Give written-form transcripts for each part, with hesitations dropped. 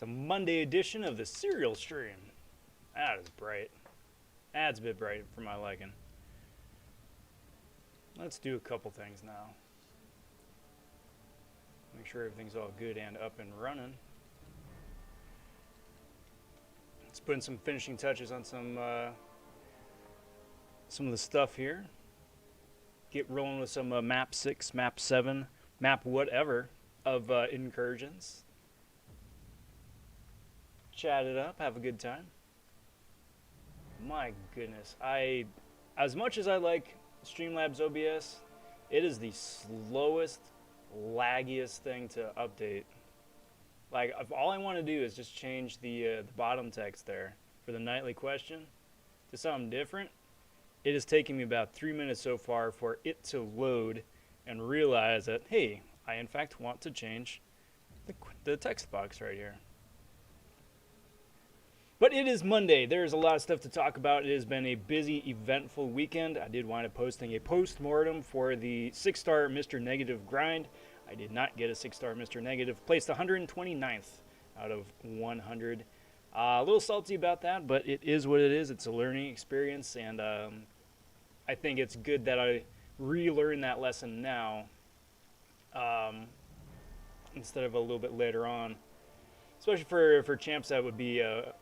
a Monday edition of the cereal stream. That is bright. That's a bit bright for my liking. Let's do a couple things now. Make sure everything's all good and up and running. Let's put in some finishing touches on some of the stuff here. Get rolling with some map 6, map 7, map whatever of Incursions. Chat it up, have a good time. My goodness, as much as I like Streamlabs OBS, it is the slowest, laggiest thing to update. Like, if all I want to do is just change the bottom text there for the nightly question to something different, it is taking me about 3 minutes so far for it to load and realize that, hey, I in fact want to change the text box right here. But it is Monday. There's a lot of stuff to talk about. It has been a busy, eventful weekend. I did wind up posting a post-mortem for the 6-star Mr. Negative grind. I did not get a 6-star Mr. Negative. Placed 129th out of 100. A little salty about that, but it is what it is. It's a learning experience, and I think it's good that I relearn that lesson now instead of a little bit later on. Especially for champs that would be a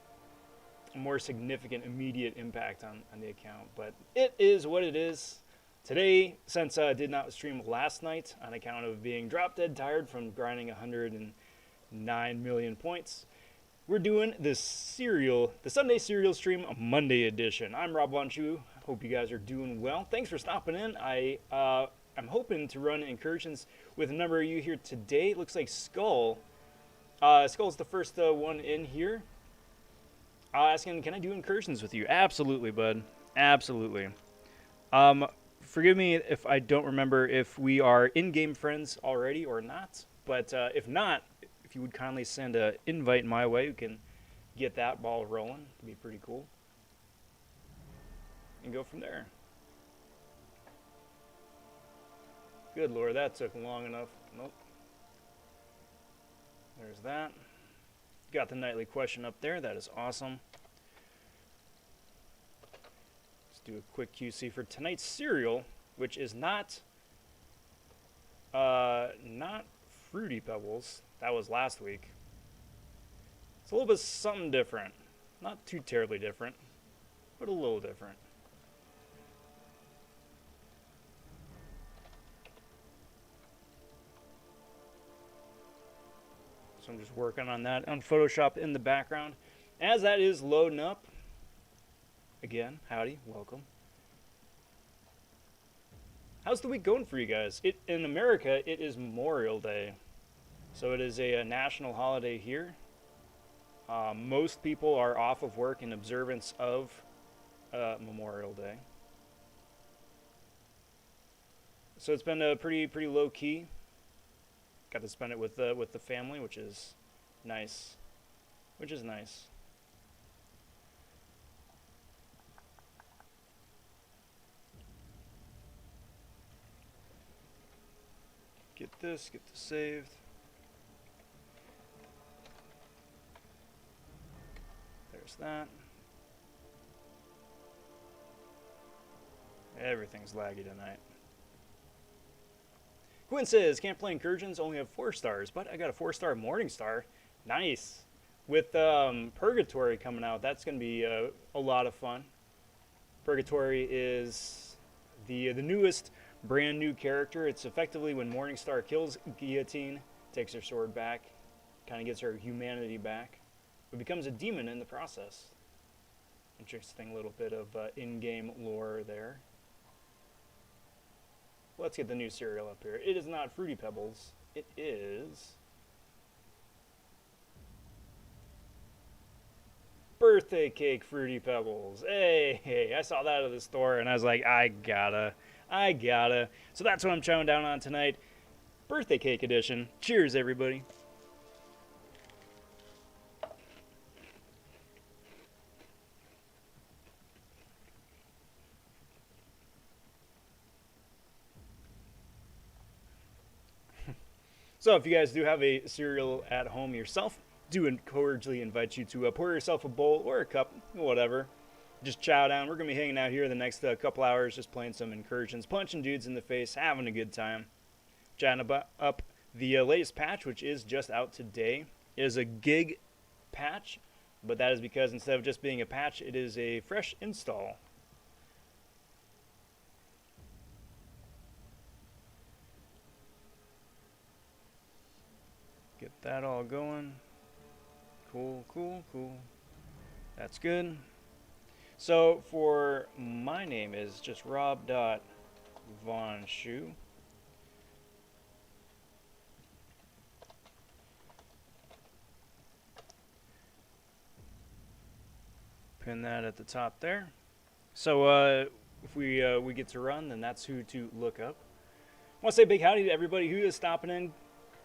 more significant immediate impact on the account. But it is what it is. Today, since I did not stream last night on account of being drop dead tired from grinding 109 million points, we're doing the Sunday cereal stream, a Monday edition. I'm Rob vonShoe. Hope you guys are doing well. Thanks for stopping in. I'm hoping to run Incursions with a number of you here today. It looks like Skull. Skull's the first one in here. Asking, can I do Incursions with you? Absolutely, bud. Absolutely. Forgive me if I don't remember if we are in-game friends already or not. But if not, if you would kindly send an invite my way, we can get that ball rolling. It'd be pretty cool. And go from there. Good Lord, that took long enough. Nope. There's that. Got the nightly question up there. That is awesome. Let's do a quick QC for tonight's cereal, which is not Fruity Pebbles. That was last week. It's a little bit something different. Not too terribly different, but a little different. So I'm just working on that on Photoshop in the background. As that is loading up, again, howdy, welcome. How's the week going for you guys? In America, it is Memorial Day. So it is a national holiday here. Most people are off of work in observance of Memorial Day. So it's been pretty low key. Got to spend it with the family, which is nice. Get this saved. There's that. Everything's laggy tonight. Quinn says, can't play Incursions, only have 4 stars, but I got a 4-star Morningstar. Nice. With Purgatory coming out, that's going to be a lot of fun. Purgatory is the newest, brand new character. It's effectively when Morningstar kills Guillotine, takes her sword back, kind of gets her humanity back, but becomes a demon in the process. Interesting little bit of in-game lore there. Let's get the new cereal up here. It is not Fruity Pebbles. It is Birthday Cake Fruity Pebbles. Hey, I saw that at the store and I was like, I gotta. So that's what I'm chowing down on tonight. Birthday Cake edition. Cheers, everybody. So if you guys do have a cereal at home yourself, do cordially invite you to pour yourself a bowl or a cup, whatever. Just chow down. We're going to be hanging out here the next couple hours, just playing some Incursions, punching dudes in the face, having a good time. Chatting about up the latest patch, which is just out today. It is a gig patch, but that is because instead of just being a patch, it is a fresh install. Get that all going. Cool, cool, cool. That's good. So for my name is just rob.vonShoe. Pin that at the top there. So if we get to run, then that's who to look up. I want to say big howdy to everybody who is stopping in.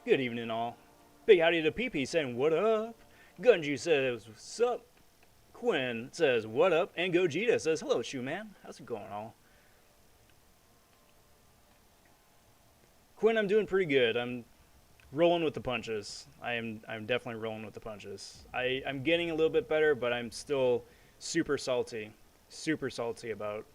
Good evening, all. Big howdy to PP saying what up. Gunju says what's up. Quinn says what up, and Gogeta says hello, Shoe Man. How's it going, all? Quinn, I'm doing pretty good. I'm rolling with the punches. I'm definitely rolling with the punches. I'm getting a little bit better, but I'm still super salty about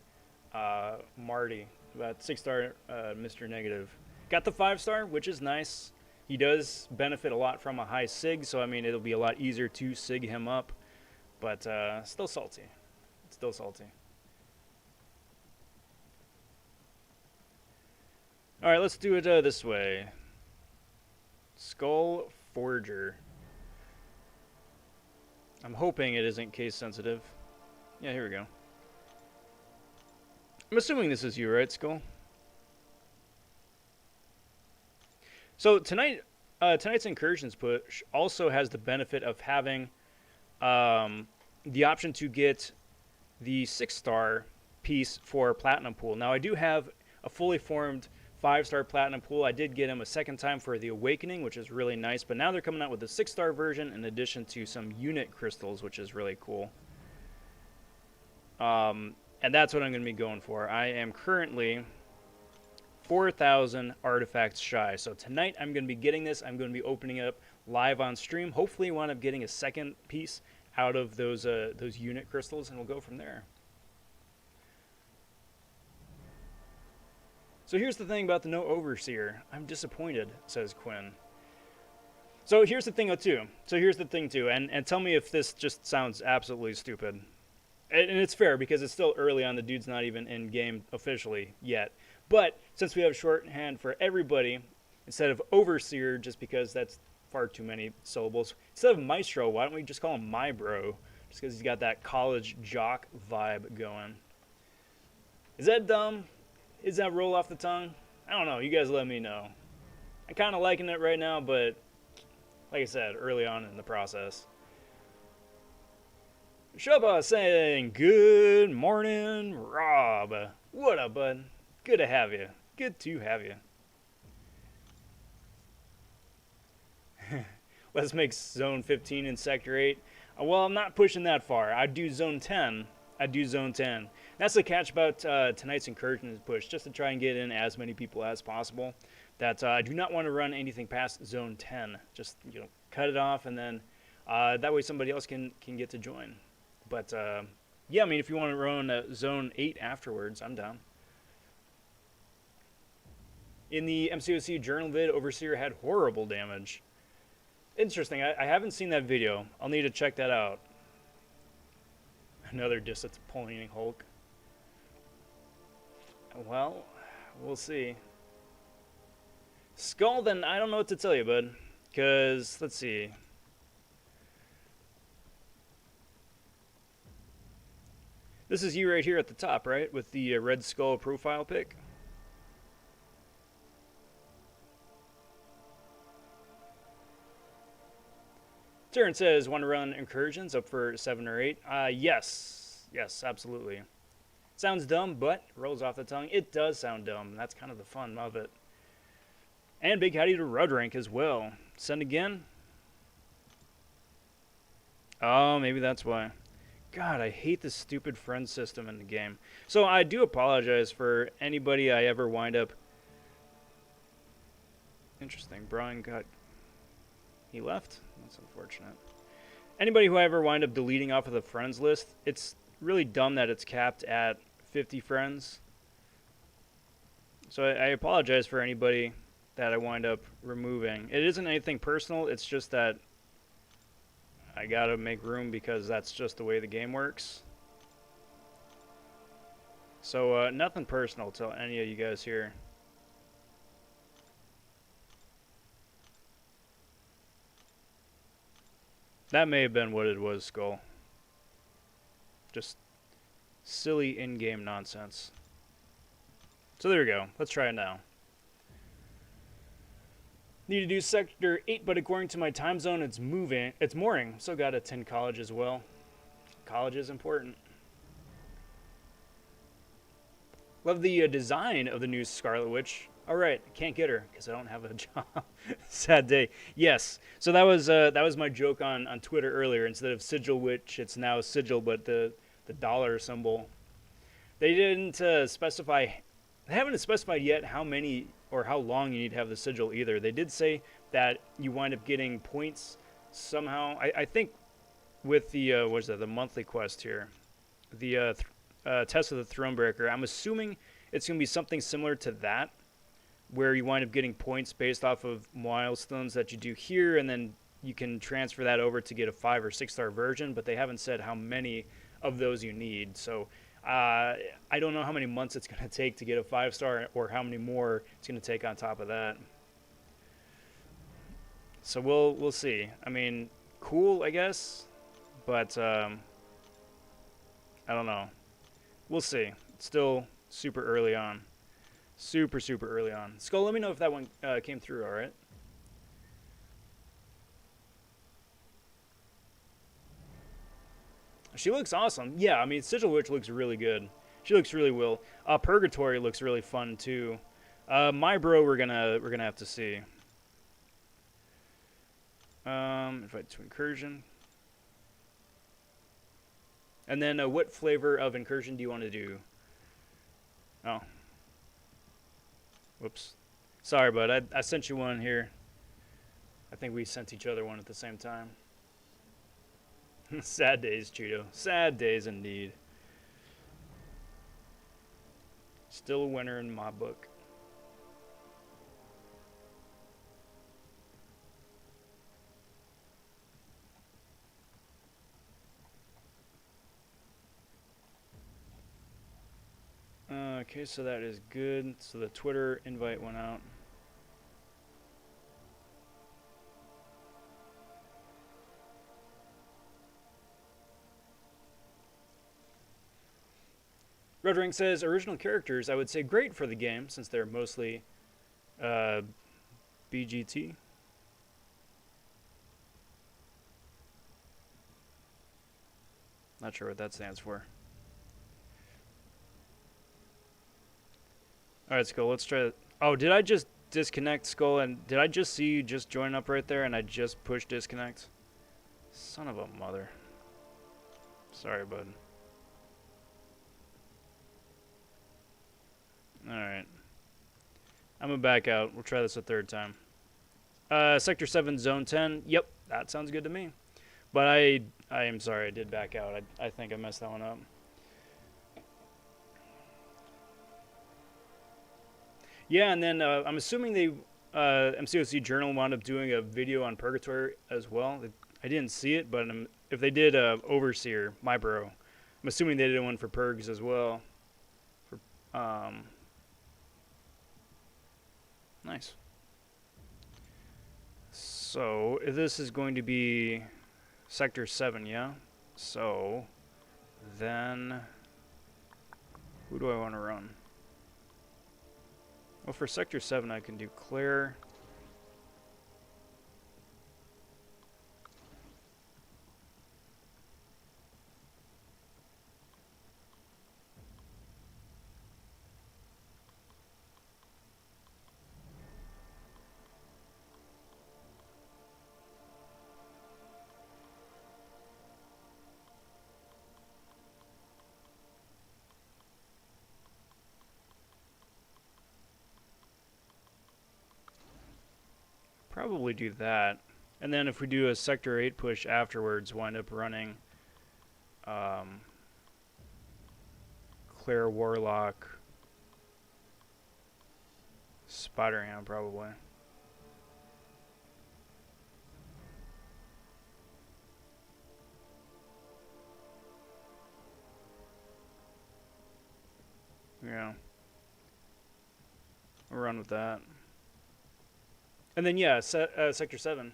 Marty, about 6-star Mr. Negative. Got the 5-star, which is nice. He does benefit a lot from a high sig, so I mean it'll be a lot easier to sig him up, but still salty. It's still salty. All right, let's do it this way. Skull Forger. I'm hoping it isn't case sensitive. Yeah, here we go. I'm assuming this is you, right, Skull? So tonight's Incursions push also has the benefit of having the option to get the 6-star piece for Platinumpool. Now I do have a fully formed 5-star Platinumpool. I did get him a second time for the Awakening, which is really nice. But now they're coming out with a 6-star version in addition to some unit crystals, which is really cool. And that's what I'm going to be going for. I am currently 4,000 artifacts shy. So tonight I'm going to be getting this. I'm going to be opening it up live on stream. Hopefully wind up getting a second piece out of those unit crystals, and we'll go from there. So here's the thing about the no Overseer. I'm disappointed, says Quinn. So here's the thing too. And tell me if this just sounds absolutely stupid. And it's fair because it's still early on. The dude's not even in game officially yet. But since we have shorthand for everybody, instead of Overseer, just because that's far too many syllables, instead of Maestro, why don't we just call him My Bro? Just because he's got that college jock vibe going. Is that dumb? Is that roll off the tongue? I don't know. You guys let me know. I'm kind of liking it right now, but like I said, early on in the process. Shubba saying, good morning, Rob. What up, bud? Good to have you. Good to have you. Let's make Zone 15 in Sector 8. Well, I'm not pushing that far. I do Zone 10. That's the catch about tonight's Incursions push, just to try and get in as many people as possible. That I do not want to run anything past Zone 10. Just, cut it off, and then that way somebody else can get to join. But yeah, I mean, if you want to run Zone 8 afterwards, I'm down. In the mcoc journal vid, Overseer had horrible damage. Interesting. I haven't seen that video. I'll need to check that out. Another disappointing Hulk. Well, we'll see. Skull, then I don't know what to tell you, bud. Because, let's see. This is you right here at the top, right? With the Red Skull profile pic. Terrence says, want to run Incursions up for 7 or 8? Yes. Yes, absolutely. Sounds dumb, but rolls off the tongue. It does sound dumb. That's kind of the fun of it. And big howdy to Rudrank as well. Send again? Oh, maybe that's why. God, I hate this stupid friend system in the game. So I do apologize for anybody I ever wind up... Interesting. Brian got... He left? That's unfortunate. Anybody who I ever wind up deleting off of the friends list, it's really dumb that it's capped at 50 friends. So I apologize for anybody that I wind up removing. It isn't anything personal, it's just that I gotta make room because that's just the way the game works. So nothing personal to any of you guys here. That may have been what it was, Skull. Just silly in-game nonsense. So there we go. Let's try it now. Need to do sector 8, but according to my time zone, it's morning. So got to attend college as well. College is important. Love the design of the new Scarlet Witch. All right, can't get her because I don't have a job. Sad day. Yes. So that was my joke on Twitter earlier. Instead of Sigil Witch, it's now Sigil, but the dollar symbol. They didn't specify. They haven't specified yet how many or how long you need to have the sigil either. They did say that you wind up getting points somehow. I think with the what is that? The monthly quest here, the Test of the Thronebreaker. I'm assuming it's going to be something similar to that, where you wind up getting points based off of milestones that you do here, and then you can transfer that over to get a 5 or 6 star version. But they haven't said how many of those you need. So I don't know how many months it's going to take to get a 5 star, or how many more it's going to take on top of that. So we'll see. I mean, cool, I guess, but I don't know. We'll see. It's still super early on. Super early on. Skull, let me know if that one came through all right. She looks awesome. Yeah, I mean, Sigil Witch looks really good. She looks really well. Purgatory looks really fun too. My bro, we're gonna have to see. Invite to Incursion. And then what flavor of Incursion do you want to do? Oh. Whoops. Sorry, bud. I sent you one here. I think we sent each other one at the same time. Sad days, Cheeto. Sad days indeed. Still a winner in my book. Okay, so that is good. So the Twitter invite went out. Red Ring says, original characters, I would say great for the game, since they're mostly BGT. Not sure what that stands for. Alright, Skull, let's try it. Oh, did I just disconnect, Skull? And did I just see you just join up right there and I just pushed disconnect? Son of a mother. Sorry, bud. Alright. I'm gonna back out. We'll try this a third time. Sector 7, Zone 10. Yep, that sounds good to me. But I am sorry I did back out. I think I messed that one up. Yeah, and then I'm assuming they MCOC Journal wound up doing a video on Purgatory as well. I didn't see it, but if they did Overseer, my bro, I'm assuming they did one for Purgs as well. For nice. So this is going to be Sector 7, yeah? So then who do I want to run? Well, for Sector 7, I can do Claire. Probably do that. And then if we do a Sector 8 push afterwards, wind up running Claire Warlock, Spider-Ham probably. Yeah. We'll run with that. And then, yeah, Sector 7.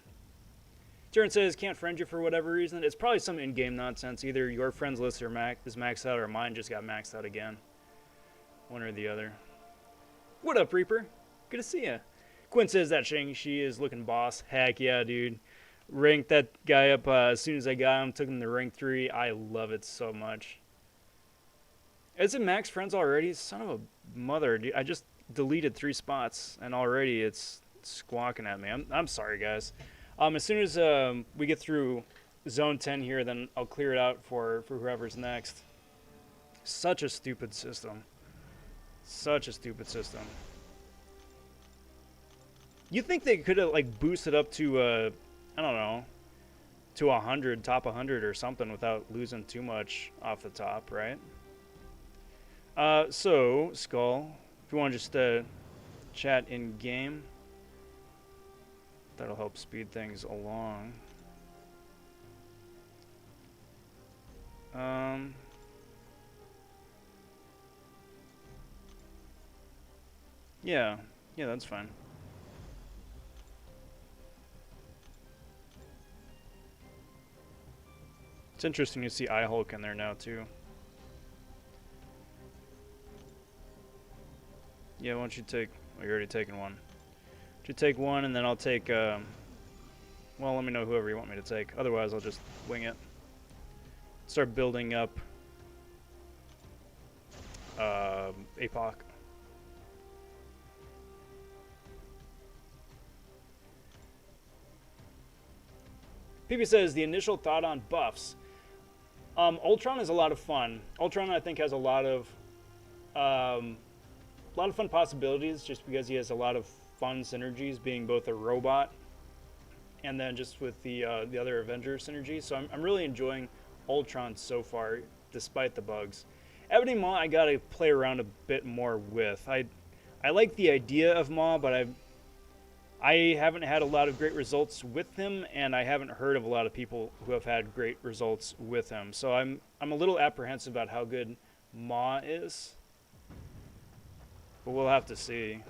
Turn says, can't friend you for whatever reason. It's probably some in-game nonsense. Either your friend's list is maxed out or mine just got maxed out again. One or the other. What up, Reaper? Good to see ya. Quinn says that Shang-Chi is looking boss. Heck yeah, dude. Ranked that guy up as soon as I got him. Took him to rank 3. I love it so much. Is it max friends already? Son of a mother, dude. I just deleted 3 spots, and already it's squawking at me. I'm sorry, guys. As soon as we get through Zone 10 here, then I'll clear it out for whoever's next. Such a stupid system. Such a stupid system. You think they could have like boosted up to I don't know, to 100, top 100 or something without losing too much off the top, right? So Skull, if you want to just chat in game, that'll help speed things along. Yeah, that's fine. It's interesting to see iHulk in there now too. Yeah, why don't you take... Oh, you're already taking one. Why don't you take one, and then I'll take... well, let me know whoever you want me to take. Otherwise, I'll just wing it. Start building up... APOC. PB says, the initial thought on buffs. Ultron is a lot of fun. Ultron, I think, has a lot of fun possibilities just because he has a lot of fun synergies, being both a robot and then just with the other Avengers synergy. So I'm really enjoying Ultron so far, despite the bugs. Ebony Maw, I gotta play around a bit more with. I like the idea of Maw, but I haven't had a lot of great results with him, and I haven't heard of a lot of people who have had great results with him. So I'm a little apprehensive about how good Maw is, but we'll have to see.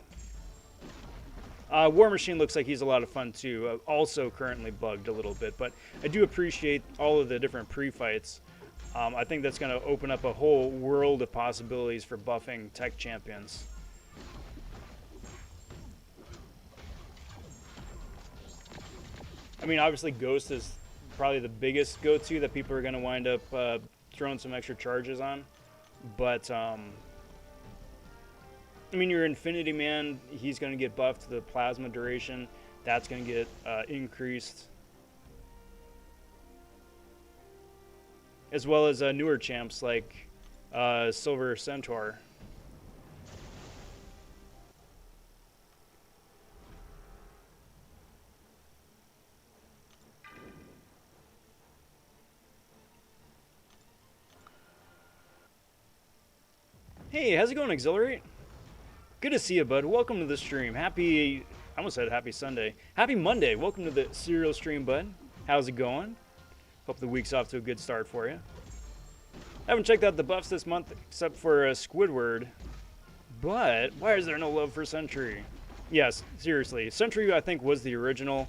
War Machine looks like he's a lot of fun too. Also currently bugged a little bit, but I do appreciate all of the different pre-fights. I think that's going to open up a whole world of possibilities for buffing tech champions. I mean, obviously Ghost is probably the biggest go-to that people are going to wind up throwing some extra charges on. But, I mean, your Infinity Man, he's going to get buffed to the plasma duration. That's going to get increased. As well as newer champs like Silver Centaur. Hey, how's it going, Exhilarate? Good to see you, bud. Welcome to the stream. I almost said happy Sunday. Happy Monday. Welcome to the serial stream, bud. How's it going? Hope the week's off to a good start for you. Haven't checked out the buffs this month except for Squidward. But why is there no love for Sentry? Yes, seriously. Sentry, I think, was the original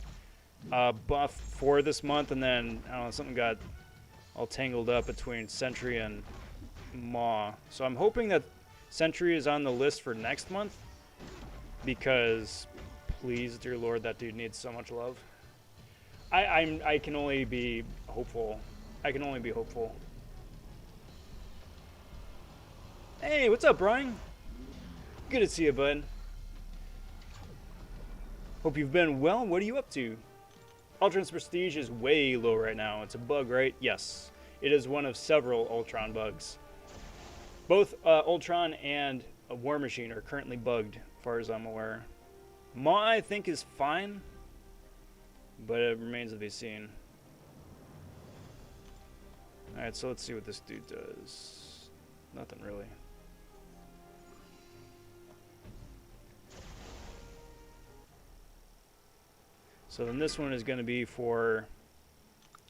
buff for this month, and then, I don't know, something got all tangled up between Sentry and Maw. So I'm hoping that Sentry is on the list for next month, because please, dear Lord, that dude needs so much love. I can only be hopeful. I can only be hopeful. Hey, what's up, Brian? Good to see you, bud. Hope you've been well. What are you up to? Ultron's prestige is way low right now. It's a bug, right? Yes. It is one of several Ultron bugs. Both Ultron and War Machine are currently bugged, as far as I'm aware. Maw, I think, is fine. but it remains to be seen. Alright, so let's see what this dude does. Nothing really. So then this one is going to be for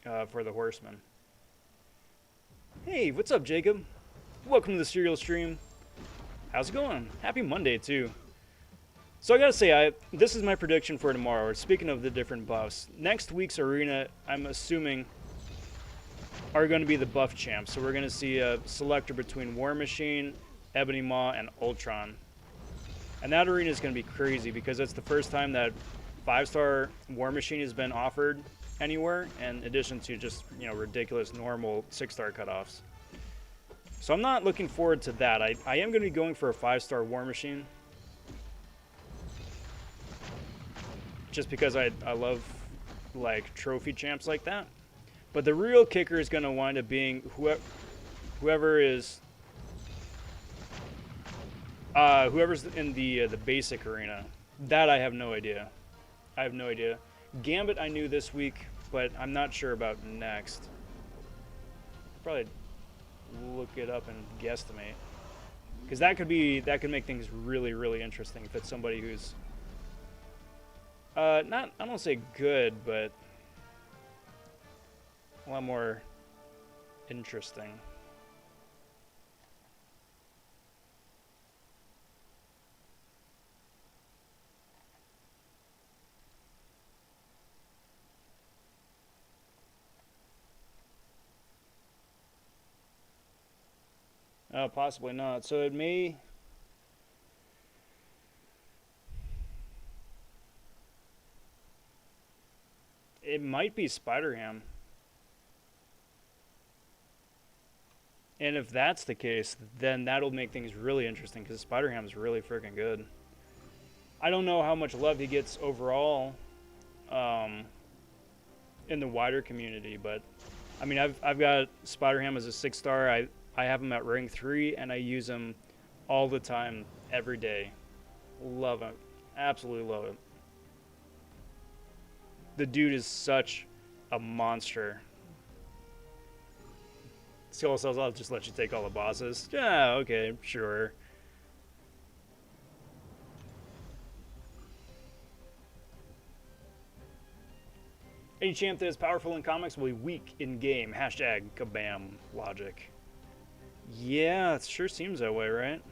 the horseman. Hey, what's up, Jacob? Welcome to the Serial Stream. How's it going? Happy Monday, too. So I gotta say, this is my prediction for tomorrow. Speaking of the different buffs, next week's arena, I'm assuming, are going to be the buff champs. So we're going to see a selector between War Machine, Ebony Maw, and Ultron. And that arena is going to be crazy because it's the first time that 5-star War Machine has been offered anywhere, in addition to just, you know, ridiculous normal 6-star cutoffs. So I'm not looking forward to that. I am going to be going for a 5-star War Machine. Just because I love, like, trophy champs like that. But the real kicker is going to wind up being whoever's in the basic arena. That I have no idea. I have no idea. Gambit I knew this week, but I'm not sure about next. Probably look it up and guesstimate, because that could make things really, really interesting if it's somebody who's not, I don't say good, but a lot more interesting. Possibly not. So it may... It might be Spider-Ham. And if that's the case, then that'll make things really interesting, because Spider-Ham's really freaking good. I don't know how much love he gets overall in the wider community, but I mean, I've got Spider-Ham as a 6-star. I have him at rank 3, and I use him all the time, every day. Love him. Absolutely love it. The dude is such a monster. Skull says, I'll just let you take all the bosses. Yeah, okay, sure. Any champ that is powerful in comics will be weak in game. Hashtag kabam logic. Yeah, it sure seems that way, right?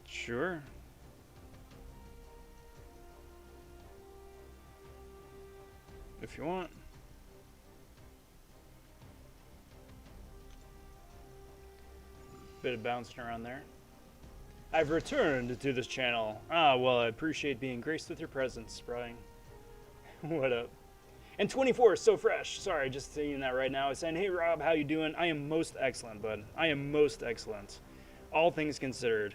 Sure. If you want. Bit of bouncing around there. I've returned to this channel. Ah, well, I appreciate being graced with your presence, Brian. What up? And 24 is so fresh. Sorry, just seeing that right now. It's saying, hey, Rob, how you doing? I am most excellent, bud. I am most excellent. All things considered.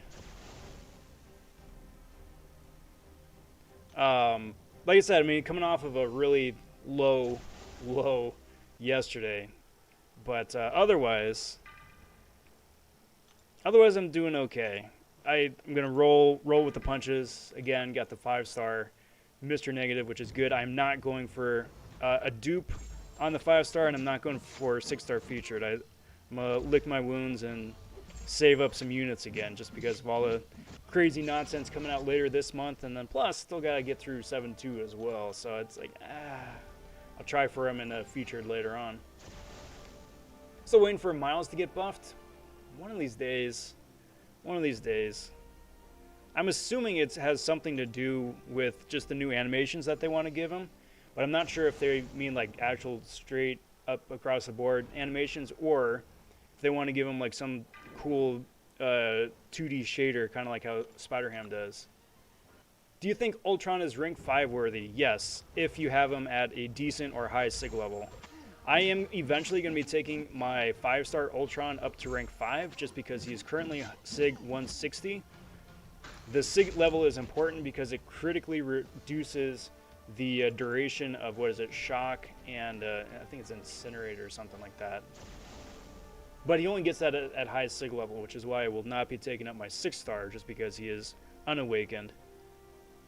Like I said, I mean, coming off of a really low yesterday. But otherwise, I'm doing okay. I'm gonna roll with the punches. Again, got the 5-star Mr. Negative, which is good. I'm not going for a dupe on the 5-star, and I'm not going for 6-star featured. I'm gonna lick my wounds and save up some units again, just because of all the crazy nonsense coming out later this month, and then plus still gotta get through 7-2 as well. So it's like, I'll try for him in a featured later on. Still waiting for Miles to get buffed. One of these days. I'm assuming it has something to do with just the new animations that they want to give him, but I'm not sure if they mean like actual straight up across the board animations, or if they want to give him like some cool 2D shader, kind of like how Spider-Ham does. Do you think Ultron is rank 5 worthy? Yes, if you have him at a decent or high SIG level. I am eventually going to be taking my 5-star Ultron up to rank 5, just because he's currently SIG 160. The SIG level is important because it critically reduces the duration of, what is it, shock, and I think it's incinerate or something like that. But he only gets that at high sig level, which is why I will not be taking up my 6-star, just because he is unawakened.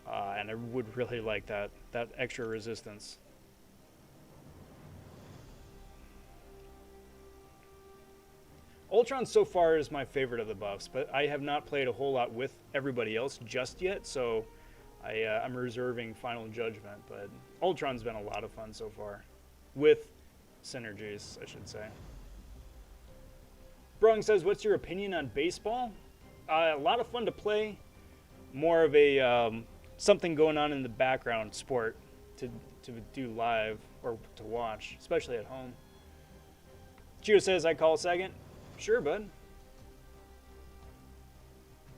And I would really like that extra resistance. Ultron so far is my favorite of the buffs, but I have not played a whole lot with everybody else just yet, so I'm reserving final judgment. But Ultron's been a lot of fun so far, with synergies, I should say. Brung says, what's your opinion on baseball? A lot of fun to play, more of a something going on in the background sport to do live or to watch, especially at home. Gio says, I call second. Sure, bud.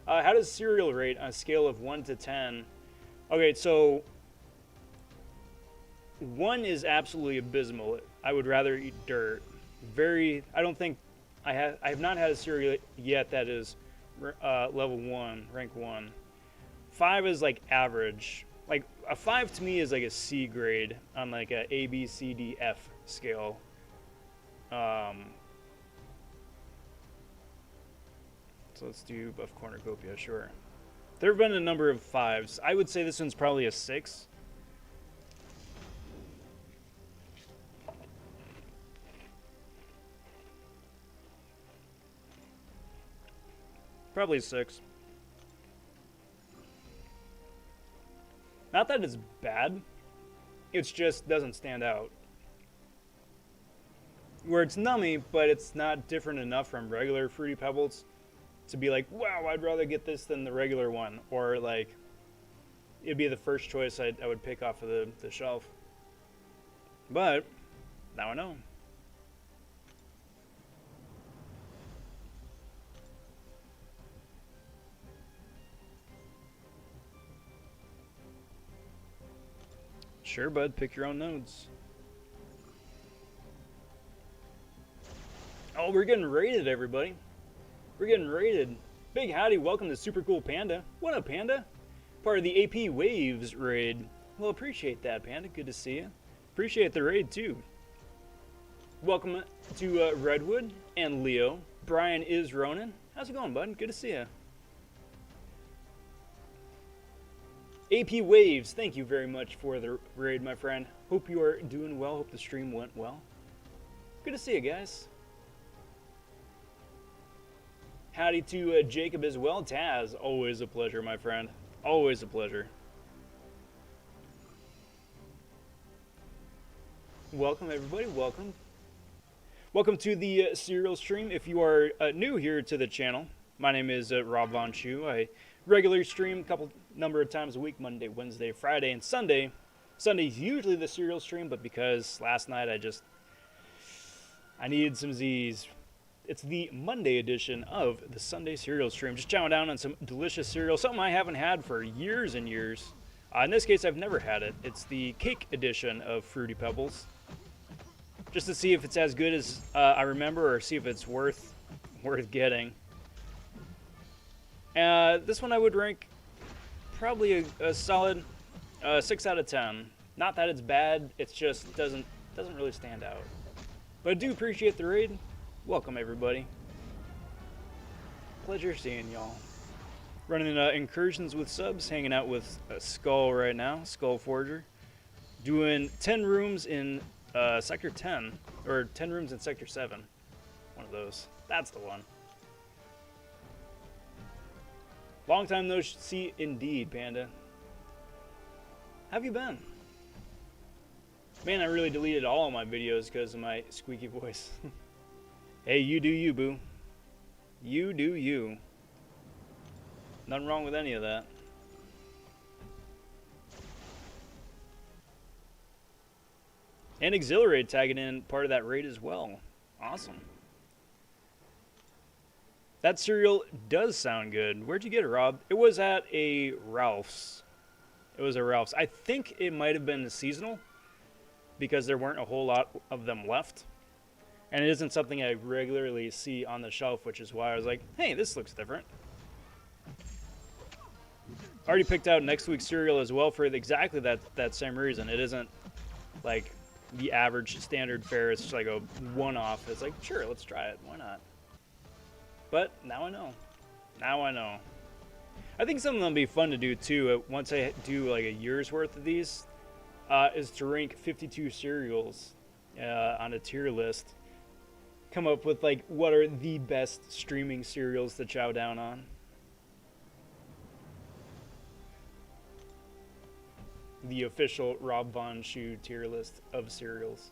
How does cereal rate on a scale of 1 to 10? Okay, so 1 is absolutely abysmal. I would rather eat dirt. I don't think I have not had a cereal yet that is level 1, rank 1. 5 is like average. Like a 5 to me is like a C grade on like a A, B, C, D, F scale. So let's do Buff Cornucopia, sure. There have been a number of 5s. I would say this one's probably a 6. Probably a 6. Not that it's bad. It just doesn't stand out. Where it's nummy, but it's not different enough from regular Fruity Pebbles to be like, wow, I'd rather get this than the regular one. Or like, it'd be the first choice I would pick off of the shelf. But, now I know. Sure, bud, pick your own nodes. Oh, we're getting raided, everybody. We're getting raided. Big howdy, welcome to Super Cool Panda. What up, Panda? Part of the AP Waves raid. Well, appreciate that, Panda. Good to see you. Appreciate the raid, too. Welcome to Redwood and Leo. Brian is Ronan. How's it going, bud? Good to see you. AP Waves, thank you very much for the raid, my friend. Hope you are doing well. Hope the stream went well. Good to see you guys. Howdy to Jacob as well. Taz, always a pleasure, my friend. Always a pleasure. Welcome, everybody. Welcome. Welcome to the Serial stream. If you are new here to the channel, my name is Rob vonShoe. I regularly stream a number of times a week, Monday, Wednesday, Friday, and Sunday. Sunday's usually the Serial stream, but because last night I needed some Z's. It's the Monday edition of the Sunday Cereal stream. Just chowing down on some delicious cereal, something I haven't had for years and years. In this case, I've never had it. It's the cake edition of Fruity Pebbles. Just to see if it's as good as I remember, or see if it's worth getting. This one I would rank probably a solid 6 out of 10. Not that it's bad, it just doesn't really stand out. But I do appreciate the raid. Welcome, everybody. Pleasure seeing y'all. Running Incursions with subs, hanging out with Skull right now, Skull Forger. Doing 10 rooms in Sector 10, or 10 rooms in Sector 7. One of those. That's the one. Long time no see indeed, Panda. How have you been? Man, I really deleted all of my videos because of my squeaky voice. Hey, you do you, boo. You do you. Nothing wrong with any of that. And Exhilarate tagging in part of that raid as well. Awesome. That cereal does sound good. Where'd you get it, Rob? It was at a Ralph's. It was a Ralph's. I think it might have been seasonal because there weren't a whole lot of them left. And it isn't something I regularly see on the shelf, which is why I was like, hey, this looks different. Already picked out next week's cereal as well for exactly that same reason. It isn't like the average standard fare. It's just like a one-off. It's like, sure, let's try it. Why not? But now I know. Now I know. I think something that'll be fun to do too, once I do like a year's worth of these, is to rank 52 cereals on a tier list. Come up with like what are the best streaming cereals to chow down on. The official Rob vonShoe tier list of cereals.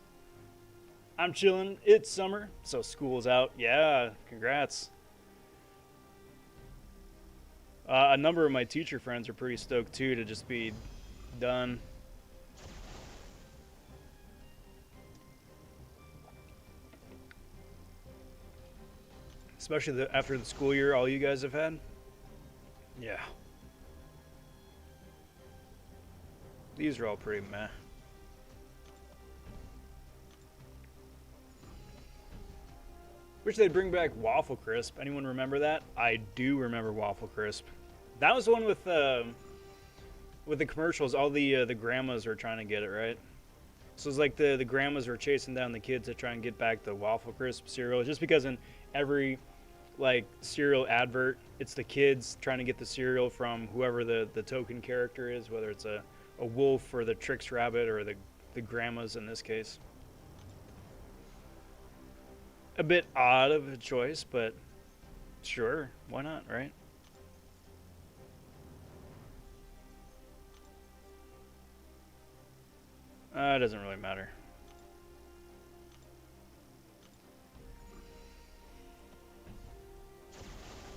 I'm chilling. It's summer, so school's out. Yeah, congrats. A number of my teacher friends are pretty stoked too to just be done. Especially after the school year all you guys have had. Yeah. These are all pretty meh. Wish they'd bring back Waffle Crisp. Anyone remember that? I do remember Waffle Crisp. That was the one with the commercials. All the grandmas were trying to get it, right? So it's like the grandmas were chasing down the kids to try and get back the Waffle Crisp cereal. Just because in every like cereal advert, it's the kids trying to get the cereal from whoever the token character is, whether it's a wolf or the Trix Rabbit or the grandmas in this case. A bit odd of a choice, but sure, why not, right? It doesn't really matter.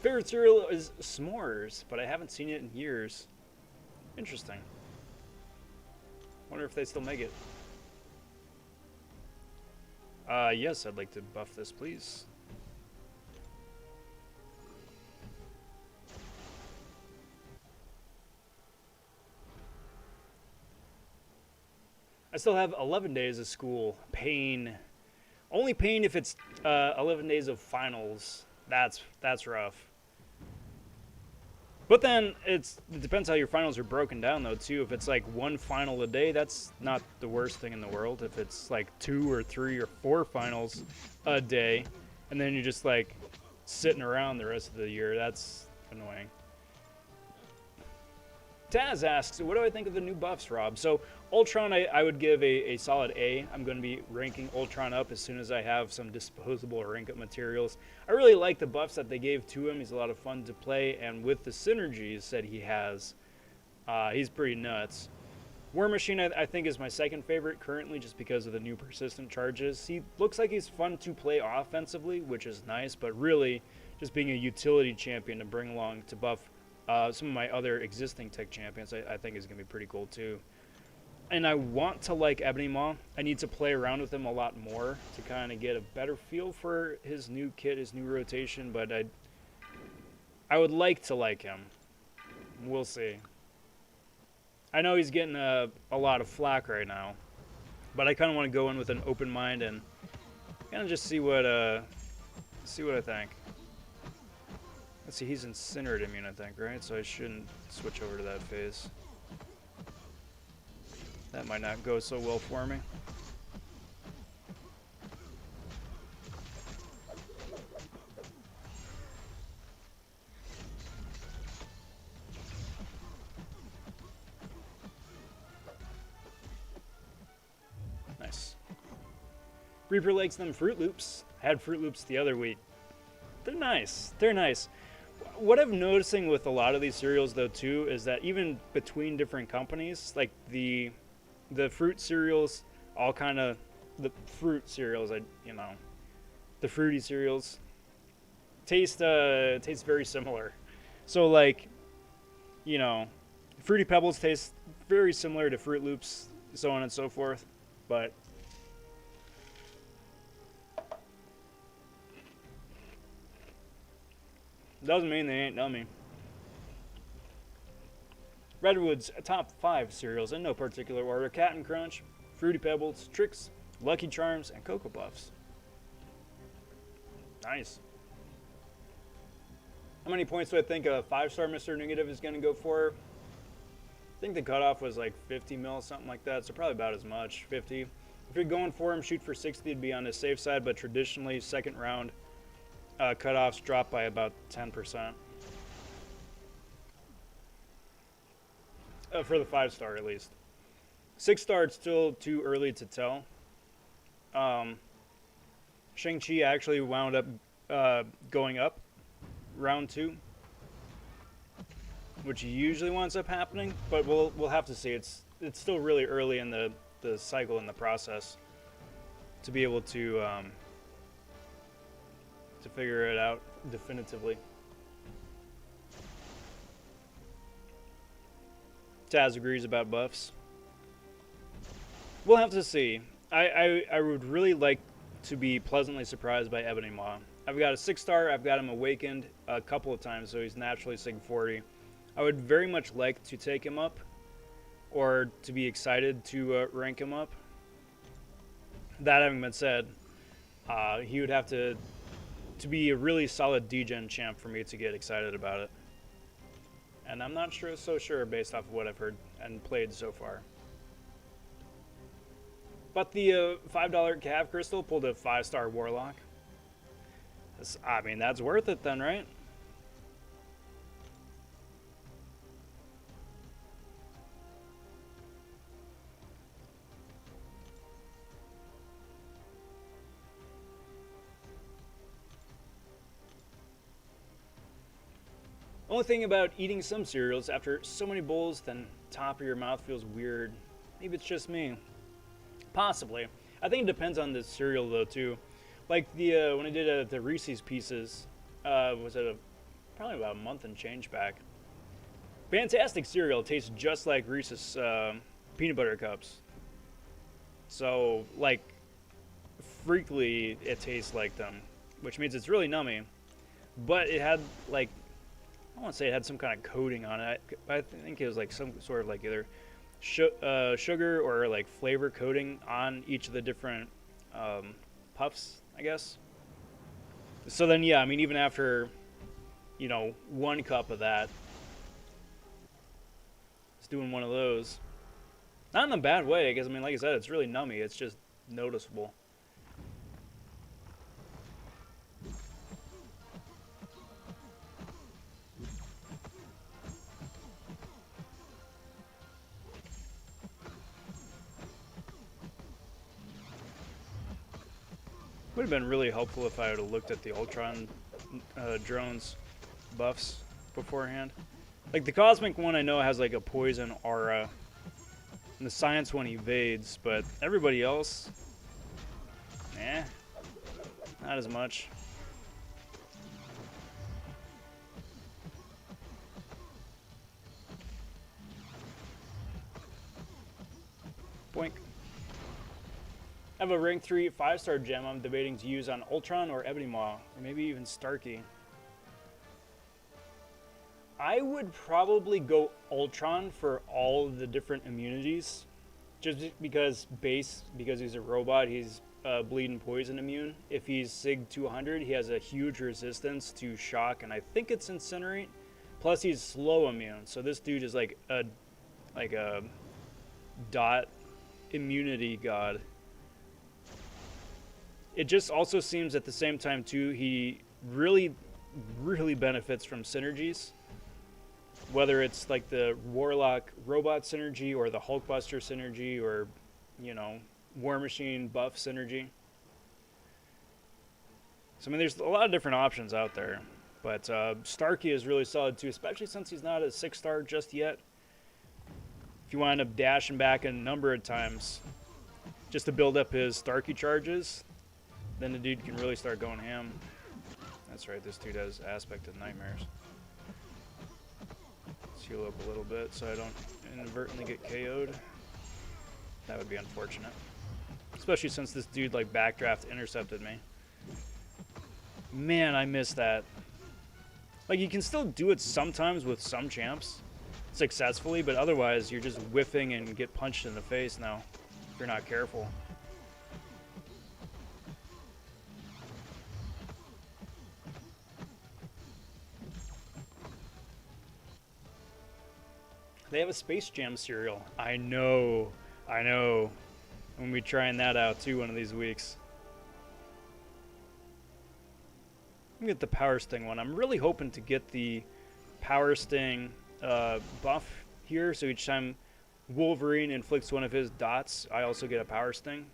Favorite cereal is s'mores, but I haven't seen it in years. Interesting. Wonder if they still make it. Yes, I'd like to buff this, please. I still have 11 days of school. Pain. Only pain if it's 11 days of finals. That's rough. But then it depends how your finals are broken down though too. If it's like one final a day, that's not the worst thing in the world. If it's like 2 or 3 or 4 finals a day, and then you're just like sitting around the rest of the year, that's annoying. Taz asks, what do I think of the new buffs, Rob? So Ultron, I would give a solid A. I'm going to be ranking Ultron up as soon as I have some disposable rank up materials. I really like the buffs that they gave to him. He's a lot of fun to play, and with the synergies that he has, he's pretty nuts. War Machine, I think, is my second favorite currently just because of the new persistent charges. He looks like he's fun to play offensively, which is nice, but really just being a utility champion to bring along to buff some of my other existing tech champions, I think is going to be pretty cool too. And I want to like Ebony Maw. I need to play around with him a lot more to kind of get a better feel for his new kit, his new rotation, but I would like to like him. We'll see. I know he's getting a lot of flack right now, but I kind of want to go in with an open mind and kind of just see what I think. Let's see, he's Incinerate immune, I think, right? So I shouldn't switch over to that phase. That might not go so well for me. Nice. Reaper likes them Fruit Loops. Had Fruit Loops the other week. They're nice. They're nice. What I'm noticing with a lot of these cereals, though, too, is that even between different companies, like the fruit cereals, all kind of the fruit cereals, the fruity cereals taste very similar. So, like, Fruity Pebbles taste very similar to Fruit Loops, so on and so forth, but doesn't mean they ain't nummy. Redwood's top 5 cereals in no particular order: Cap'n Crunch, Fruity Pebbles, Trix, Lucky Charms, and Cocoa Puffs. Nice. How many points do I think a 5-star Mr. Negative is going to go for? I think the cutoff was like 50 mil, something like that, so probably about as much, 50. If you're going for him, shoot for 60, it'd be on the safe side, but traditionally, second round, cutoffs drop by about 10%. For the 5-star at least. 6-star, it's still too early to tell. Shang-Chi actually wound up going up round 2, which usually winds up happening, but we'll have to see. It's still really early in the cycle and the process to be able to figure it out definitively. Taz agrees about buffs. We'll have to see. I would really like to be pleasantly surprised by Ebony Maw. I've got a 6-star. I've got him awakened a couple of times, so he's naturally Sig 40. I would very much like to take him up, or to be excited to rank him up. That having been said, he would have to be a really solid degen champ for me to get excited about it. And I'm not so sure based off of what I've heard and played so far. But the $5 Cav Crystal pulled a 5-star Warlock. I mean, that's worth it then, right? Only thing about eating some cereals after so many bowls, then top of your mouth feels weird. Maybe it's just me. Possibly. I think it depends on the cereal though too. Like the when I did the Reese's Pieces, was it probably about a month and change back. Fantastic cereal. It tastes just like Reese's peanut butter cups. So like, freakily it tastes like them, which means it's really nummy. But it had like, I want to say it had some kind of coating on it. I think it was like some sort of like either sugar or like flavor coating on each of the different puffs, I guess. So then, yeah, I mean, even after, you know, 1 cup of that, it's doing one of those. Not in a bad way, because I mean, like I said, it's really nummy. It's just noticeable. Would have been really helpful if I would have looked at the Ultron drones buffs beforehand. Like the Cosmic one I know has like a poison aura, and the Science one evades, but everybody else, not as much. Boink. I have a rank 3 5-star gem I'm debating to use on Ultron or Ebony Maw, or maybe even Starkey. I would probably go Ultron for all of the different immunities, just because he's a robot, he's bleed and poison immune. If he's Sig 200, he has a huge resistance to shock, and I think it's incinerate. Plus he's slow immune, so this dude is like a dot immunity god. It just also seems at the same time too, he really benefits from synergies. Whether it's like the Warlock robot synergy or the Hulkbuster synergy or, you know, War Machine buff synergy. So I mean, there's a lot of different options out there. But Starkey is really solid too, especially since he's not a 6-star just yet. If you wind up dashing back a number of times just to build up his Starkey charges, then the dude can really start going ham. That's right, this dude has Aspect of Nightmares. Let's heal up a little bit so I don't inadvertently get KO'd. That would be unfortunate. Especially since this dude like backdraft intercepted me. Man, I miss that. Like, you can still do it sometimes with some champs successfully, but otherwise you're just whiffing and get punched in the face now if you're not careful. They have a Space Jam cereal. I know. I'm gonna be trying that out too one of these weeks. me get the Power Sting one. I'm really hoping to get the Power Sting buff here, so each time Wolverine inflicts one of his dots, I also get a Power Sting.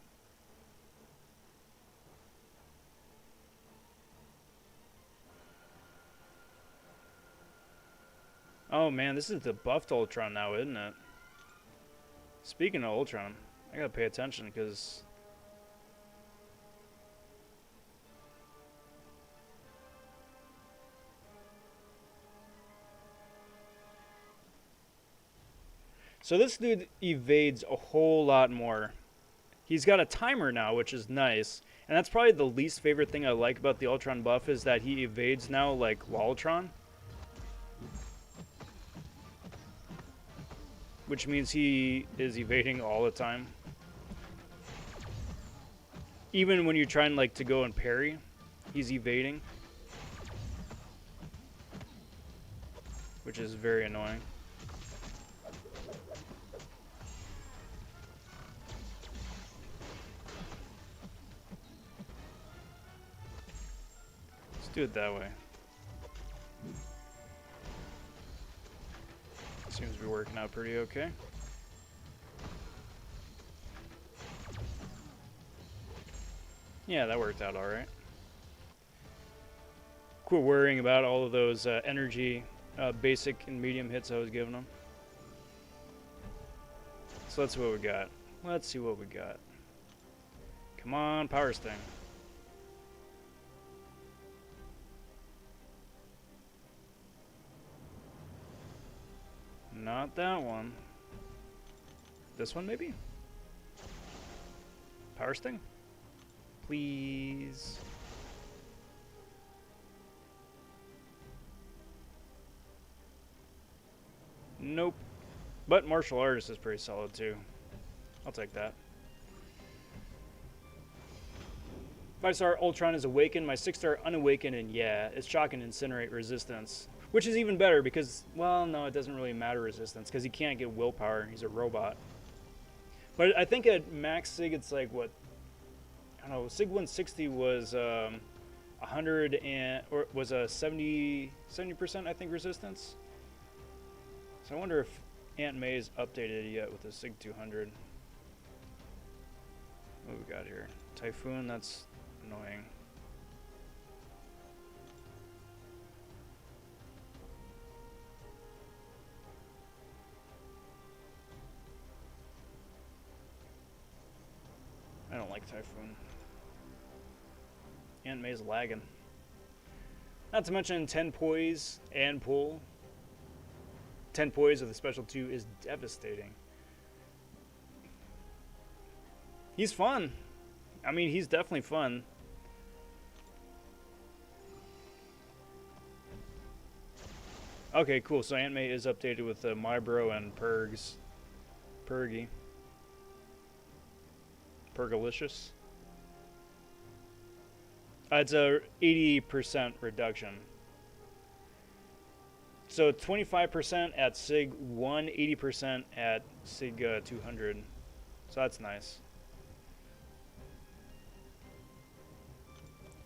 Oh man, this is the buffed Ultron now, isn't it? Speaking of Ultron, I gotta pay attention because... So this dude evades a whole lot more. He's got a timer now, which is nice. And that's probably the least favorite thing I like about the Ultron buff is that he evades now like Loltron. Which means he is evading all the time. Even when you're trying like to go and parry, he's evading. Which is very annoying. Let's do it that way. Seems to be working out pretty okay. Yeah, that worked out alright. Quit worrying about all of those energy basic and medium hits I was giving them. So let's see what we got. Let's see what we got. Come on, Power Sting. Not that one. This one, maybe? Power Sting? Please. Nope. But Martial Artist is pretty solid, too. I'll take that. 5-star Ultron is Awakened. My 6-star Unawakened, and yeah, it's Shock and Incinerate resistance. Which is even better because, well, no, it doesn't really matter resistance because he can't get willpower. He's a robot. But I think at max Sig, it's like, what? I don't know, Sig 160 was 100 and, or was a 70% I think resistance. So I wonder if Aunt May's updated it yet with the Sig 200. What do we got here? Typhoon, that's annoying. I don't like Typhoon. Aunt May's lagging. Not to mention 10 poise and pull. 10 poise with a special 2 is devastating. He's fun. I mean, he's definitely fun. Okay, cool. So Aunt May is updated with Mybro and Pergy. Pergalicious. It's a 80% reduction. So 25% at Sig 1, 80% at Sig 200. So that's nice.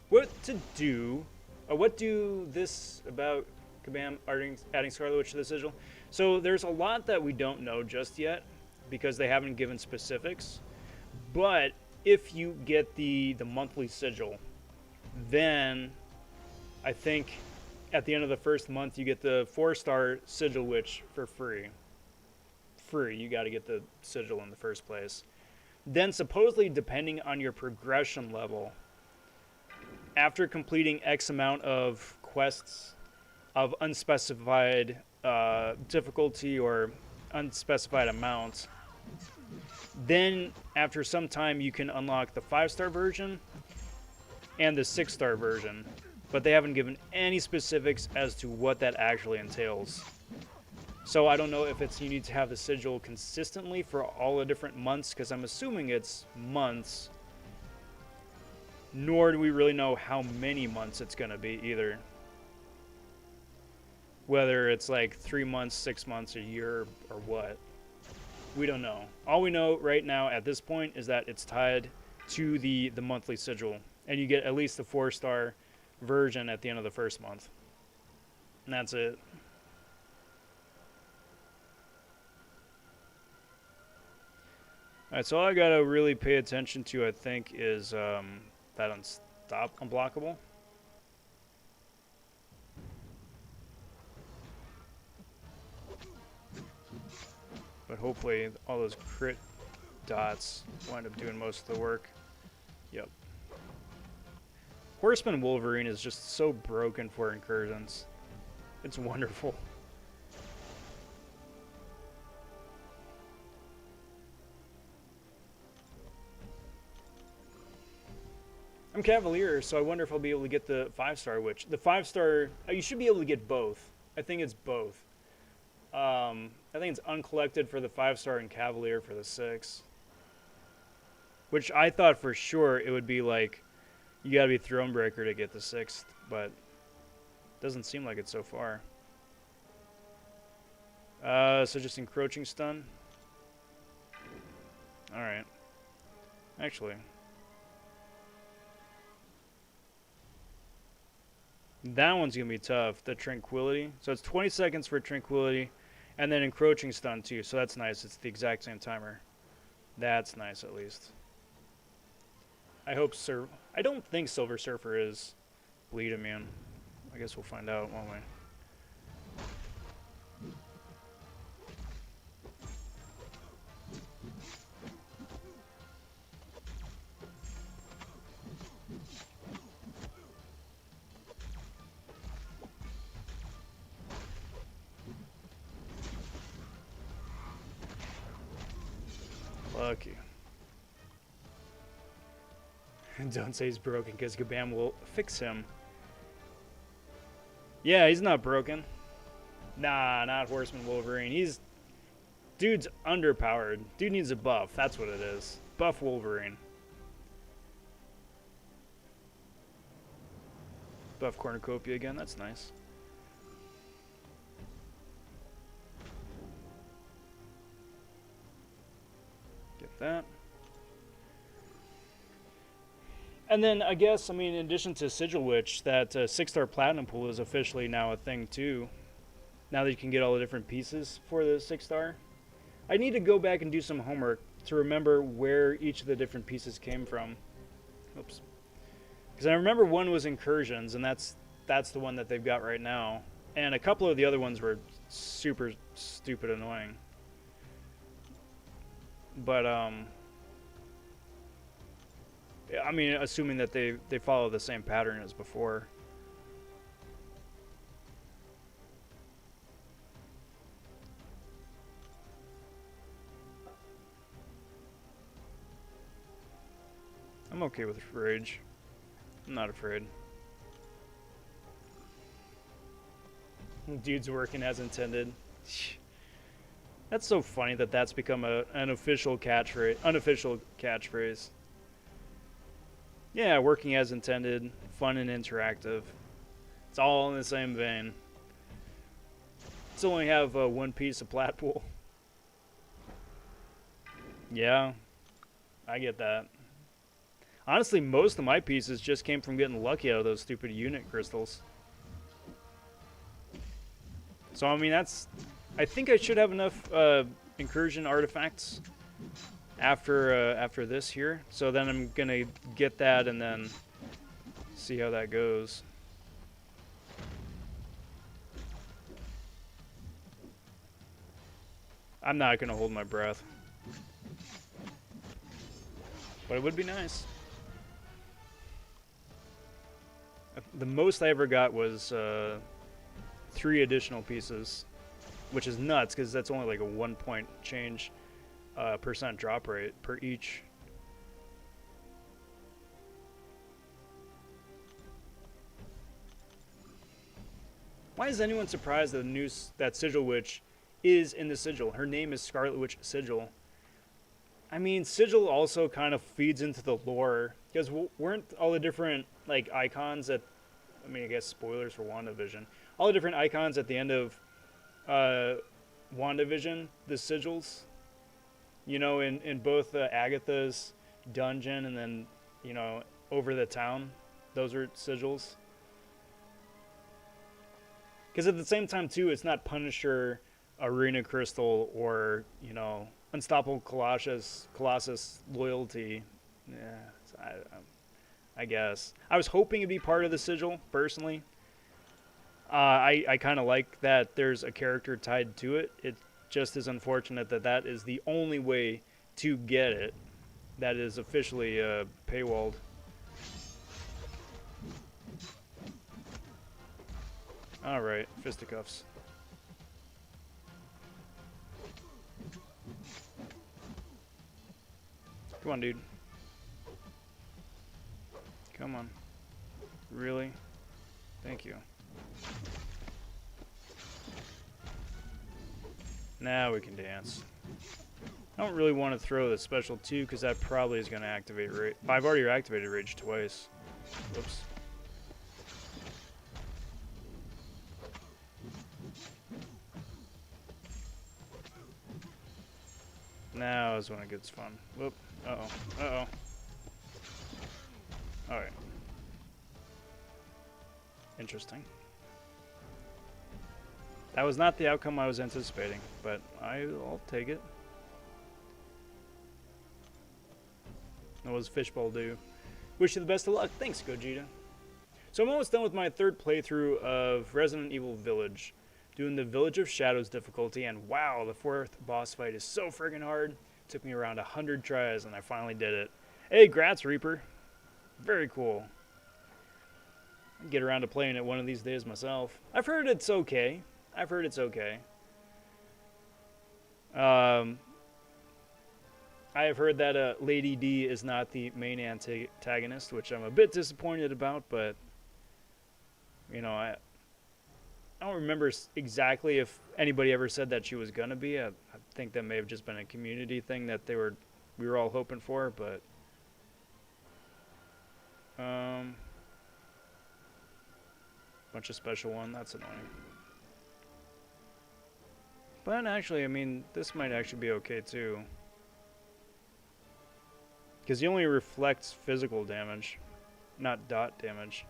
What to do? What do this about Kabam adding Scarlet Witch to the sigil? So there's a lot that we don't know just yet because they haven't given specifics. But if you get the monthly sigil, then I think at the end of the first month you get the 4-star Sigil Witch for free. You got to get the sigil in the first place. Then supposedly, depending on your progression level, after completing X amount of quests of unspecified difficulty or unspecified amounts, then after some time you can unlock the 5-star version and the 6-star version, but they haven't given any specifics as to what that actually entails. So I don't know if it's you need to have the sigil consistently for all the different months, because I'm assuming it's months, nor do we really know how many months it's going to be either. Whether it's like 3 months, 6 months, a year, or what. We don't know. All we know right now at this point is that it's tied to the monthly sigil. And you get at least the 4-star version at the end of the first month. And that's it. Alright, so all I gotta really pay attention to, I think, is that unblockable. But hopefully all those crit dots wind up doing most of the work. Yep. Horseman Wolverine is just so broken for incursions. It's wonderful. I'm Cavalier, so I wonder if I'll be able to get the 5-star, which the 5-star, you should be able to get both. I think it's both. I think it's uncollected for the 5-star and Cavalier for the 6. Which I thought for sure it would be like, you gotta be Thronebreaker to get the 6th, but doesn't seem like it so far. So just encroaching stun. Alright. Actually. That one's going to be tough, the Tranquility. So it's 20 seconds for Tranquility, and then encroaching stun too, so that's nice. It's the exact same timer. That's nice, at least. I hope I don't think Silver Surfer is bleed immune. I guess we'll find out, won't we? Lucky. Don't say he's broken, because Kabam will fix him. Yeah, he's not broken. Nah, not Horseman Wolverine. Dude's underpowered. Dude needs a buff. That's what it is. Buff Wolverine. Buff Cornucopia again. That's nice. Get that. And then I guess, I mean, in addition to Sigil Witch, that 6-star Platinumpool is officially now a thing too. Now that you can get all the different pieces for the 6-star. I need to go back and do some homework to remember where each of the different pieces came from. Oops. Because I remember one was Incursions, and that's the one that they've got right now. And a couple of the other ones were super stupid annoying. But, I mean, assuming that they follow the same pattern as before. I'm okay with Rage. I'm not afraid. Dude's working as intended. That's so funny that that's become an unofficial catchphrase. Yeah, working as intended, fun and interactive. It's all in the same vein. Let's only have one piece of Platinumpool. Yeah, I get that. Honestly, most of my pieces just came from getting lucky out of those stupid unit crystals. So, I mean, I think I should have enough incursion artifacts after this here. So then I'm going to get that and then see how that goes. I'm not going to hold my breath. But it would be nice. The most I ever got was 3 additional pieces, which is nuts because that's only like a 1-point change % drop rate per each. Why is anyone surprised that the news that Sigil Witch is in the Sigil? Her name is Scarlet Witch Sigil. I mean, Sigil also kind of feeds into the lore, because weren't all the different like icons at, I mean, I guess spoilers for WandaVision, all the different icons at the end of WandaVision, the sigils, you know, in both Agatha's dungeon and then, you know, over the town, those are sigils. Because at the same time, too, it's not Punisher, Arena Crystal, or, you know, Unstoppable Colossus Loyalty. Yeah, I guess. I was hoping it'd be part of the sigil, personally. I kind of like that there's a character tied to it. It just is unfortunate that that is the only way to get it. That is officially paywalled. Alright, fisticuffs. Come on, dude. Come on. Really? Thank you. Now we can dance. I don't really want to throw the special 2 because that probably is going to activate rage. I've already activated rage twice. Whoops. Now is when it gets fun. Whoop. Uh-oh. Uh-oh. Alright. Interesting. That was not the outcome I was anticipating, but I'll take it. That was fishbowl do. Wish you the best of luck. Thanks, Gogeta. So I'm almost done with my third playthrough of Resident Evil Village. Doing the Village of Shadows difficulty, and wow, the 4th boss fight is so friggin' hard. Took me around 100 tries, and I finally did it. Hey, Grats Reaper. Very cool. I'll get around to playing it one of these days myself. I've heard it's okay. I have heard that Lady D is not the main antagonist, which I'm a bit disappointed about, but, you know, I don't remember exactly if anybody ever said that she was gonna be. I think that may have just been a community thing that we were all hoping for, but bunch of special one. That's annoying. But actually, I mean, this might actually be okay too, because he only reflects physical damage, not dot damage.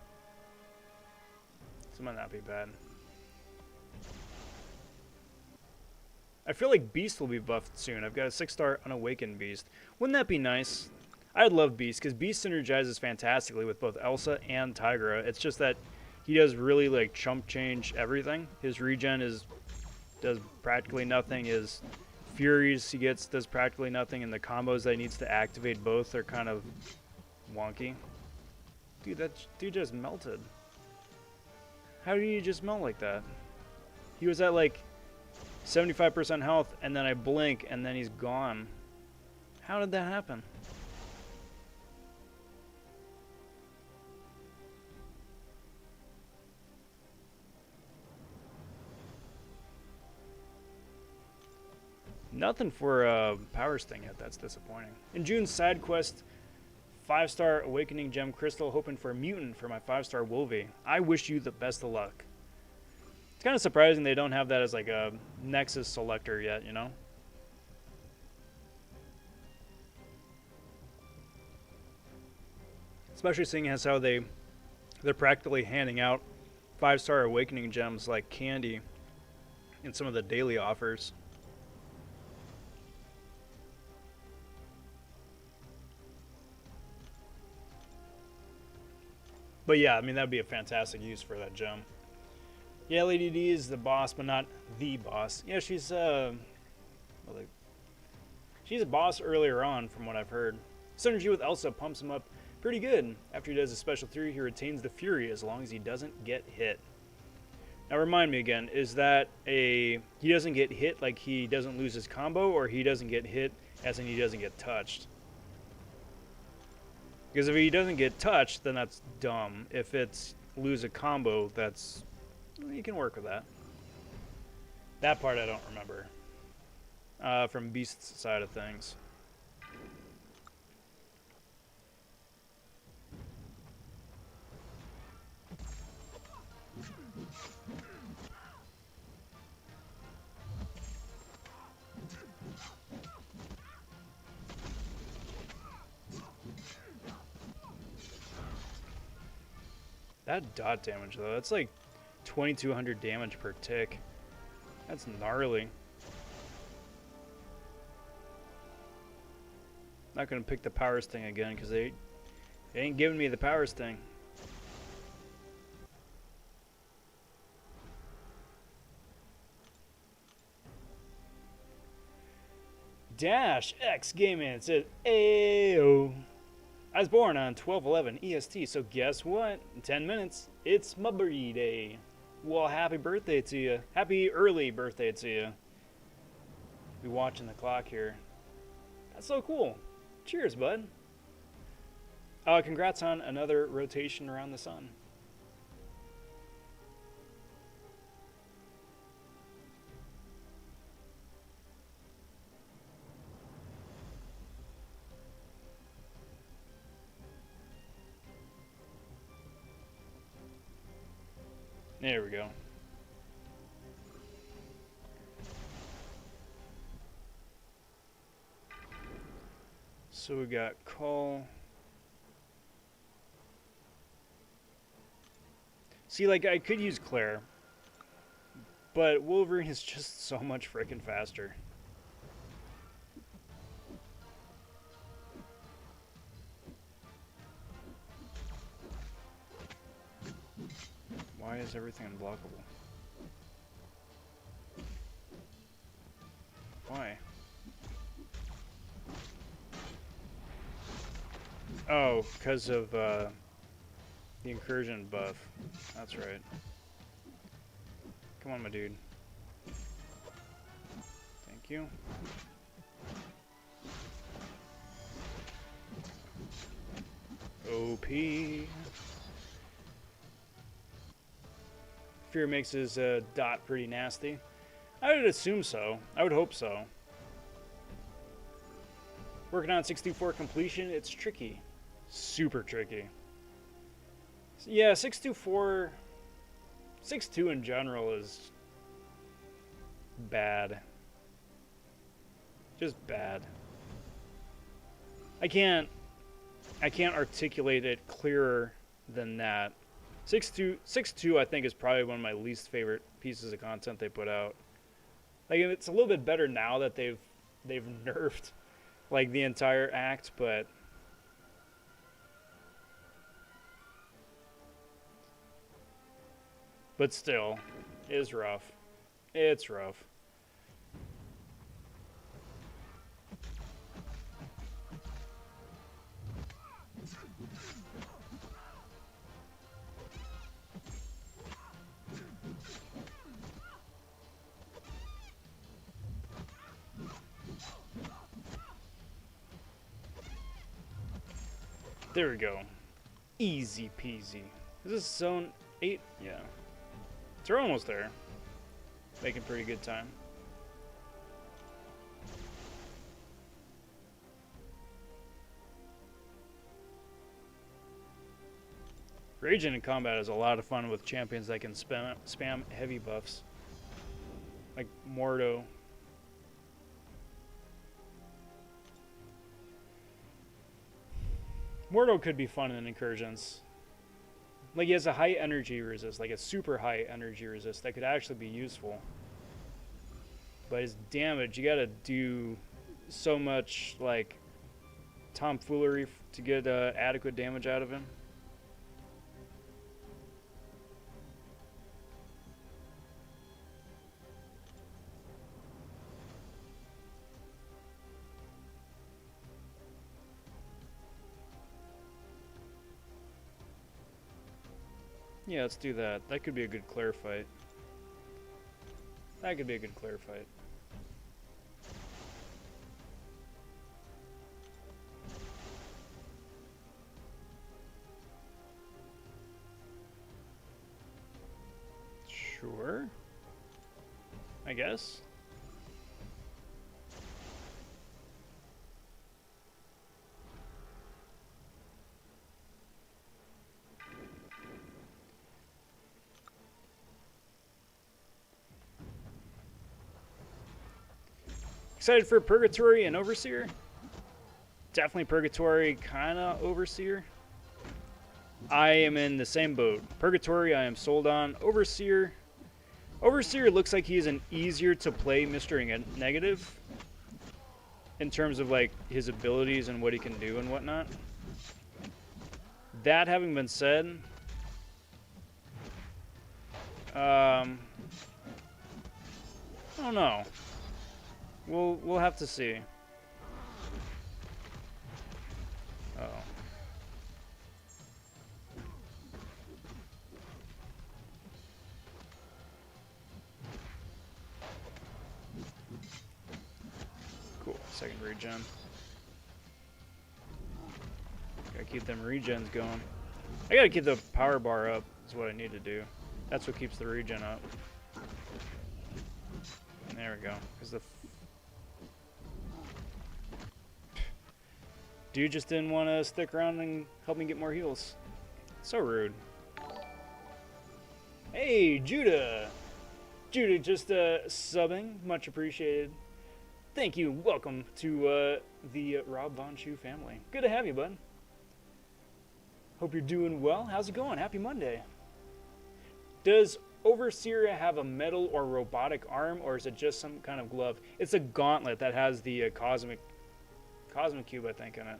So it might not be bad. I feel like Beast will be buffed soon. I've got a 6-star Unawakened Beast. Wouldn't that be nice? I'd love Beast, because Beast synergizes fantastically with both Elsa and Tigra. It's just that he does really, like, chump change everything. His regen does practically nothing. His Furies he gets does practically nothing, and the combos that he needs to activate both are kind of wonky. Dude, that dude just melted. How did he just melt like that? He was at, like, 75% health, and then I blink, and then he's gone. How did that happen? Nothing for Power Sting yet. That's disappointing. In June's side quest, 5-star Awakening Gem Crystal, hoping for a mutant for my 5-star Wolvie. I wish you the best of luck. It's kind of surprising they don't have that as like a Nexus selector yet, you know? Especially seeing as how they're practically handing out 5-star Awakening Gems like candy in some of the daily offers. But yeah, I mean, that'd be a fantastic use for that gem. Yeah, Lady D is the boss, but not the boss. Yeah, she's a boss earlier on, from what I've heard. Synergy with Elsa pumps him up pretty good. After he does a special 3, he retains the Fury as long as he doesn't get hit. Now, remind me again, is that he doesn't get hit like he doesn't lose his combo, or he doesn't get hit as in he doesn't get touched? Because if he doesn't get touched, then that's dumb. If it's lose a combo, that's... you can work with that. That part I don't remember. From Beast's side of things. That dot damage, though, that's like 2,200 damage per tick. That's gnarly. Not gonna pick the power sting again because they ain't giving me the power sting. Dash X Gaming says, Ayo. I was born on 12/11 EST, so guess what? In 10 minutes, it's my birthday. Well, happy birthday to you. Happy early birthday to you. Be watching the clock here. That's so cool. Cheers, bud. Congrats on another rotation around the sun. There we go. So we got call. See, like, I could use Claire, but Wolverine is just so much freaking faster. Why is everything unblockable? Why? Oh, because of the incursion buff. That's right. Come on, my dude. Thank you. OP. Fear makes his dot pretty nasty. I would assume so. I would hope so. Working on 624 completion, it's tricky. Super tricky. Yeah, 624... 6.2 in general is bad. Just bad. I can't articulate it clearer than that. 6.2 I think is probably one of my least favorite pieces of content they put out. Like, it's a little bit better now that they've nerfed like the entire act, but still, it is rough. It's rough. There we go. Easy peasy. Is this zone 8? Yeah. They're almost there. Making pretty good time. Raging in combat is a lot of fun with champions that can spam heavy buffs. Like Mordo. Mordo could be fun in Incursions. Like, he has a high energy resist, like a super high energy resist that could actually be useful. But his damage, you gotta do so much, like, tomfoolery to get adequate damage out of him. Yeah, let's do that. That could be a good Claire fight. That could be a good Claire fight. Sure. I guess. Excited for Purgatory and Overseer? Definitely Purgatory, kinda Overseer. I am in the same boat. Purgatory, I am sold on. Overseer. Overseer looks like he's an easier to play Mr. Negative in terms of like his abilities and what he can do and whatnot. That having been said, I don't know. We'll have to see. Uh-oh. Cool. Second regen. Gotta keep them regens going. I gotta keep the power bar up is what I need to do. That's what keeps the regen up. There we go. Because the dude just didn't want to stick around and help me get more heals. So rude. Hey, Judah! Judah just subbing. Much appreciated. Thank you. Welcome to the Rob vonShoe family. Good to have you, bud. Hope you're doing well. How's it going? Happy Monday. Does Overseer have a metal or robotic arm, or is it just some kind of glove? It's a gauntlet that has the cosmic cube, I think, in it.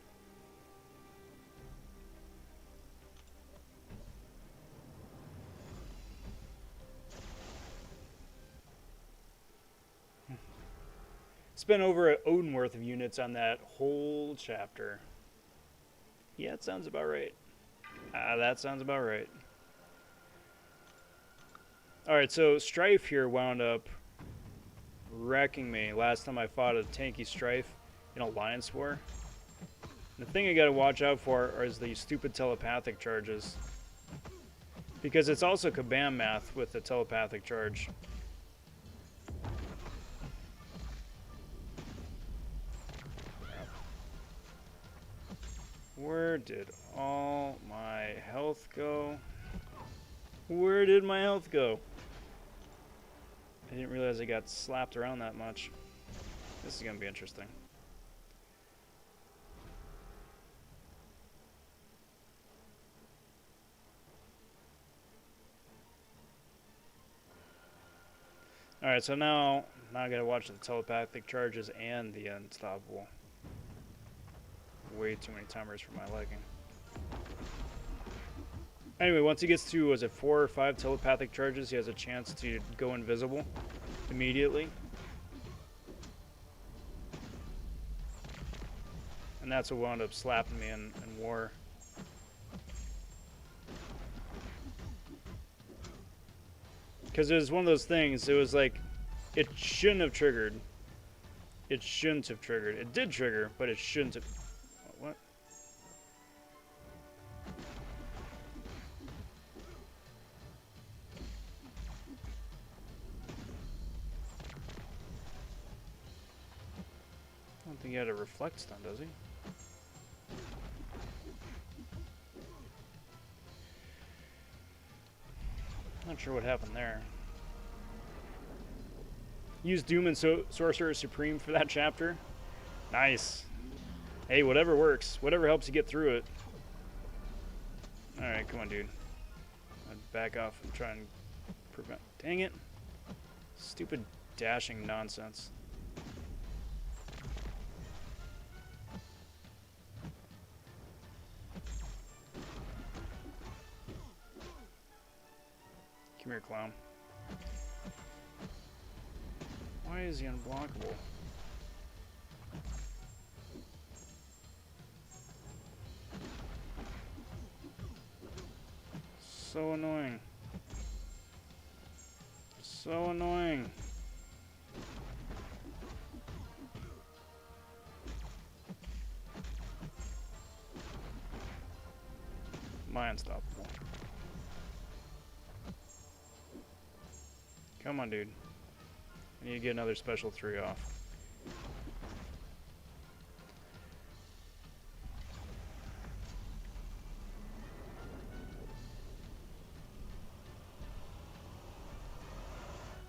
Spent over an Odin worth of units on that whole chapter. Yeah, that sounds about right. That sounds about right. Alright, so Strife here wound up wrecking me last time I fought a tanky Strife in Alliance War. The thing I gotta watch out for is the stupid telepathic charges. Because it's also Kabam math with the telepathic charge. Where did all my health go? Where did my health go? I didn't realize I got slapped around that much. This is going to be interesting. Alright, so now I got to watch the telepathic charges and the unstoppable. Way too many timers for my liking. Anyway, once he gets to, was it 4 or 5 telepathic charges, he has a chance to go invisible immediately. And that's what wound up slapping me in war. Because it was one of those things, it was like, it shouldn't have triggered. It shouldn't have triggered. It did trigger, but it shouldn't have. What? I don't think he had a reflect stun, does he? Not sure what happened there. Use Doom and Sorcerer Supreme for that chapter. Nice. Hey, whatever works. Whatever helps you get through it. Alright, come on, dude. I'd back off and try and prevent. Dang it. Stupid dashing nonsense. Come here, clown. Why is he unblockable? So annoying. So annoying. My unstoppable. Come on, dude. I need to get another special 3 off.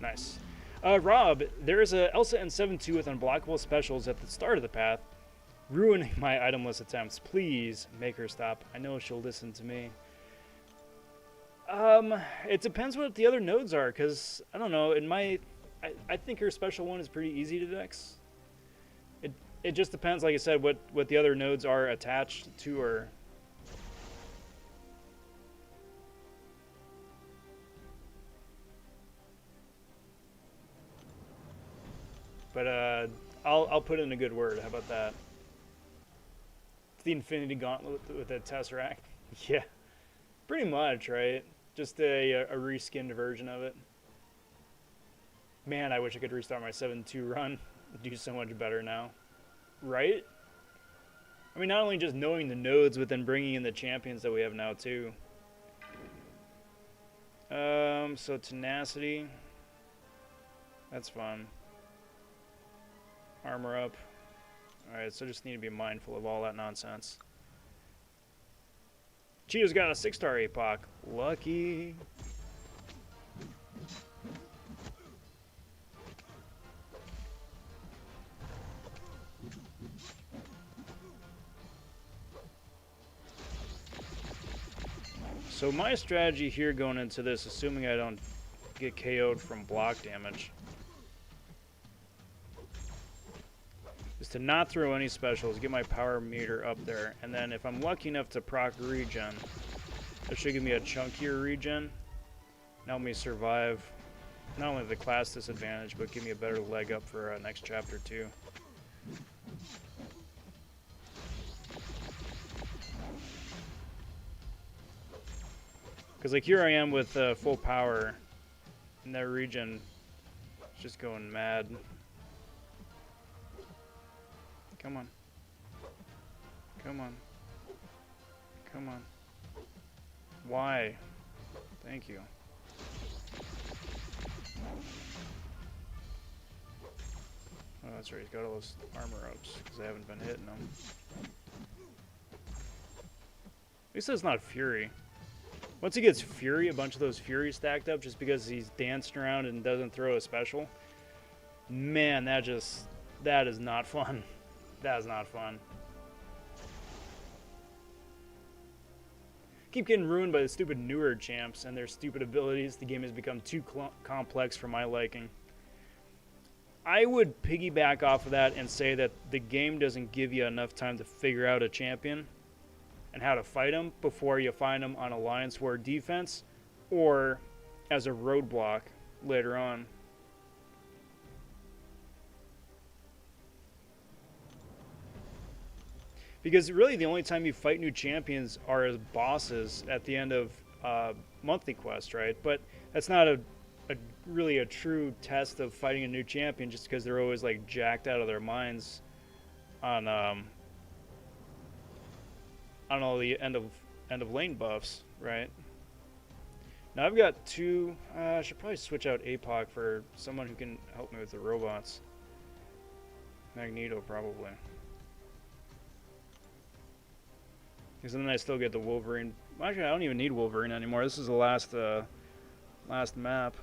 Nice. Rob, there is a Elsa and 7-2 with unblockable specials at the start of the path, ruining my itemless attempts. Please make her stop. I know she'll listen to me. It depends what the other nodes are, because I don't know. I think her special one is pretty easy to dex. It just depends, like I said, what the other nodes are attached to her. But I'll put in a good word. How about that? It's the Infinity Gauntlet with the Tesseract. Yeah, pretty much, right? Just a reskinned version of it. Man, I wish I could restart my 7-2 run. Do so much better now. Right? I mean, not only just knowing the nodes, but then bringing in the champions that we have now, too. So Tenacity. That's fun. Armor up. Alright, so just need to be mindful of all that nonsense. Cheeto's got a 6-star APOC. Lucky. So my strategy here going into this, assuming I don't get KO'd from block damage, is to not throw any specials, get my power meter up there, and then if I'm lucky enough to proc regen, that should give me a chunkier regen, and help me survive not only the class disadvantage, but give me a better leg up for next chapter too. Because like here I am with full power, and that regen is just going mad. Come on. Come on. Come on. Why? Thank you. Oh, that's right. He's got all those armor ups because I haven't been hitting them. At least it's not Fury. Once he gets Fury, a bunch of those Fury stacked up just because he's dancing around and doesn't throw a special. Man, that is not fun. That is not fun. Keep getting ruined by the stupid newer champs and their stupid abilities. The game has become too complex for my liking. I would piggyback off of that and say that the game doesn't give you enough time to figure out a champion and how to fight them before you find them on Alliance War defense or as a roadblock later on. Because really the only time you fight new champions are as bosses at the end of monthly quest, right? But that's not really a true test of fighting a new champion just because they're always like jacked out of their minds on all the end of lane buffs, right? Now I've got two. I should probably switch out APOC for someone who can help me with the robots. Magneto probably. Because then I still get the Wolverine. Actually, I don't even need Wolverine anymore. This is the last map.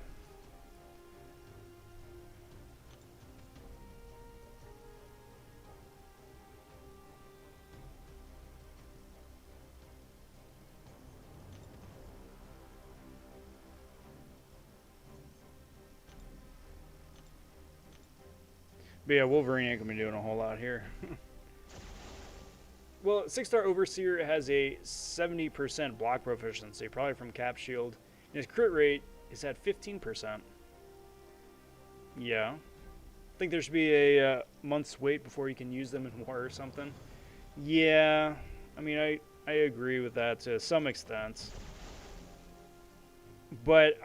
But yeah, Wolverine ain't gonna be doing a whole lot here. Well, 6-star Overseer has a 70% block proficiency, probably from Cap Shield. And his crit rate is at 15%. Yeah. I think there should be a month's wait before you can use them in war or something. Yeah. I mean, I agree with that to some extent. But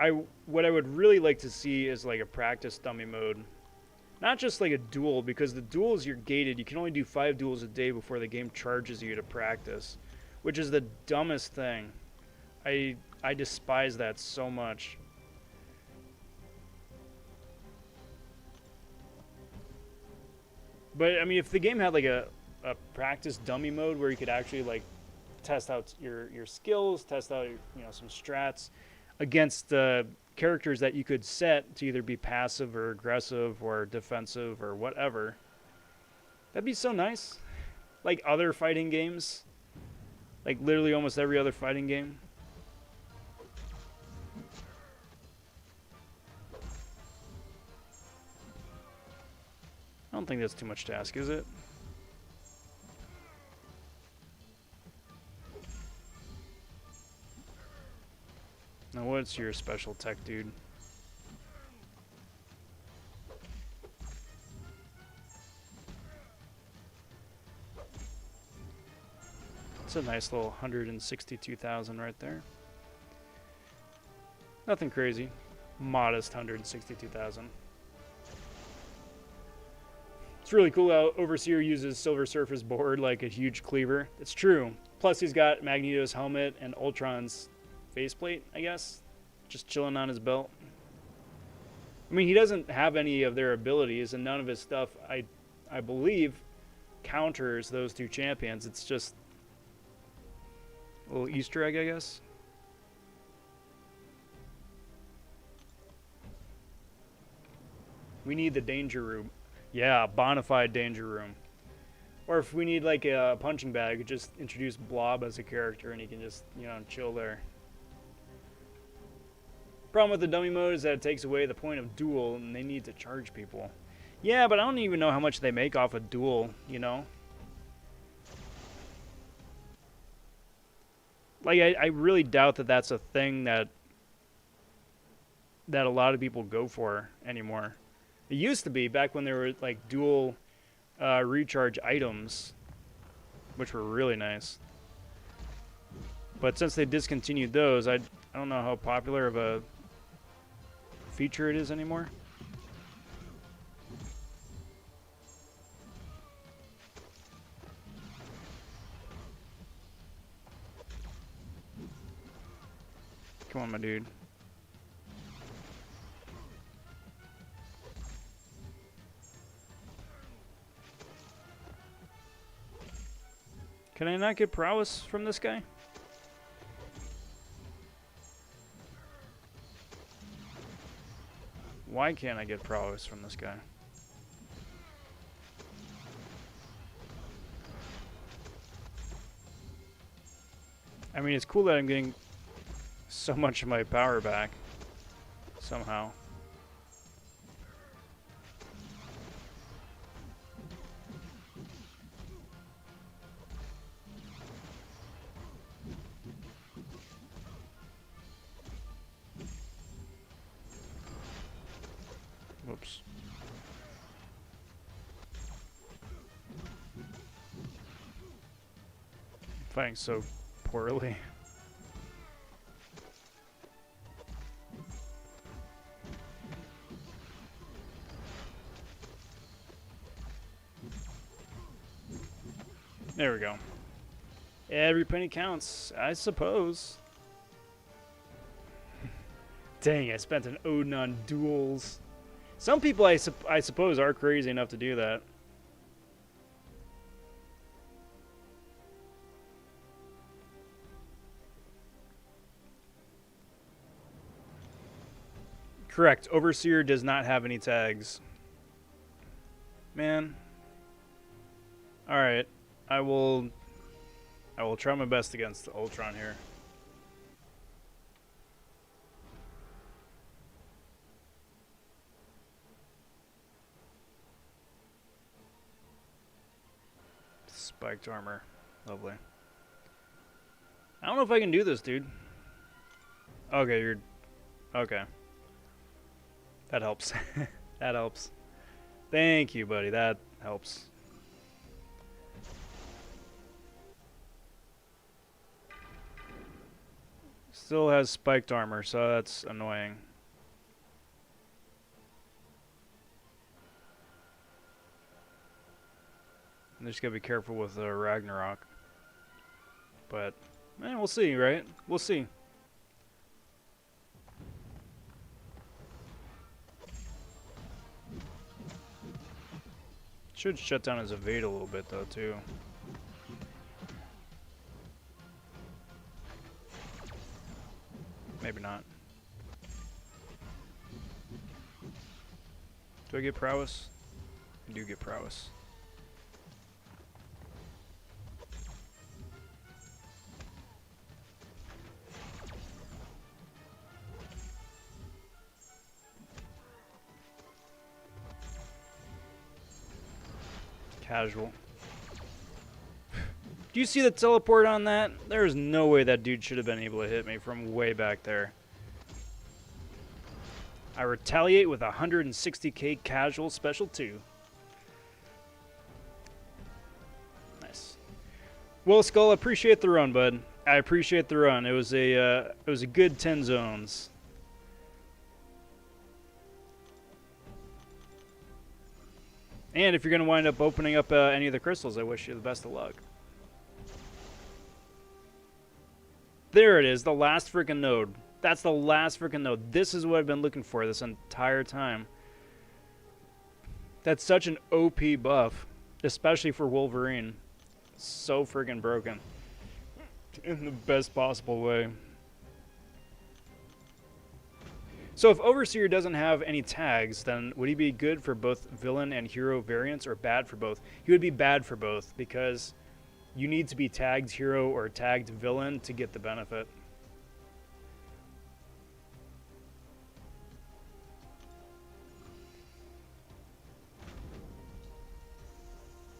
what I would really like to see is like a practice dummy mode. Not just like a duel, because the duels you're gated. You can only do 5 duels a day before the game charges you to practice, which is the dumbest thing. I despise that so much. But I mean, if the game had like a practice dummy mode where you could actually like test out your skills, test out some strats against characters that you could set to either be passive or aggressive or defensive or whatever. That'd be so nice. Like other fighting games. Like literally almost every other fighting game. don't think that's too much to ask, is it? Now, what's your special tech, dude? It's a nice little 162,000 right there. Nothing crazy. Modest 162,000. It's really cool how Overseer uses Silver Surface board like a huge cleaver. It's true. Plus he's got Magneto's helmet and Ultron's faceplate, I guess. Just chilling on his belt. I mean, he doesn't have any of their abilities, and none of his stuff, I believe, counters those two champions. It's just a little Easter egg, I guess. We need the danger room. Yeah, bona fide danger room. Or if we need like a punching bag, just introduce Blob as a character and he can just, you know, chill there. Problem with the dummy mode is that it takes away the point of duel and they need to charge people. Yeah, but I don't even know how much they make off a duel, you know? Like, I really doubt that that's a thing that a lot of people go for anymore. It used to be back when there were like dual recharge items, which were really nice. But since they discontinued those, I don't know how popular of a feature it is anymore. Come on, my dude. Can I not get prowess from this guy? Why can't I get prowess from this guy? I mean, it's cool that I'm getting so much of my power back somehow. Whoops. Fighting so poorly. There we go. Every penny counts, I suppose. Dang, I spent an Odin on duels. Some people, I suppose, are crazy enough to do that. Correct. Overseer does not have any tags. Man. Alright. I will try my best against Ultron here. Spiked armor. Lovely. I don't know if I can do this, dude. Okay, you're... Okay. That helps. That helps. Thank you, buddy. That helps. Still has spiked armor, so that's annoying. And just gotta be careful with Ragnarok. But, we'll see, right? We'll see. Should shut down his evade a little bit, though, too. Maybe not. Do I get prowess? I do get prowess. Casual. Do you see the teleport on that? There's no way that dude should have been able to hit me from way back there. I retaliate with a 160k casual special 2. Nice. Well, Skull, I appreciate the run, bud. I appreciate the run. It was a good 10 zones. And if you're going to wind up opening up any of the crystals, I wish you the best of luck. There it is, the last freaking node. That's the last freaking node. This is what I've been looking for this entire time. That's such an OP buff, especially for Wolverine. So freaking broken. In the best possible way. So if Overseer doesn't have any tags, then would he be good for both villain and hero variants or bad for both? He would be bad for both because you need to be tagged hero or tagged villain to get the benefit.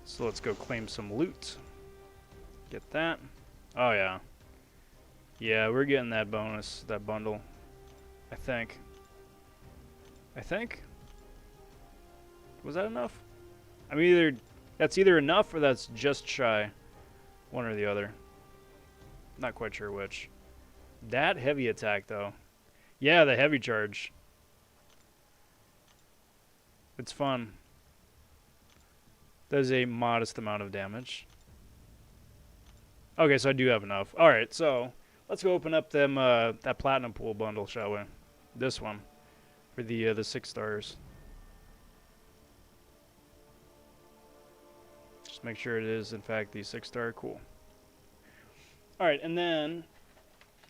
So let's go claim some loot. Get that. Oh yeah. Yeah, we're getting that bonus, that bundle. I think. Was that enough? I mean, that's either enough or that's just shy. One or the other. Not quite sure which. That heavy attack, though. Yeah, the heavy charge. It's fun. Does a modest amount of damage. Okay, so I do have enough. Alright, so let's go open up them that Platinumpool bundle, shall we? This one. For the 6 stars. Just make sure it is, in fact, the 6-star. Cool. Alright, and then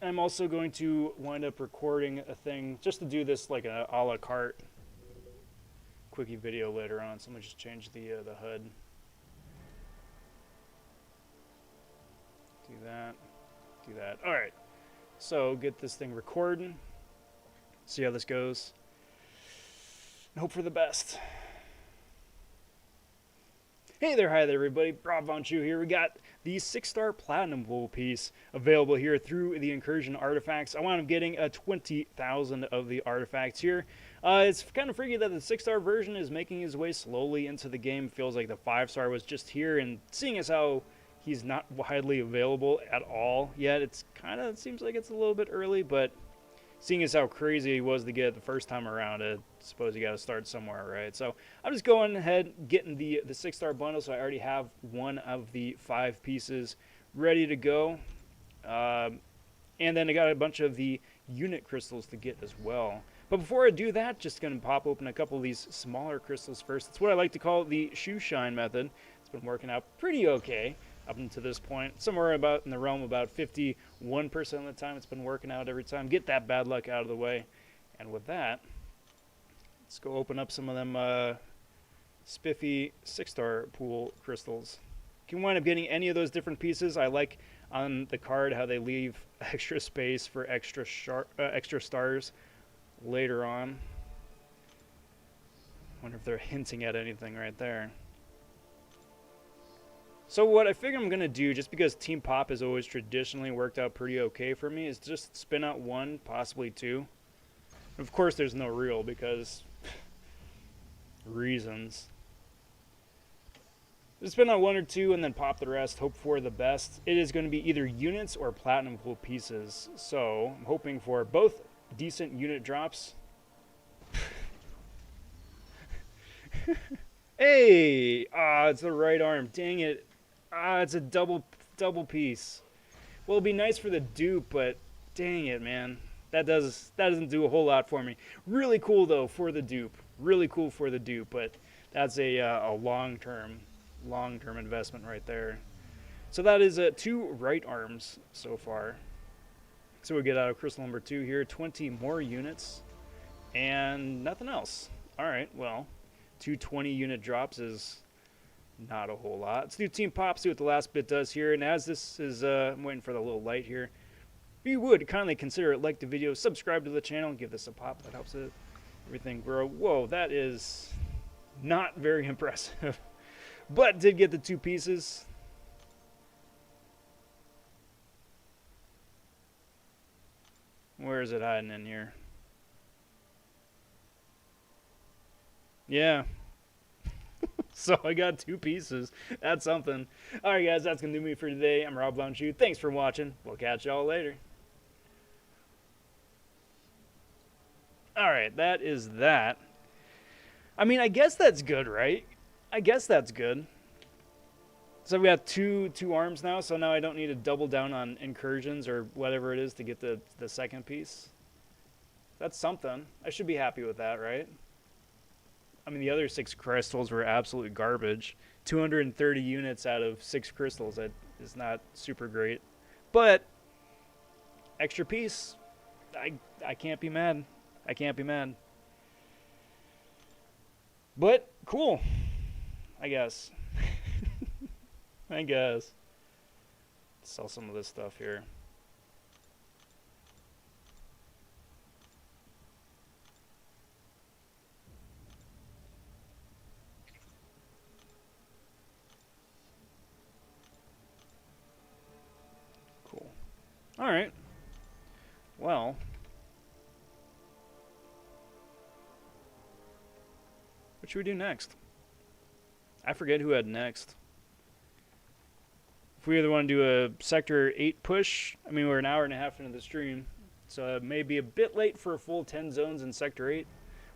I'm also going to wind up recording a thing just to do this like a la carte quickie video later on. So I'm going to just change the HUD. Do that. Do that. Alright. So get this thing recording. See how this goes. And hope for the best. Hey there, hi there everybody, vonShoe here. We got the 6-star Platinumpool piece available here through the Incursion artifacts. I wound up getting 20,000 of the artifacts here. It's kind of freaky that the 6-star version is making his way slowly into the game. Feels like the 5-star was just here, and seeing as how he's not widely available at all yet, it seems like it's a little bit early, but seeing as how crazy he was to get the first time around, I suppose you got to start somewhere, right? So I'm just going ahead, getting the 6-star bundle, so I already have one of the 5 pieces ready to go. And then I got a bunch of the unit crystals to get as well. But before I do that, just going to pop open a couple of these smaller crystals first. It's what I like to call the shoe shine method. It's been working out pretty okay up until this point. Somewhere about in the realm about 51% of the time it's been working out every time. Get that bad luck out of the way. And with that, let's go open up some of them spiffy 6-star pool crystals. You can wind up getting any of those different pieces. I like on the card how they leave extra space for extra stars later on. Wonder if they're hinting at anything right there. So what I figure I'm going to do, just because Team Pop has always traditionally worked out pretty okay for me, is just spin out 1, possibly 2. Of course there's no real, because reasons. Just spin out 1 or 2 and then pop the rest, hope for the best. It is going to be either units or Platinumpool pieces, so I'm hoping for both decent unit drops. Hey! It's the right arm, dang it. It's a double piece. Well, it'd be nice for the dupe, but dang it, man. That doesn't do a whole lot for me. Really cool though for the dupe. Really cool for the dupe, but that's a long-term investment right there. So that is 2 right arms so far. So we get out of crystal number 2 here, 20 more units, and nothing else. All right, well, 2 20-unit drops is not a whole lot. Let's do Team Pop, see what the last bit does here. And as this is, I'm waiting for the little light here. If you would kindly consider it, like the video, subscribe to the channel, and give this a pop. That helps everything grow. Whoa, that is not very impressive. But did get the 2 pieces. Where is it hiding in here? Yeah. So I got 2 pieces. That's something. Alright guys, that's going to do me for today. I'm Rob vonShoe. Thanks for watching. We'll catch y'all later. Alright, that is that. I mean, I guess that's good, right? I guess that's good. So we got two arms now, so now I don't need to double down on Incursions or whatever it is to get the second piece. That's something. I should be happy with that, right? I mean, the other 6 crystals were absolute garbage. 230 units out of 6 crystals. That is not super great. But, extra piece. I can't be mad. I can't be mad. But, cool. I guess. I guess. Sell some of this stuff here. Cool. All right. Well. What should we do next? I forget who had next. If we either want to do a Sector 8 push, I mean, we're an hour and a half into the stream, so it may be a bit late for a full 10 zones in Sector 8.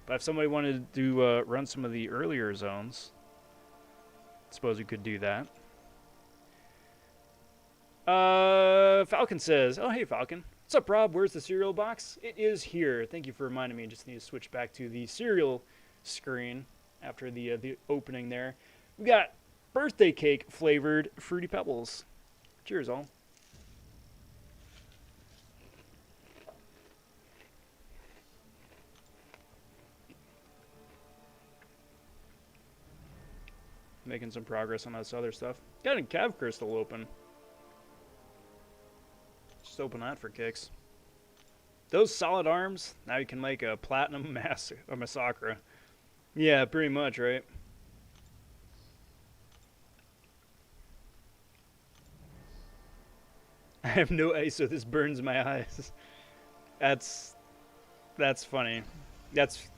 But if somebody wanted to run some of the earlier zones, I suppose we could do that. Falcon says, oh, hey, Falcon. What's up, Rob? Where's the cereal box? It is here. Thank you for reminding me. Just need to switch back to the cereal screen after the opening there. We got birthday cake flavored Fruity Pebbles. Cheers, all. Making some progress on this other stuff. Got a Cav Crystal open. Just open that for kicks. Those solid arms, now you can make a Platinum Massacre. Yeah, pretty much, right? I have no ice, so this burns my eyes. That's funny.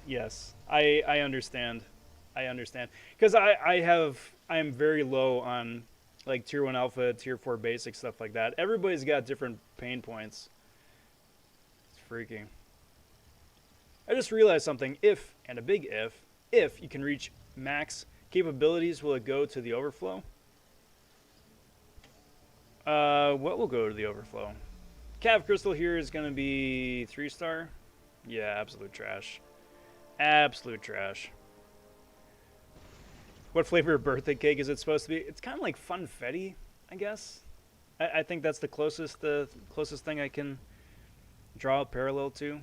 Yes. I understand. I understand. Because I am very low on like tier 1 alpha, tier 4 basic, stuff like that. Everybody's got different pain points. It's freaking. I just realized something. If, and a big if you can reach max capabilities, will it go to the overflow? What will go to the overflow? Cav Crystal here is going to be 3-star. Yeah, absolute trash. Absolute trash. What flavor of birthday cake is it supposed to be? It's kind of like funfetti, I guess. I think that's the closest thing I can draw a parallel to.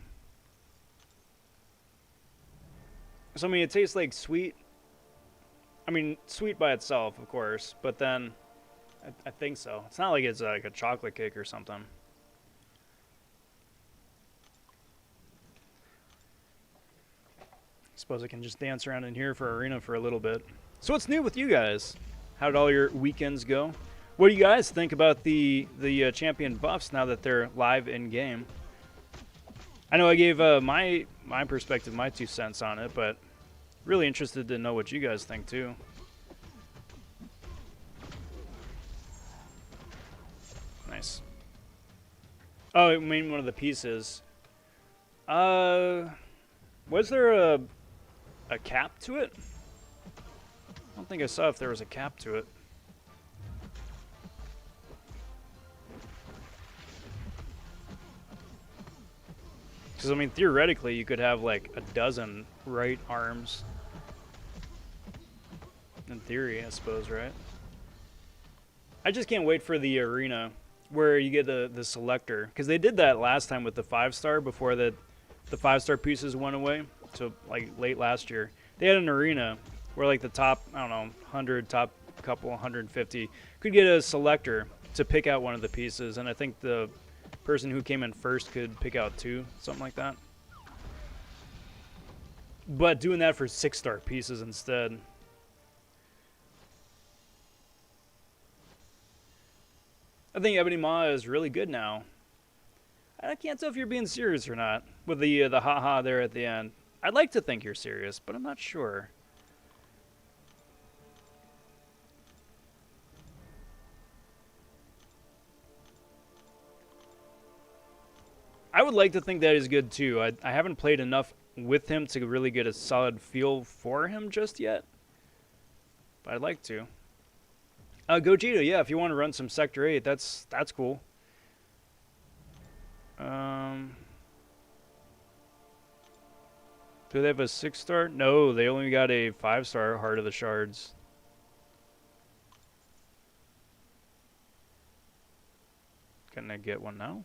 So, I mean, it tastes like sweet. I mean, sweet by itself, of course, but then I think so. It's not like it's like a chocolate cake or something. Suppose I can just dance around in here for Arena for a little bit. So what's new with you guys? How did all your weekends go? What do you guys think about the champion buffs now that they're live in game? I know I gave my perspective, my 2 cents on it, but really interested to know what you guys think too. Nice. Oh, I mean one of the pieces. Was there a cap to it? I don't think I saw if there was a cap to it. Because, I mean, theoretically, you could have, like, a dozen right arms. In theory, I suppose, right? I just can't wait for the arena where you get the selector. Because they did that last time with the 5-star before the 5-star pieces went away. So, like, late last year. They had an arena where, like, the top, I don't know, 100, top couple, 150, could get a selector to pick out one of the pieces. And I think the person who came in first could pick out 2, something like that. But doing that for 6-star pieces instead. I think Ebony Maw is really good now. I can't tell if you're being serious or not with the haha there at the end. I'd like to think you're serious, but I'm not sure. I would like to think that he's good too. I haven't played enough with him to really get a solid feel for him just yet, but I'd like to. Gogeta, yeah, if you want to run some Sector 8, that's cool. Do they have a 6-star? No, they only got a 5-star Heart of the Shards. Can I get one now?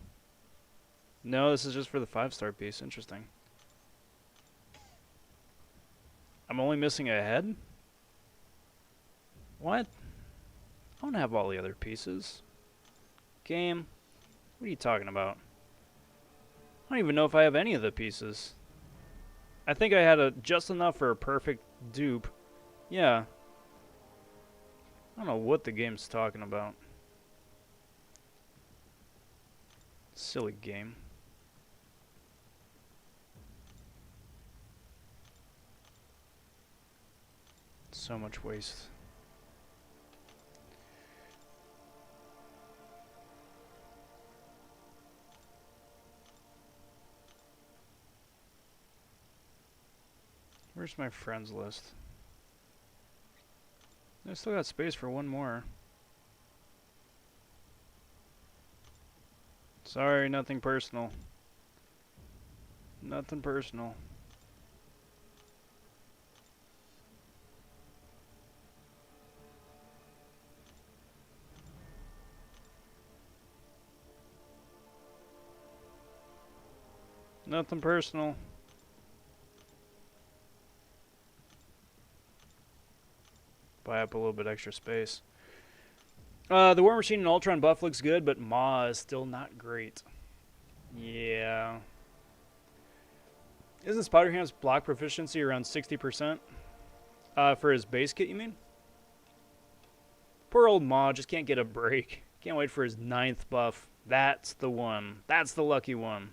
No, this is just for the 5-star piece. Interesting. I'm only missing a head? What? I don't have all the other pieces. Game? What are you talking about? I don't even know if I have any of the pieces. I think I had just enough for a perfect dupe. Yeah. I don't know what the game's talking about. Silly game. So much waste. Where's my friends list? I still got space for one more. Sorry, nothing personal. Nothing personal. Nothing personal. Buy up a little bit extra space. The War Machine and Ultron buff looks good, but Maw is still not great. Yeah. Isn't Spider-Ham's block proficiency around 60%? For his base kit, you mean? Poor old Maw just can't get a break. Can't wait for his 9th buff. That's the one. That's the lucky one.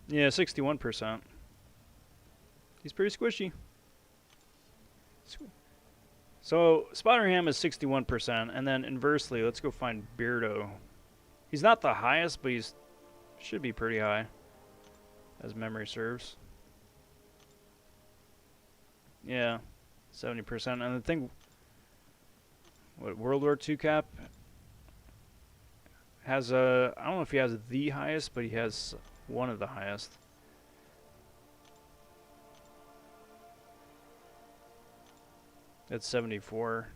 Yeah, 61%. He's pretty squishy. So, Spider-Ham is 61%, and then inversely, let's go find Beardo. He's not the highest, but he's should be pretty high, as memory serves. Yeah, 70%. And the thing, what, World War II cap has a, I don't know if he has the highest, but he has one of the highest. It's 74.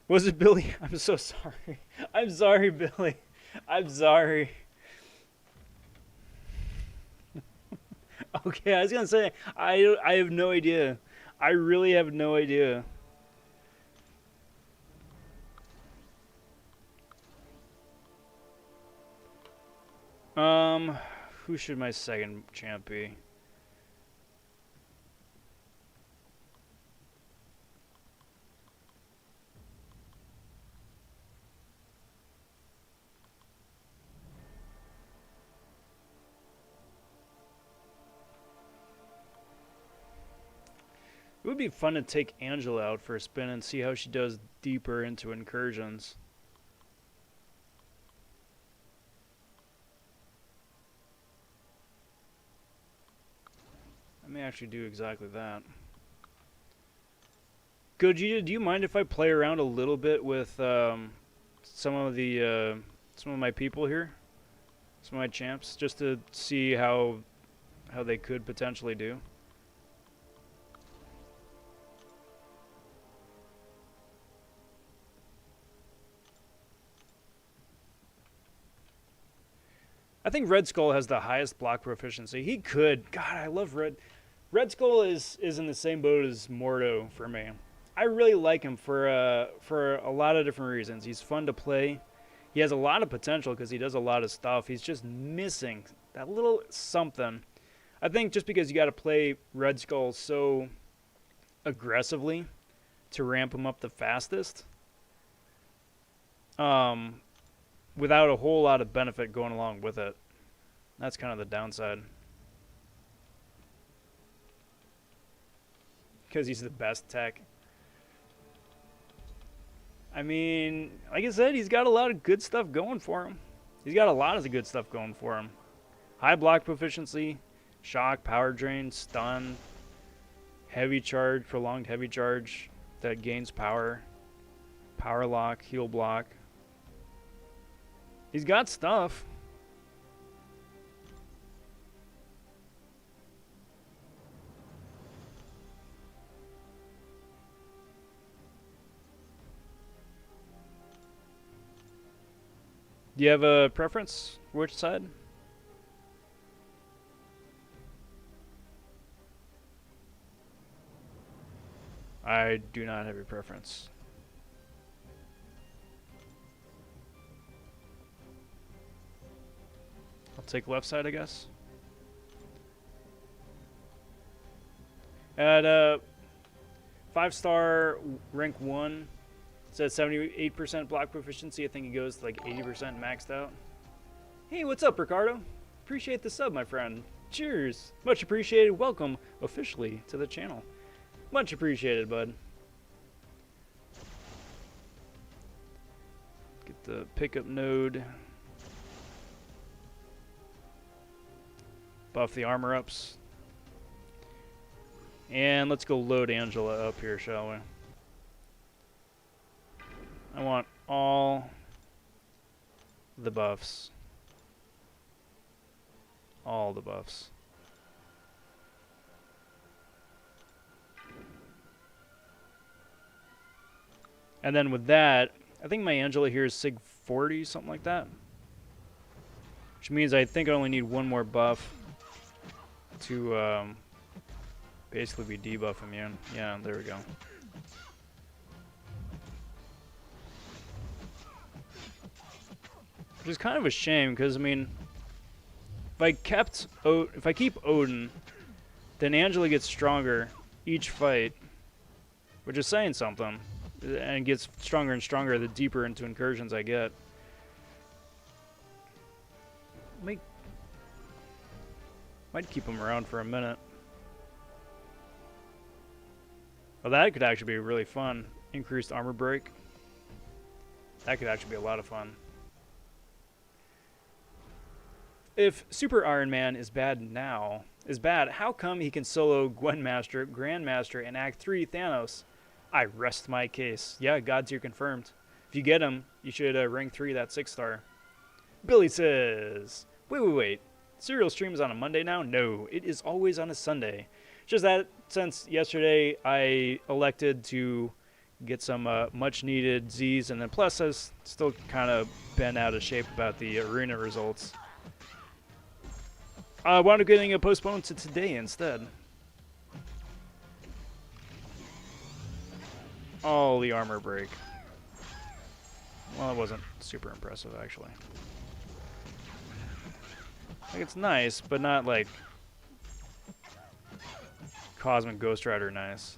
Was it Billy? I'm so sorry. I'm sorry, Billy. I'm sorry. Okay, I was gonna say I have no idea. I really have no idea. Who should my second champ be? It would be fun to take Angela out for a spin and see how she does deeper into Incursions. I may actually do exactly that. Gogeta, do you mind if I play around a little bit with some of my people here, some of my champs, just to see how they could potentially do? I think Red Skull has the highest block proficiency. He could. God, I love Red. Red Skull is in the same boat as Mordo for me. I really like him for a a lot of different reasons. He's fun to play. He has a lot of potential because he does a lot of stuff. He's just missing that little something. I think just because you got to play Red Skull so aggressively to ramp him up the fastest, without a whole lot of benefit going along with it. That's kind of the downside. Because he's the best tech. I mean, like I said, he's got a lot of good stuff going for him. He's got a lot of good stuff going for him. High block proficiency, shock, power drain, stun, heavy charge, prolonged heavy charge that gains power, power lock, heal block. He's got stuff. Do you have a preference? Which side? I do not have a preference. I'll take left side, I guess. At 5-star rank 1, it says 78% block proficiency. I think it goes to like 80% maxed out. Hey, what's up, Ricardo? Appreciate the sub, my friend. Cheers. Much appreciated. Welcome officially to the channel. Much appreciated, bud. Get the pickup node. Buff the armor ups. And let's go load Angela up here, shall we? I want all the buffs. All the buffs. And then with that, I think my Angela here is Sig 40, something like that. Which means I think I only need one more buff to basically be debuff immune. Yeah, there we go. Which is kind of a shame, because I mean, if I keep Odin, then Angela gets stronger each fight, which is saying something, and gets stronger and stronger the deeper into Incursions I get. Might keep him around for a minute. Well, that could actually be really fun. Increased armor break. That could actually be a lot of fun. If Super Iron Man is bad, how come he can solo Gwynmaster, Grandmaster, and Act 3 Thanos? I rest my case. Yeah, God's here confirmed. If you get him, you should rank 3 that 6-star. Billy says, wait. Serial stream is on a Monday now? No, it is always on a Sunday. Just that since yesterday I elected to get some much needed Z's, and then plus I was still kind of bent out of shape about the arena results. I wound up getting it postponed to today instead. All the armor break. Well, it wasn't super impressive, actually. Like, it's nice, but not like Cosmic Ghost Rider nice.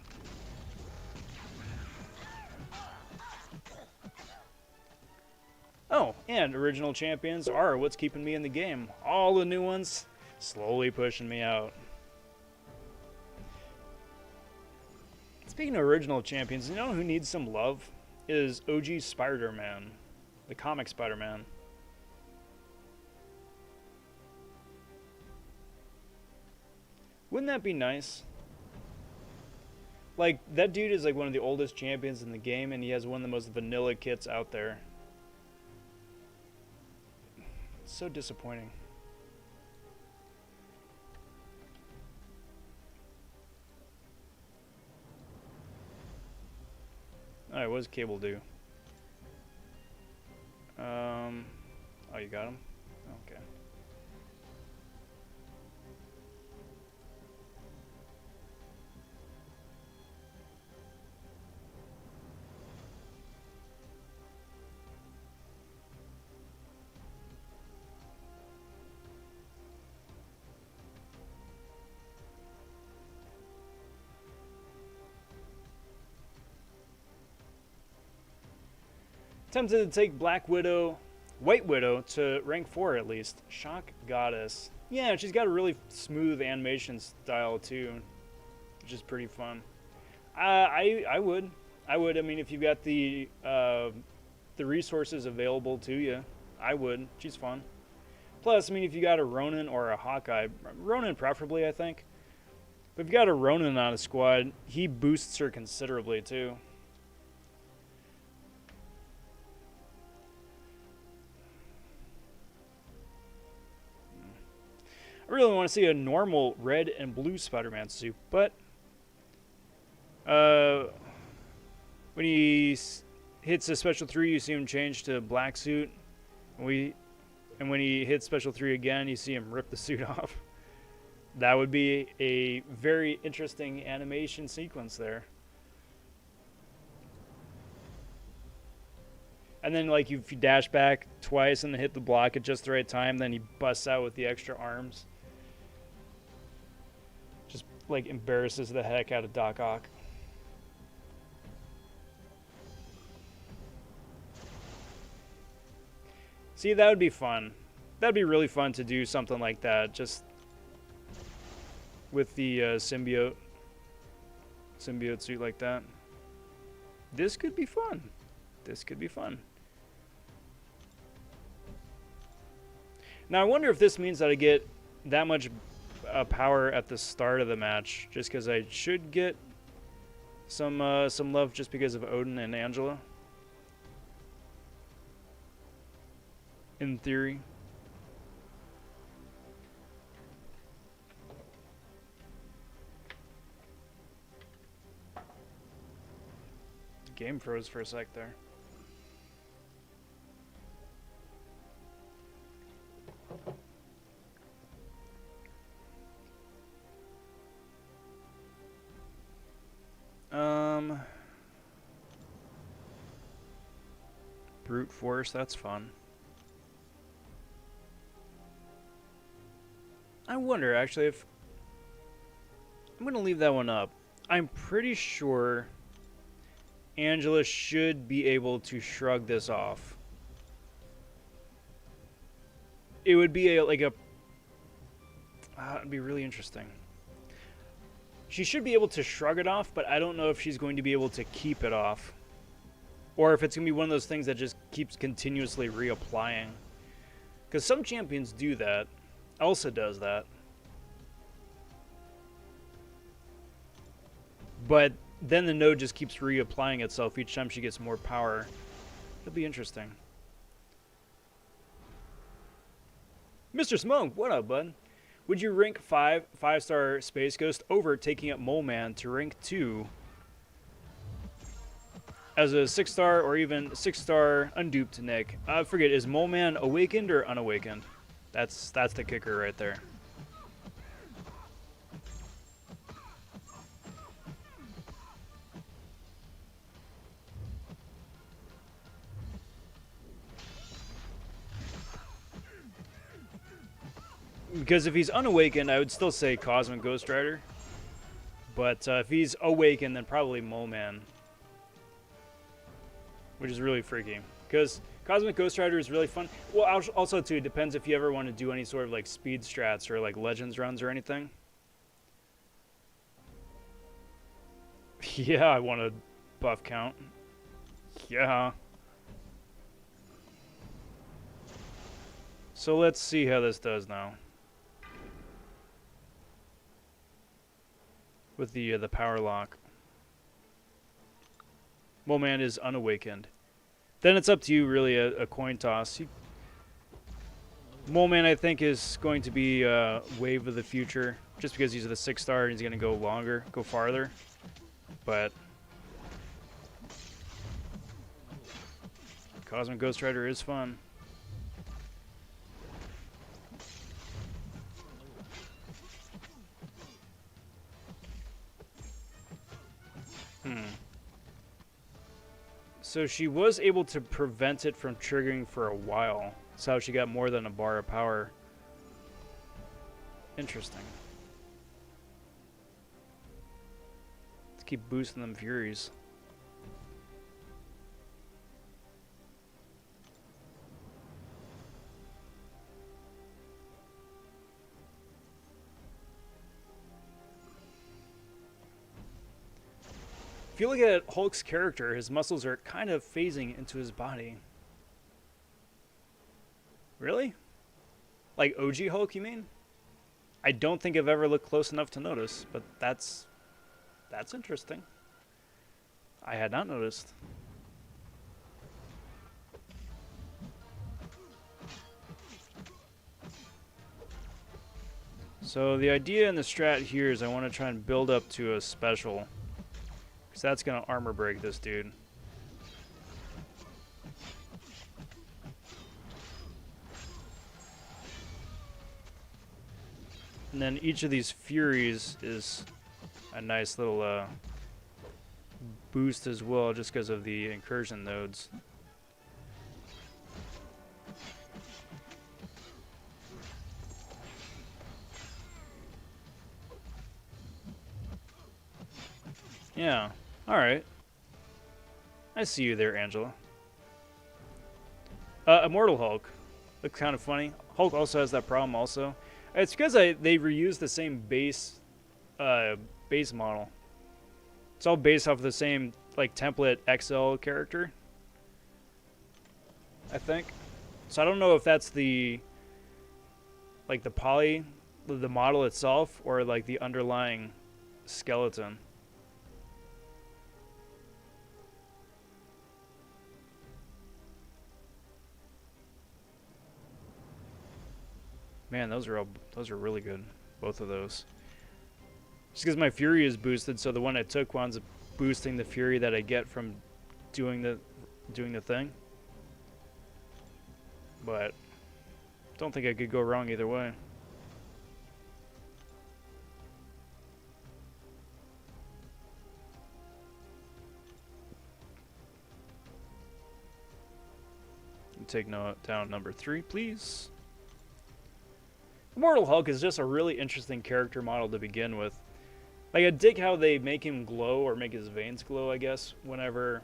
Oh, and original champions are what's keeping me in the game. All the new ones slowly pushing me out. Speaking of original champions, you know who needs some love? Is OG Spider-Man, the comic Spider-Man. Wouldn't that be nice? Like, that dude is like one of the oldest champions in the game, and he has one of the most vanilla kits out there. It's so disappointing. Alright, what does Cable do? Oh, you got him? Okay. Tempted to take Black Widow, White Widow to rank 4 at least. Shock Goddess. Yeah, she's got a really smooth animation style too, which is pretty fun. I would. I mean, if you've got the resources available to you, I would. She's fun. Plus, I mean, if you got a Ronin or a Hawkeye, Ronin preferably, I think. But if you got a Ronin on a squad, he boosts her considerably too. I really want to see a normal red and blue Spider-Man suit, but when he hits a special 3, you see him change to black suit, and when he hits special 3 again, you see him rip the suit off. That would be a very interesting animation sequence there. And then, like, if you dash back twice and hit the block at just the right time, then he busts out with the extra arms. Just, like, embarrasses the heck out of Doc Ock. See, that would be fun. That'd be really fun to do something like that, just with the symbiote suit like that. This could be fun. This could be fun. Now, I wonder if this means that I get that much power at the start of the match, just because I should get some love just because of Odin and Angela. In theory. Game froze for a sec there. Brute force, that's fun. I wonder, actually, if... I'm going to leave that one up. I'm pretty sure Angela should be able to shrug this off. It would be it'd be really interesting. She should be able to shrug it off, but I don't know if she's going to be able to keep it off. Or if it's going to be one of those things that just keeps continuously reapplying. Because some champions do that. Elsa does that. But then the node just keeps reapplying itself each time she gets more power. It'll be interesting. Mr. Smoke, what up, bud? Would you rank 5-star Space Ghost over taking up Mole Man to rank 2 as a 6-star or even 6-star unduped Nick? I forget, is Mole Man awakened or unawakened? That's the kicker right there. Because if he's unawakened, I would still say Cosmic Ghost Rider. But if he's awakened, then probably Mole Man. Which is really freaky. Because Cosmic Ghost Rider is really fun. Well, also, too, it depends if you ever want to do any sort of, like, speed strats or, like, Legends runs or anything. Yeah, I want a buff count. Yeah. So let's see how this does now. With the power lock. Mole Man is unawakened. Then it's up to you, really, a coin toss. Mole Man, I think, is going to be Wave of the Future, just because he's the 6-star and he's going to go longer, go farther. But Cosmic Ghost Rider is fun. So she was able to prevent it from triggering for a while. That's how she got more than a bar of power. Interesting. Let's keep boosting them Furies. you look at Hulk's character, his muscles are kind of phasing into his body. Really? Like OG Hulk, you mean? I don't think I've ever looked close enough to notice, but that's interesting. I had not noticed. So the idea in the strat here is I want to try and build up to a special, because that's going to armor break this dude. And then each of these Furies is a nice little boost as well, just because of the incursion nodes. Yeah, alright. I see you there, Angela. Immortal Hulk. Looks kind of funny. Hulk also has that problem also. It's because they reuse the same base model. It's all based off of the same like template XL character, I think. So I don't know if that's the like the model itself, or like the underlying skeleton. Man, those are really good, both of those. Just because my Fury is boosted, so the one I took winds up boosting the Fury that I get from doing the thing. But don't think I could go wrong either way. Take down number 3, please. Immortal Hulk is just a really interesting character model to begin with. Like, I dig how they make him glow, or make his veins glow, I guess, whenever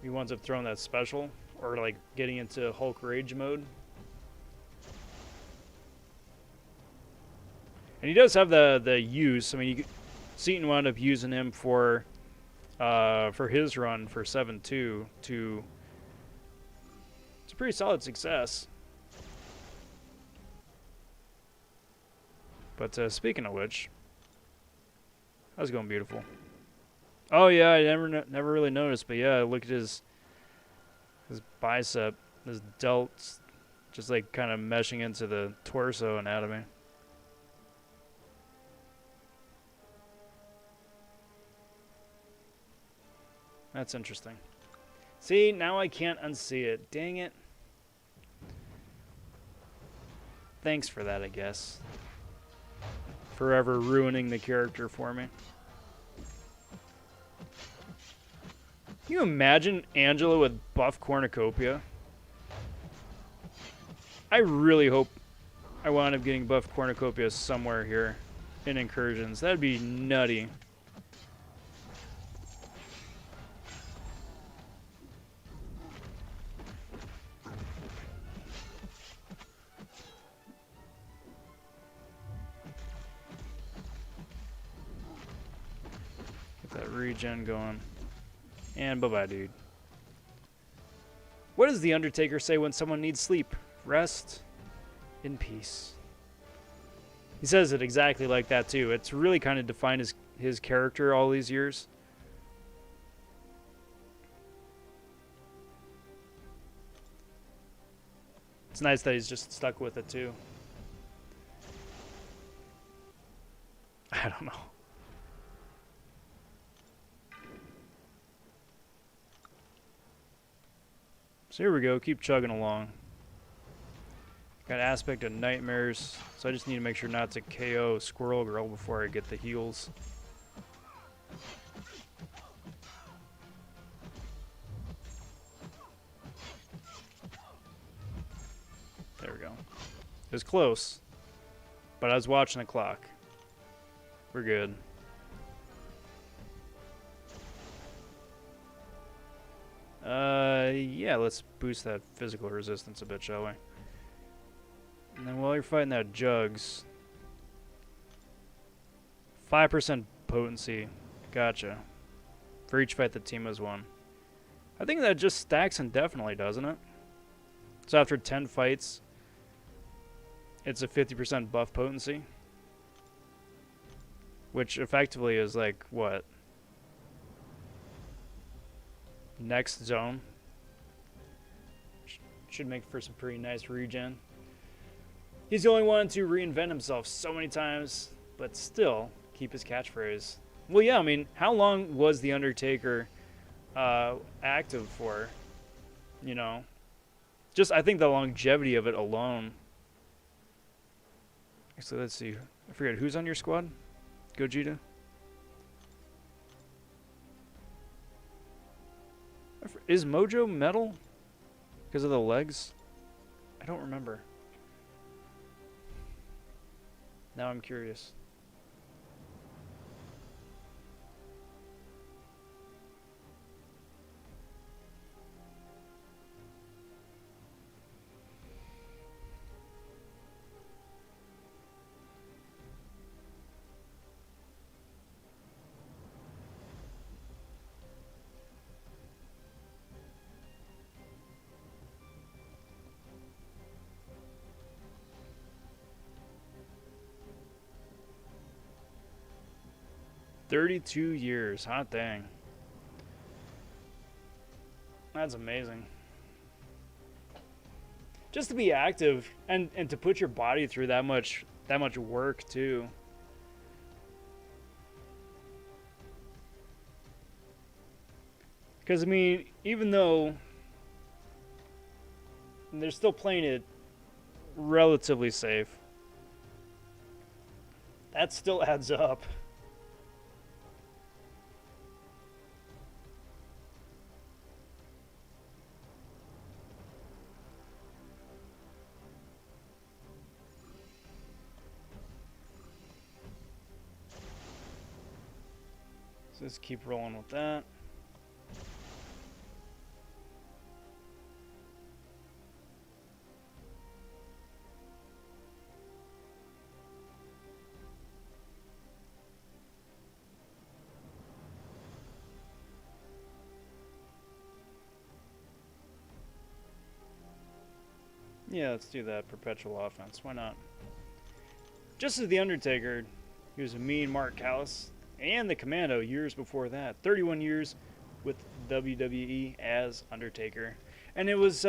he winds up throwing that special, or like getting into Hulk Rage mode. And he does have the use. I mean, Seaton wound up using him for his run for 7-2 to. It's a pretty solid success. But speaking of which, that was going beautiful. Oh yeah, I never really noticed, but yeah, look at his bicep, his delts, just like kind of meshing into the torso anatomy. That's interesting. See, now I can't unsee it. Dang it. Thanks for that, I guess. Forever ruining the character for me. Can you imagine Angela with buff cornucopia? I really hope I wound up getting buff cornucopia somewhere here in Incursions. That'd be nutty. That regen going. And bye-bye, dude. What does the Undertaker say when someone needs sleep? Rest in peace. He says it exactly like that, too. It's really kind of defined his character all these years. It's nice that he's just stuck with it, too. I don't know. So here we go, keep chugging along. Got Aspect of Nightmares, so I just need to make sure not to KO Squirrel Girl before I get the heals. There we go. It was close, but I was watching the clock. We're good. Yeah, let's boost that physical resistance a bit, shall we? And then while you're fighting that Jugs, 5% potency. Gotcha. For each fight the team has won. I think that just stacks indefinitely, doesn't it? So after 10 fights, it's a 50% buff potency. Which effectively is like, what? Next zone. Should make for some pretty nice regen. He's the only one to reinvent himself so many times, but still keep his catchphrase. Well, yeah, I mean, how long was The Undertaker active for? You know? Just, I think the longevity of it alone. So let's see. I forget, who's on your squad? Gogeta? Is Mojo metal? Because of the legs? I don't remember. Now I'm curious. "32 years, hot dang. That's amazing. Just to be active and to put your body through that much work too. Because I mean, even though they're still playing it relatively safe, that still adds up. So let's keep rolling with that. Yeah, let's do that. Perpetual offense. Why not? Just as The Undertaker, he was a mean Mark Callis and the Commando years before that. 31 years with WWE as Undertaker. And it was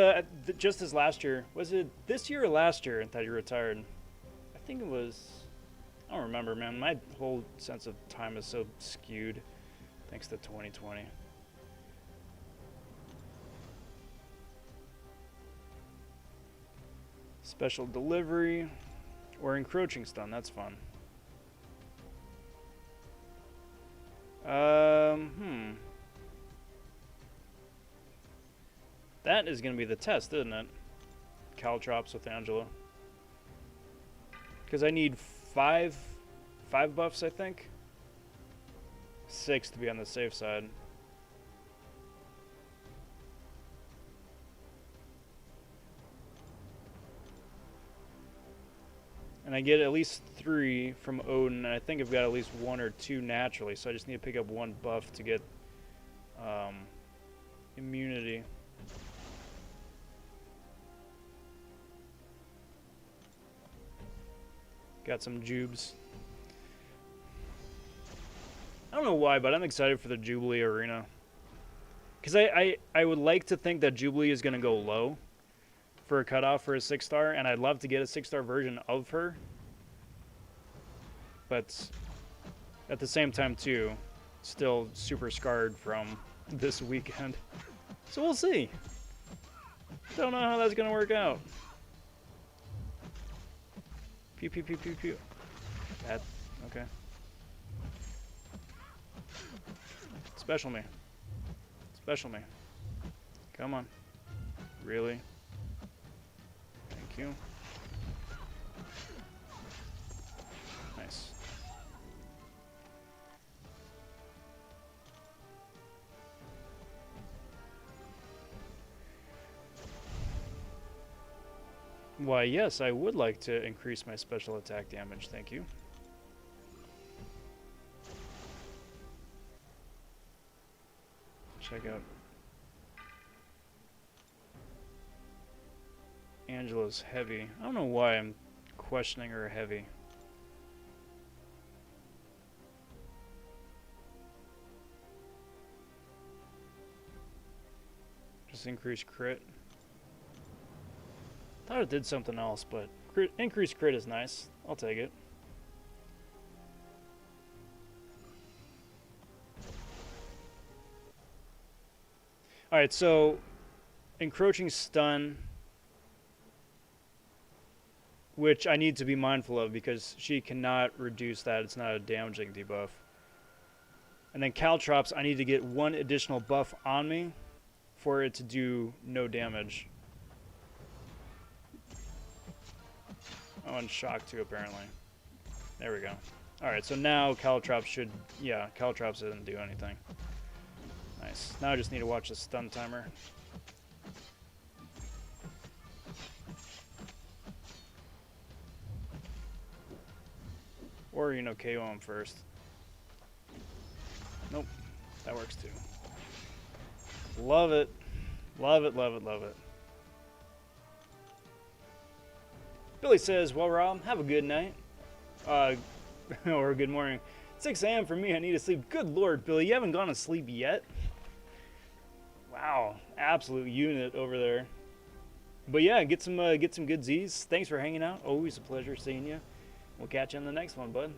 just as last year. Was it this year or last year that he retired? I think it was... I don't remember, man. My whole sense of time is so skewed thanks to 2020. Special delivery or encroaching stun. That's fun. That is going to be the test, isn't it? Caltrops with Angela. Because I need five buffs, I think. 6 to be on the safe side. And I get at least 3 from Odin, and I think I've got at least 1 or 2 naturally, so I just need to pick up 1 buff to get immunity. Got some Jubes. I don't know why, but I'm excited for the Jubilee Arena. Because I would like to think that Jubilee is going to go low for a cutoff for a 6-star, and I'd love to get a 6-star version of her. But at the same time, too, still super scarred from this weekend. So we'll see. Don't know how that's going to work out. Pew, pew, pew, pew, pew. That, okay. Special me. Special me. Come on. Really? Thank you. Nice. Why, yes, I would like to increase my special attack damage, thank you. check out Angela's heavy. I don't know why I'm questioning her heavy. Just increase crit. Thought it did something else, but increased crit is nice. I'll take it. Alright, so encroaching stun, which I need to be mindful of because she cannot reduce that. It's not a damaging debuff. And then Caltrops, I need to get one additional buff on me for it to do no damage. Oh, and shock too, apparently. There we go. Alright, so now Caltrops should... Yeah, Caltrops doesn't do anything. Nice. Now I just need to watch the stun timer. Or, you know, KO him first. Nope. That works too. Love it. Love it, love it, love it. Billy says, well, Rob, have a good night. Or good morning. 6 a.m. for me, I need to sleep. Good Lord, Billy, you haven't gone to sleep yet? Wow, absolute unit over there. But yeah, get some good Z's. Thanks for hanging out. Always a pleasure seeing you. We'll catch you on the next one, bud.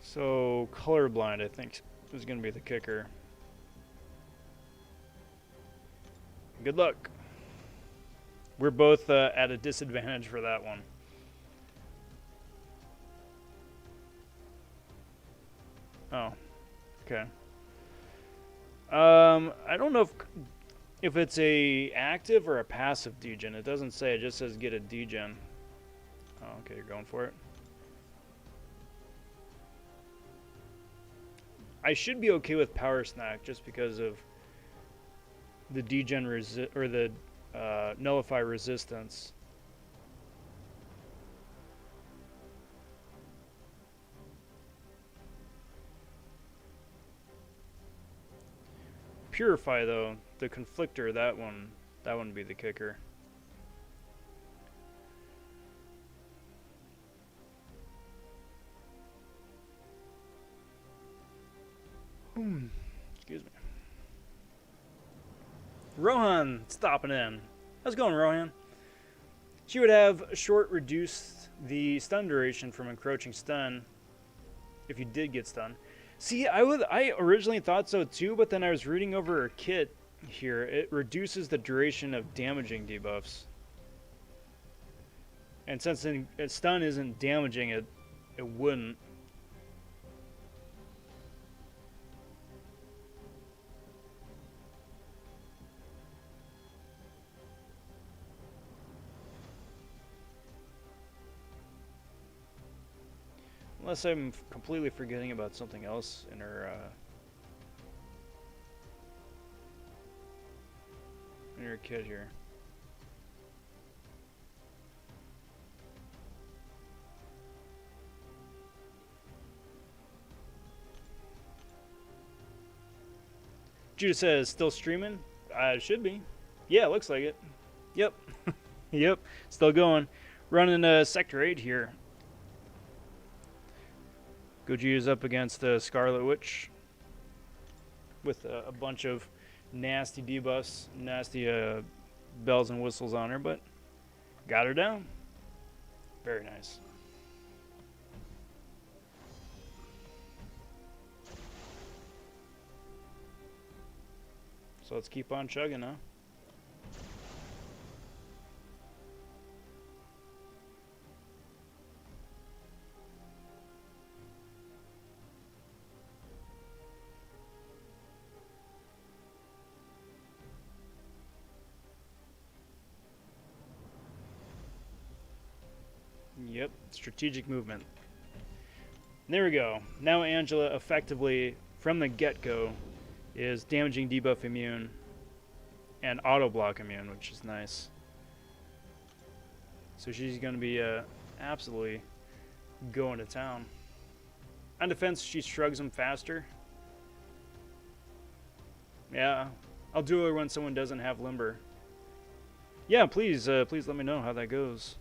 So, colorblind, I think, is going to be the kicker. Good luck. We're both at a disadvantage for that one. Oh, okay. I don't know if it's a active or a passive degen. It doesn't say. It just says get a degen. Oh, okay, you're going for it. I should be okay with power snack just because of the degen or the nullify resistance. Purify though, the conflictor, that one would be the kicker. Excuse me. Rohan stopping in. How's it going, Rohan? She would have short reduced the stun duration from encroaching stun if you did get stunned. See, I originally thought so too, but then I was reading over her kit here. It reduces the duration of damaging debuffs. And since stun isn't damaging, it wouldn't. Unless I'm completely forgetting about something else in her kit here. Judah says, still streaming? It should be. Yeah, it looks like it. Yep. Yep, still going. Running Sector 8 here. Gogeta's up against the Scarlet Witch with a bunch of nasty debuffs, nasty bells and whistles on her, but got her down. Very nice. So let's keep on chugging, huh? Yep, strategic movement. And there we go. Now Angela effectively, from the get-go, is damaging debuff immune and auto block immune, which is nice. So she's going to be absolutely going to town. On defense, she shrugs them faster. Yeah, I'll do it when someone doesn't have limber. Yeah, please let me know how that goes.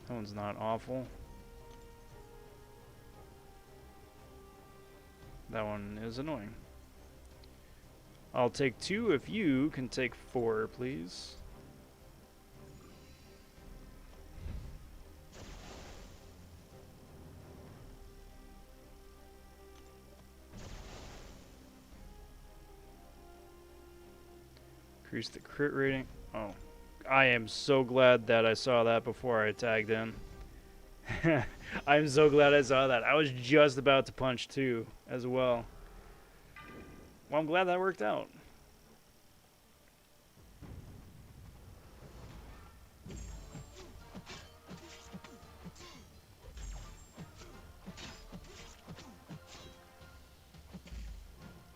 That one's not awful. That one is annoying. I'll take 2 if you can take 4, please. Increase the crit rating. Oh, I am so glad that I saw that before I tagged in. I'm so glad I saw that. I was just about to punch 2 as well. Well, I'm glad that worked out.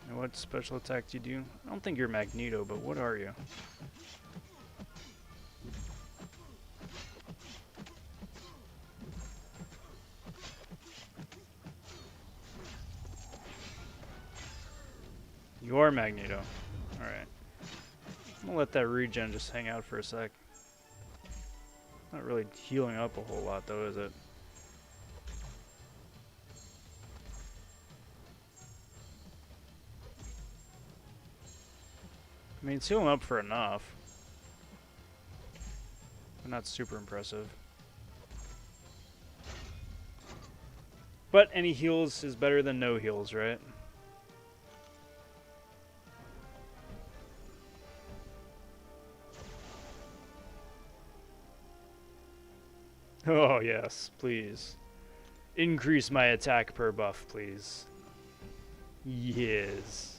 And what special attack do you do? I don't think you're Magneto, but what are you? You are Magneto. Alright. I'm gonna let that regen just hang out for a sec. Not really healing up a whole lot though, is it? I mean, it's healing up for enough. But not super impressive. But any heals is better than no heals, right? Oh, yes, please. Increase my attack per buff, please. Yes.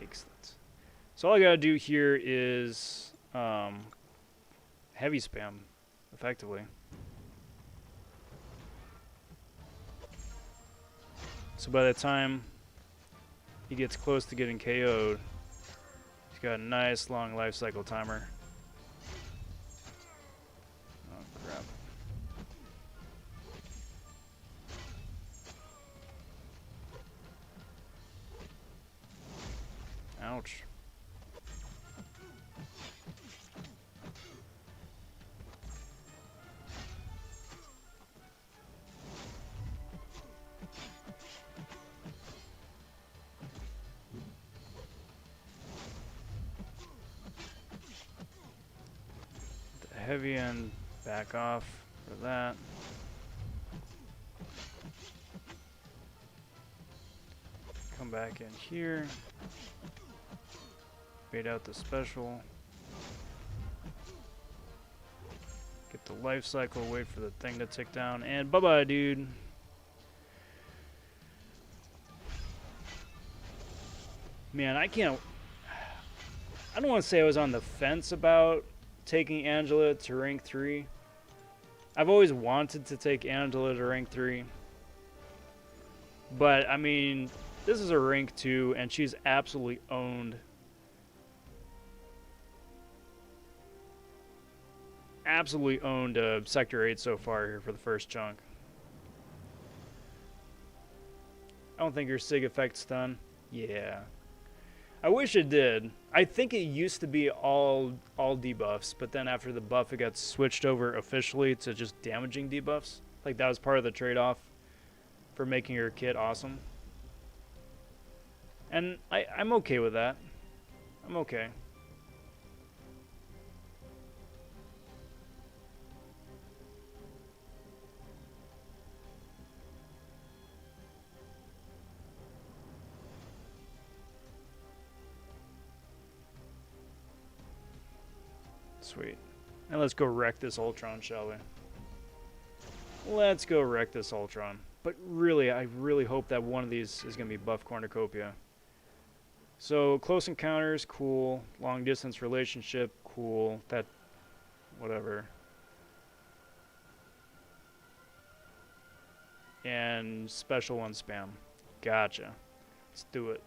Excellent. So all I gotta do here is heavy spam, effectively. So by the time he gets close to getting KO'd, he's got a nice long life cycle timer. Ouch. The heavy end back off for that. Come back in here. Bait out the special. Get the life cycle, wait for the thing to tick down, and bye-bye, dude. Man, I don't want to say I was on the fence about taking Angela to rank 3. I've always wanted to take Angela to rank 3. But, I mean, this is a rank 2, and she's absolutely owned. Absolutely owned Sector 8 so far here for the first chunk. I don't think your Sig effect's done. Yeah. I wish it did. I think it used to be all debuffs, but then after the buff it got switched over officially to just damaging debuffs. Like that was part of the trade-off for making your kit awesome. And I'm okay with that. I'm okay. Sweet. And let's go wreck this Ultron, shall we? Let's go wreck this Ultron. But really, I really hope that one of these is going to be buff cornucopia. So close encounters, cool. Long distance relationship, cool. That, whatever. And special one spam. Gotcha. Let's do it.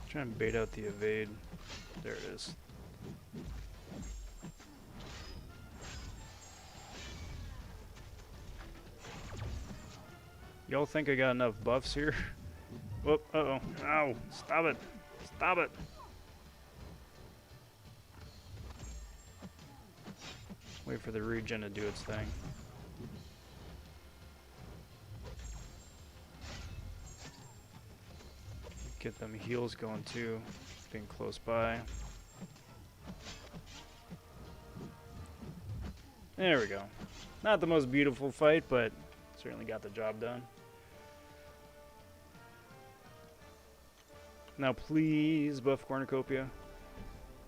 Try and bait out the evade. There it is. Y'all think I got enough buffs here? Whoop, uh-oh. Ow. Stop it. Stop it. Wait for the regen to do its thing. Get them heals going too, being close by. There we go. Not the most beautiful fight, but certainly got the job done. Now please buff cornucopia.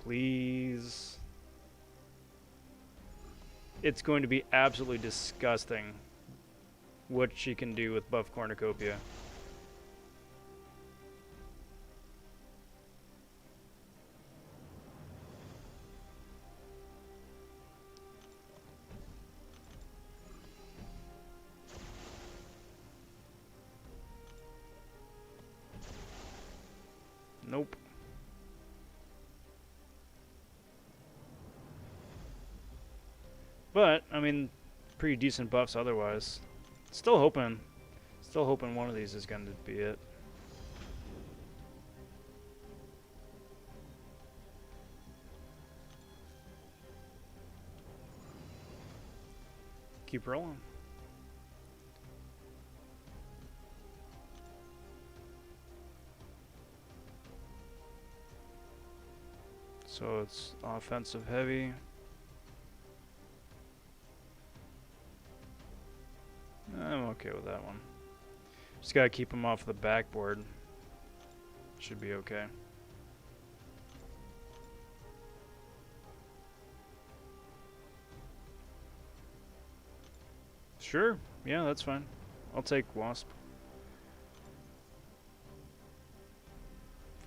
Please. It's going to be absolutely disgusting what she can do with buff cornucopia. Nope. But, I mean, pretty decent buffs otherwise. Still hoping one of these is going to be it. Keep rolling. So it's offensive heavy. I'm okay with that one. Just gotta keep him off the backboard. Should be okay. Sure, yeah, that's fine. I'll take Wasp.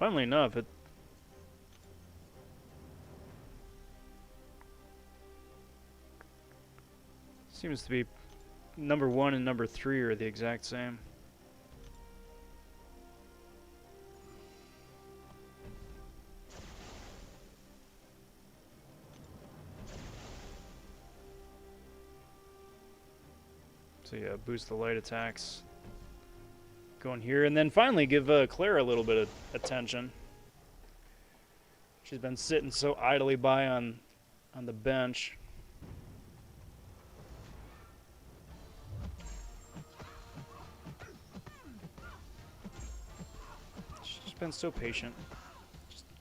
Funnily enough, it seems to be number 1 and number 3 are the exact same. So yeah, boost the light attacks. Going here, and then finally give Claire a little bit of attention. She's been sitting so idly by on the bench. She's been so patient,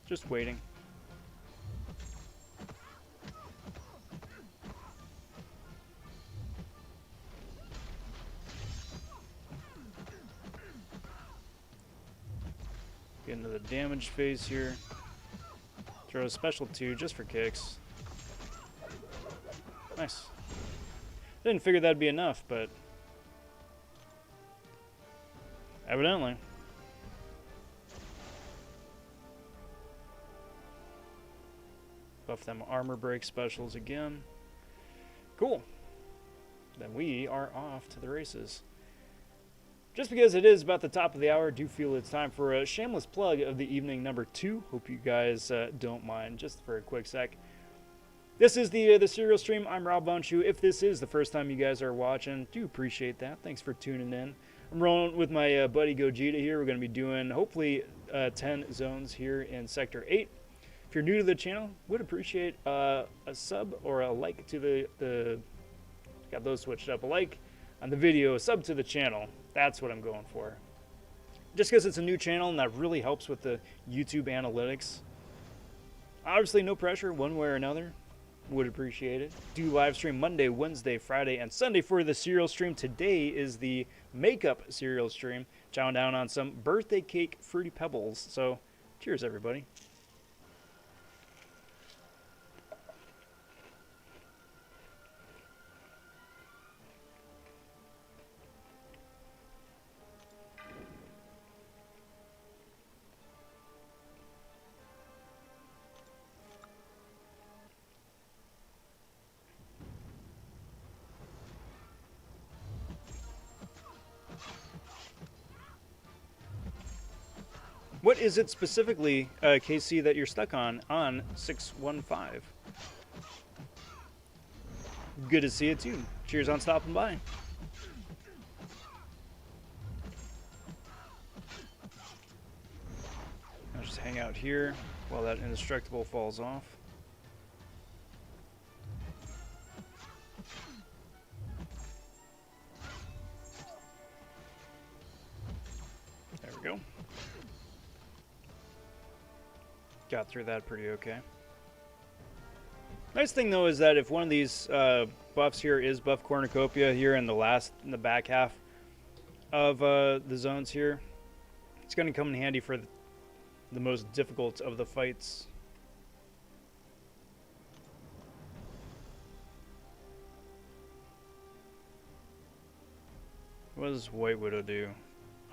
just waiting. Get into the damage phase here. Throw a special 2 just for kicks. Nice. Didn't figure that'd be enough, but evidently. Buff them armor break specials again. Cool. Then we are off to the races. Just because it is about the top of the hour, I do feel it's time for a shameless plug of the evening number 2. Hope you guys don't mind, just for a quick sec. This is the serial stream. I'm Rob vonShoe. If this is the first time you guys are watching, do appreciate that. Thanks for tuning in. I'm rolling with my buddy Gogeta here. We're going to be doing, hopefully, 10 zones here in Sector 8. If you're new to the channel, would appreciate a sub or a like to the got those switched up. A like on the video, a sub to the channel. That's what I'm going for. Just because it's a new channel and that really helps with the YouTube analytics. Obviously, no pressure one way or another. Would appreciate it. Do live stream Monday, Wednesday, Friday, and Sunday for the cereal stream. Today is the makeup cereal stream. Chowing down on some birthday cake Fruity Pebbles. So, cheers, everybody. What is it specifically, KC, that you're stuck on 615? Good to see you too. Cheers on stopping by. I'll just hang out here while that indestructible falls off. There we go. Got through that pretty okay. Nice thing though is that if one of these buffs here is buff cornucopia here in the back half of the zones here, it's going to come in handy for the most difficult of the fights. What does White Widow do?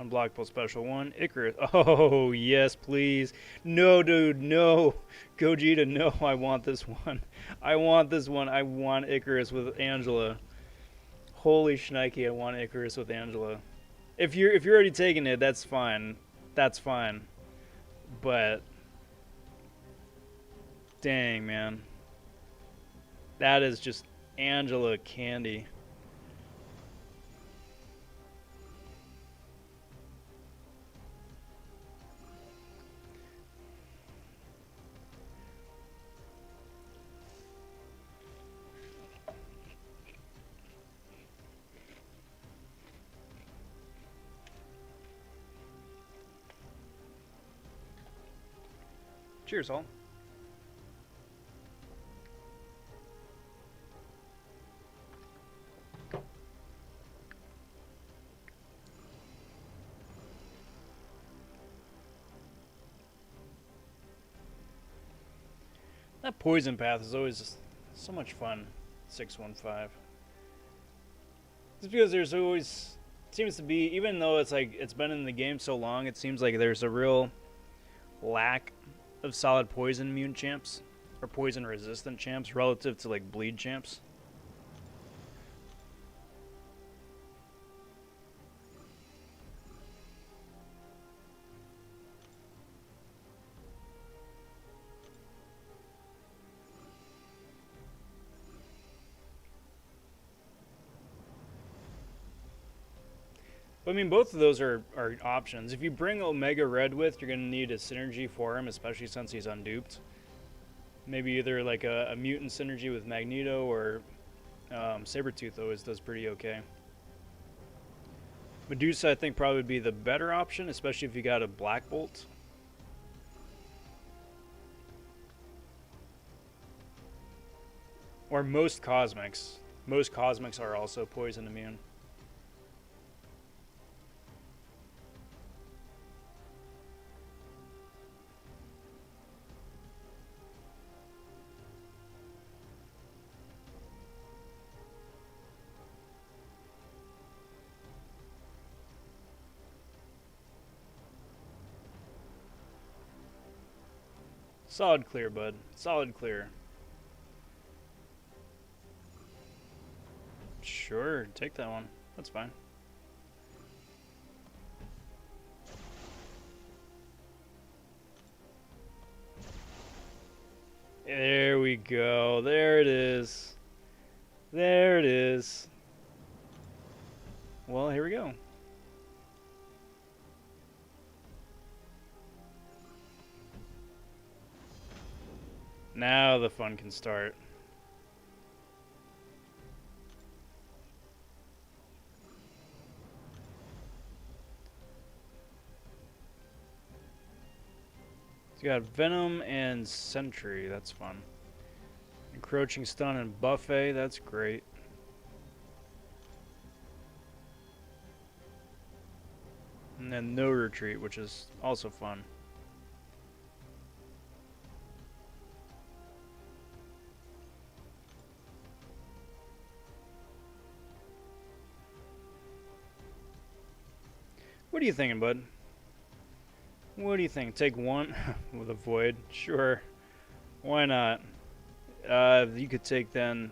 Unblockable special 1. Icarus. Oh, yes, please. No, dude, no. Gogeta, no, I want this one. I want this one. I want Icarus with Angela. Holy shnikey, I want Icarus with Angela. If you're already taking it, that's fine. That's fine. But dang, man. That is just Angela candy. Cheers, all. That poison path is always just so much fun. 615. Just because there's always seems to be, even though it's like it's been in the game so long, it seems like there's a real lack of solid poison immune champs or poison resistant champs relative to like bleed champs. I mean, both of those are options. If you bring Omega Red with, you're going to need a synergy for him, especially since he's unduped. Maybe either like a mutant synergy with Magneto or Sabretooth always does pretty okay. Medusa, I think, probably would be the better option, especially if you got a Black Bolt. Or most Cosmics. Most Cosmics are also poison immune. Solid clear, bud. Solid clear. Sure, take that one. That's fine. There we go. There it is. There it is. Well, here we go. Now the fun can start. You got Venom and Sentry. That's fun. Encroaching Stun and Buffet. That's great. And then No Retreat, which is also fun. What are you thinking, bud? What do you think? Take one with a Void? Sure. Why not? You could take then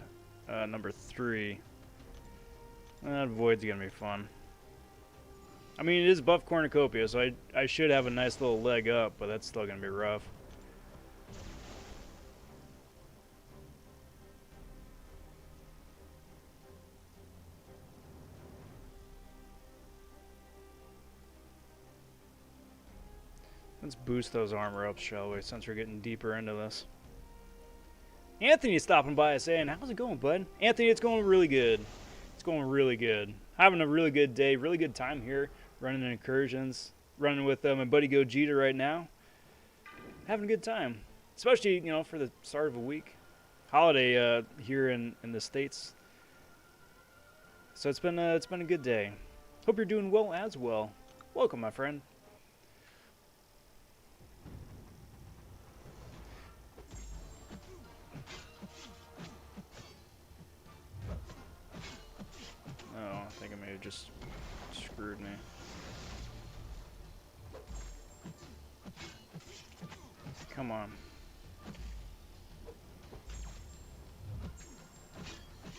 number 3. That Void's gonna be fun. I mean, it is buff cornucopia, so I should have a nice little leg up, but that's still gonna be rough. Let's boost those armor ups, shall we, since we're getting deeper into this. Anthony's stopping by saying, how's it going, bud? Anthony, it's going really good. It's going really good. Having a really good day, really good time here, running Incursions, running with my buddy Gogeta right now. Having a good time, especially, you know, for the start of a week. Holiday here in the States. So it's been a good day. Hope you're doing well as well. Welcome, my friend. Oh, I think I may have just screwed me. Come on.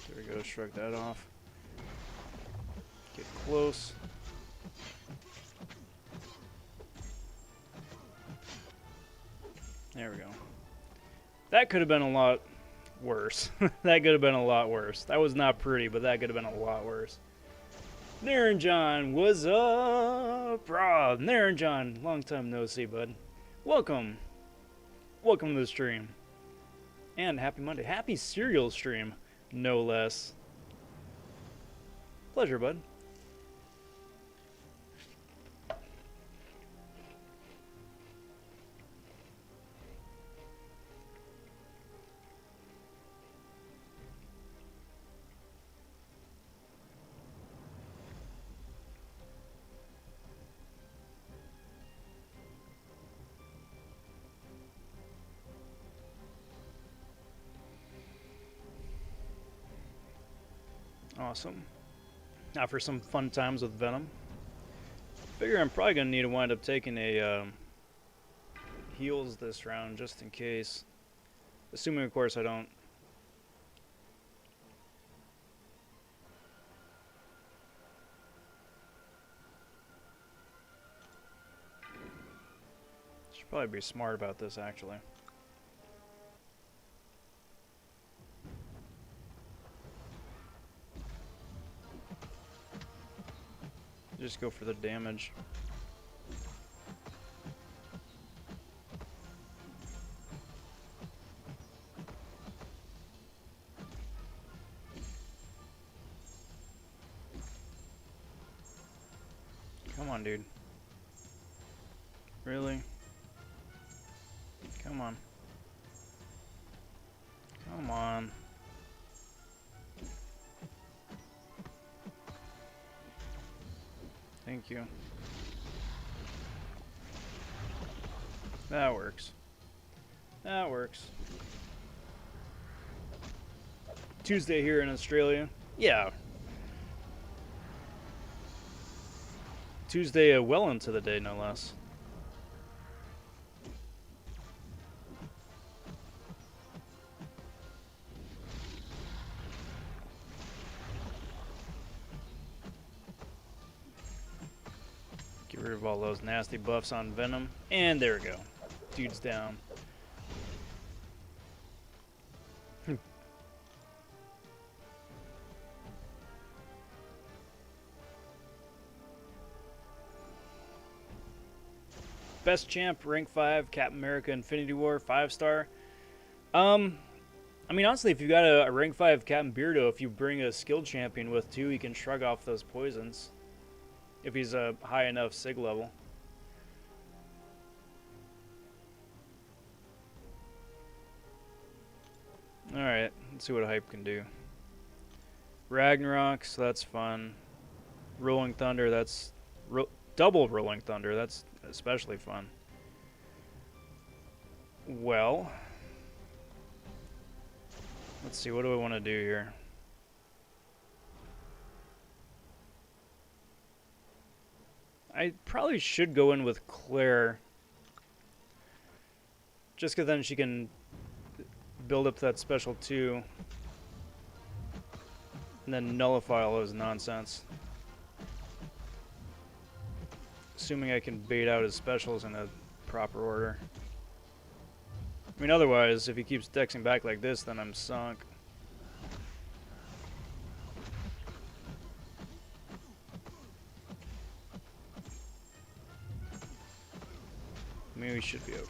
There we go, shrug that off. Get close. There we go. That could have been a lot worse. That could have been a lot worse. That was not pretty, but that could have been a lot worse. Naren John, what's up? Bro, Naren John, long time no see, bud. Welcome. Welcome to the stream. And happy Monday. Happy cereal stream, no less. Pleasure, bud. Awesome. Now for some fun times with Venom. Figure I'm probably going to need to wind up taking a heals this round just in case. Assuming, of course, I don't. Should probably be smart about this, actually. Just go for the damage. Come on, dude. Really? Come on. Come on. Thank you. That works. That works. Tuesday here in Australia. Yeah. Tuesday well into the day, no less. Get rid of all those nasty buffs on Venom. And there we go. Dude's down. Best champ, rank 5, Captain America Infinity War, 5-star. I mean, honestly, if you got a rank 5 Captain Beardo, if you bring a skilled champion with too, he can shrug off those poisons. If he's a high enough sig level. Alright, let's see what hype can do. Ragnarok, so that's fun. Rolling Thunder, that's... double Rolling Thunder, that's especially fun. Well... let's see, what do I want to do here? I probably should go in with Claire. Just because then she can build up that special 2. And then nullify all those nonsense. Assuming I can bait out his specials in a proper order. I mean, otherwise, if he keeps dexing back like this, then I'm sunk. Maybe we should be okay.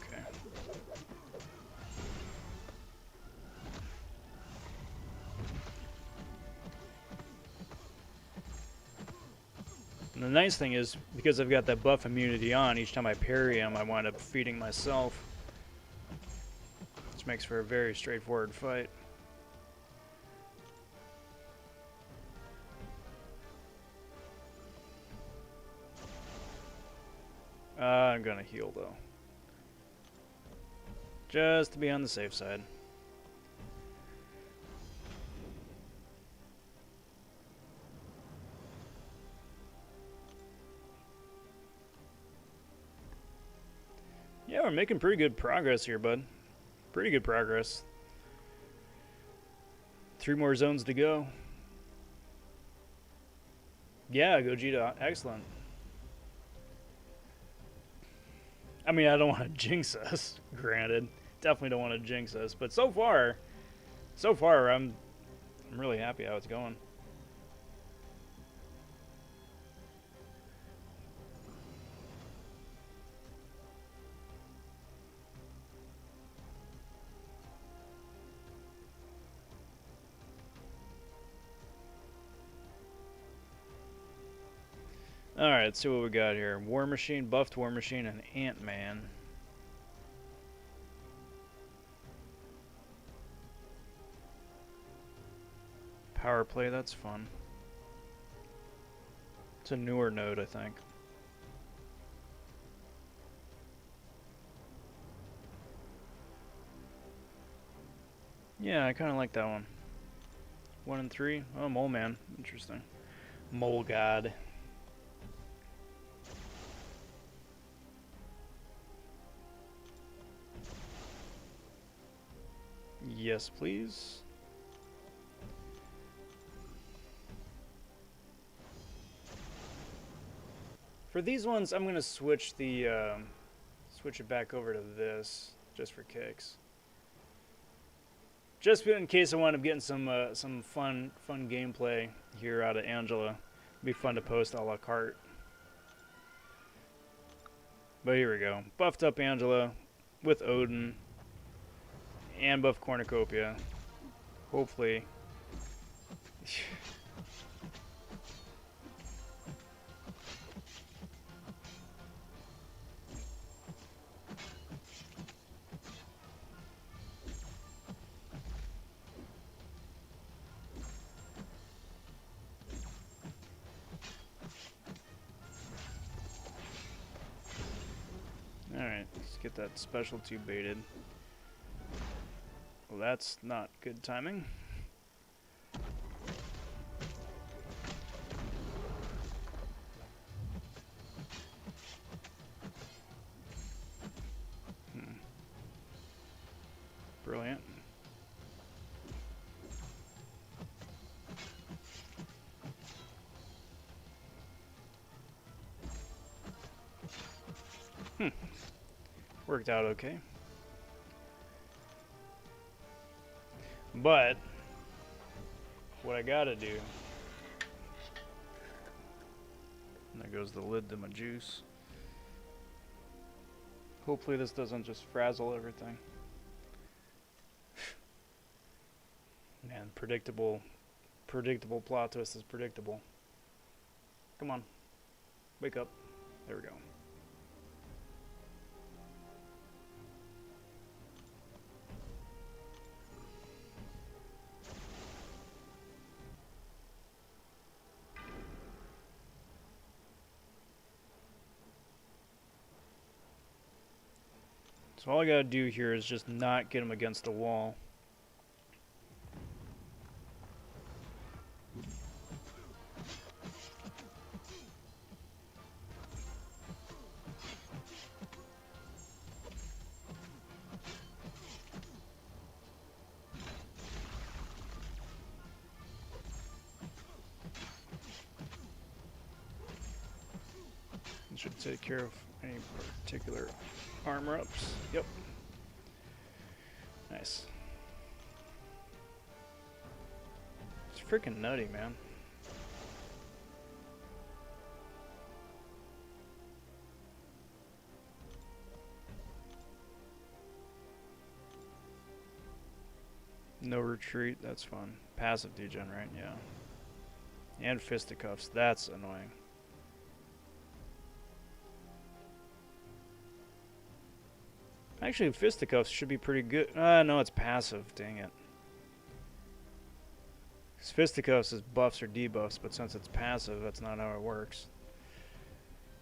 And the nice thing is, because I've got that buff immunity on, each time I parry him, I wind up feeding myself. Which makes for a very straightforward fight. I'm gonna heal though. Just to be on the safe side. Yeah, we're making pretty good progress here, bud. Pretty good progress. 3 more zones to go. Yeah, Gogeta, excellent. I mean, I don't want to jinx us, granted. Definitely don't want to jinx us, but so far I'm really happy how it's going. Alright, let's see what we got here. War Machine, buffed War Machine, and Ant-Man. Power play, that's fun. It's a newer node, I think. Yeah, I kind of like that one. 1 and 3. Oh, Mole Man. Interesting. Mole God. Yes, please. For these ones, I'm gonna switch the switch it back over to this just for kicks. Just in case I wind up getting some fun gameplay here out of Angela. It'd be fun to post a la carte. But here we go. Buffed up Angela with Odin and buff Cornucopia. Hopefully. Alright, let's get that special 2 baited. Well, that's not good timing. Brilliant. Worked out okay. But what I gotta do, and there goes the lid to my juice. Hopefully this doesn't just frazzle everything. Man, predictable plot twist is predictable. Come on, wake up. There we go. So all I gotta do here is just not get him against the wall. Should take care of any particular armor ups. Yep. Nice. It's freaking nutty, man. No retreat, that's fun. Passive degen, right? Yeah. And fisticuffs, that's annoying. Actually, fisticuffs should be pretty good. No, it's passive. Dang it. Because fisticuffs is buffs or debuffs, but since it's passive, that's not how it works.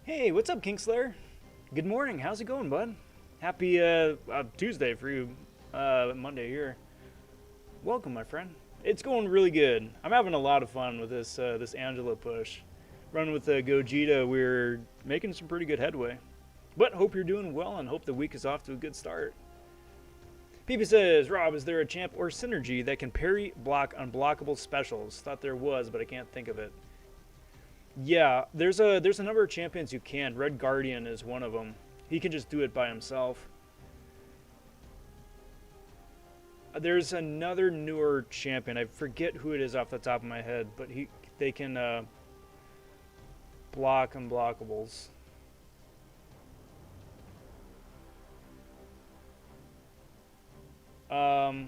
Hey, what's up, Kingslayer? Good morning. How's it going, bud? Happy Tuesday for you. Monday here. Welcome, my friend. It's going really good. I'm having a lot of fun with this this Angela push. Running with Gogeta, we're making some pretty good headway. But hope you're doing well and hope the week is off to a good start. Peepy says, Rob, is there a champ or synergy that can parry block unblockable specials? Thought there was, but I can't think of it. Yeah, there's a number of champions you can. Red Guardian is one of them. He can just do it by himself. There's another newer champion. I forget who it is off the top of my head, but they can block unblockables. I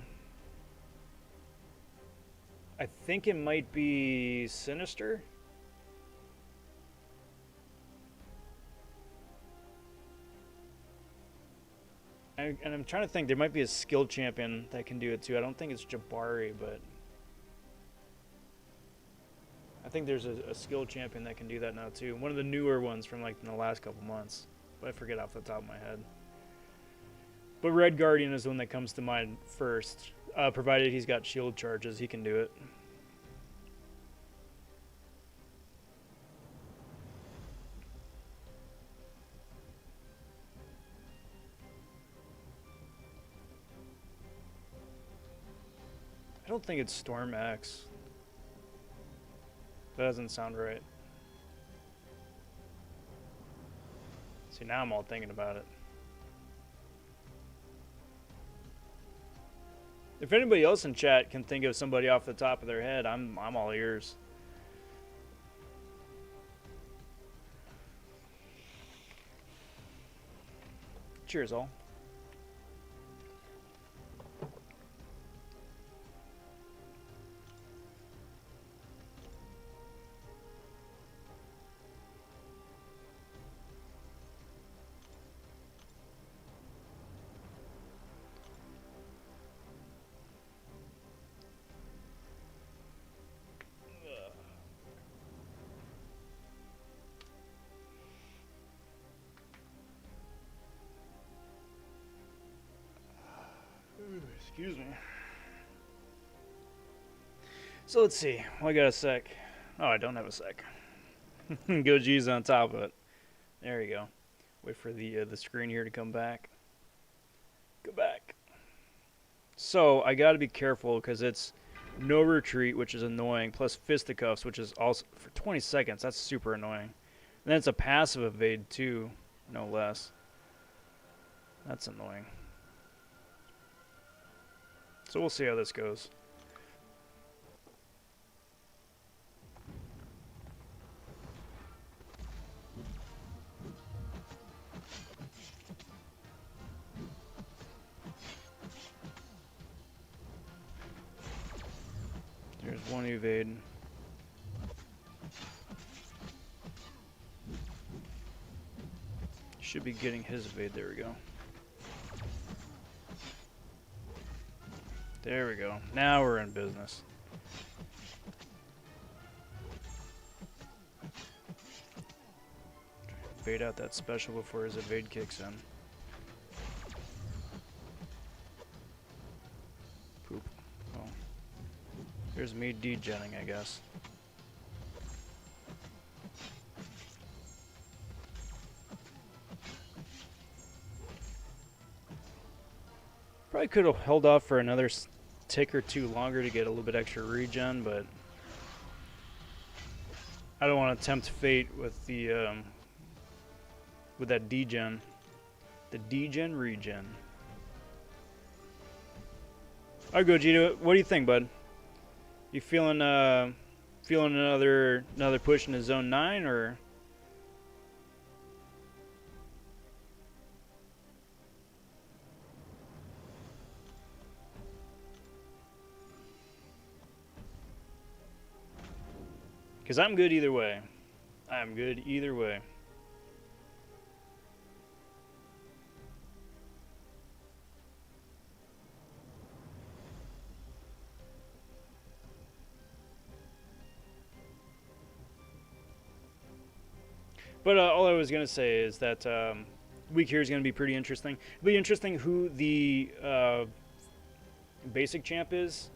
think it might be Sinister. And I'm trying to think, there might be a skill champion that can do it too. I don't think it's Jabari, but I think there's a skill champion that can do that now too. One of the newer ones from like in the last couple months, but I forget off the top of my head. But Red Guardian is the one that comes to mind first. Provided he's got shield charges, he can do it. I don't think it's Storm X. That doesn't sound right. See, now I'm all thinking about it. If anybody else in chat can think of somebody off the top of their head, I'm all ears. Cheers, all. Excuse me. So let's see. Well, I got a sec. Oh, I don't have a sec. Goji's on top of it. There you go. Wait for the screen here to come back. Go back. So I got to be careful because it's no retreat, which is annoying, plus fisticuffs, which is also for 20 seconds. That's super annoying. And then it's a passive evade too, no less. That's annoying. So we'll see how this goes. There's one evade. Should be getting his evade. There we go. There we go. Now we're in business. Bait out that special before his evade kicks in. There's me degenning, I guess. Probably could have held off for another tick or two longer to get a little bit extra regen, but I don't want to tempt fate with the with that degen. The degen regen. Alright, Gogeta, what do you think, bud? You feeling feeling another push into zone 9, or? Because I'm good either way. I'm good either way. But all I was going to say is that week here is going to be pretty interesting. It'll be interesting who the basic champ is,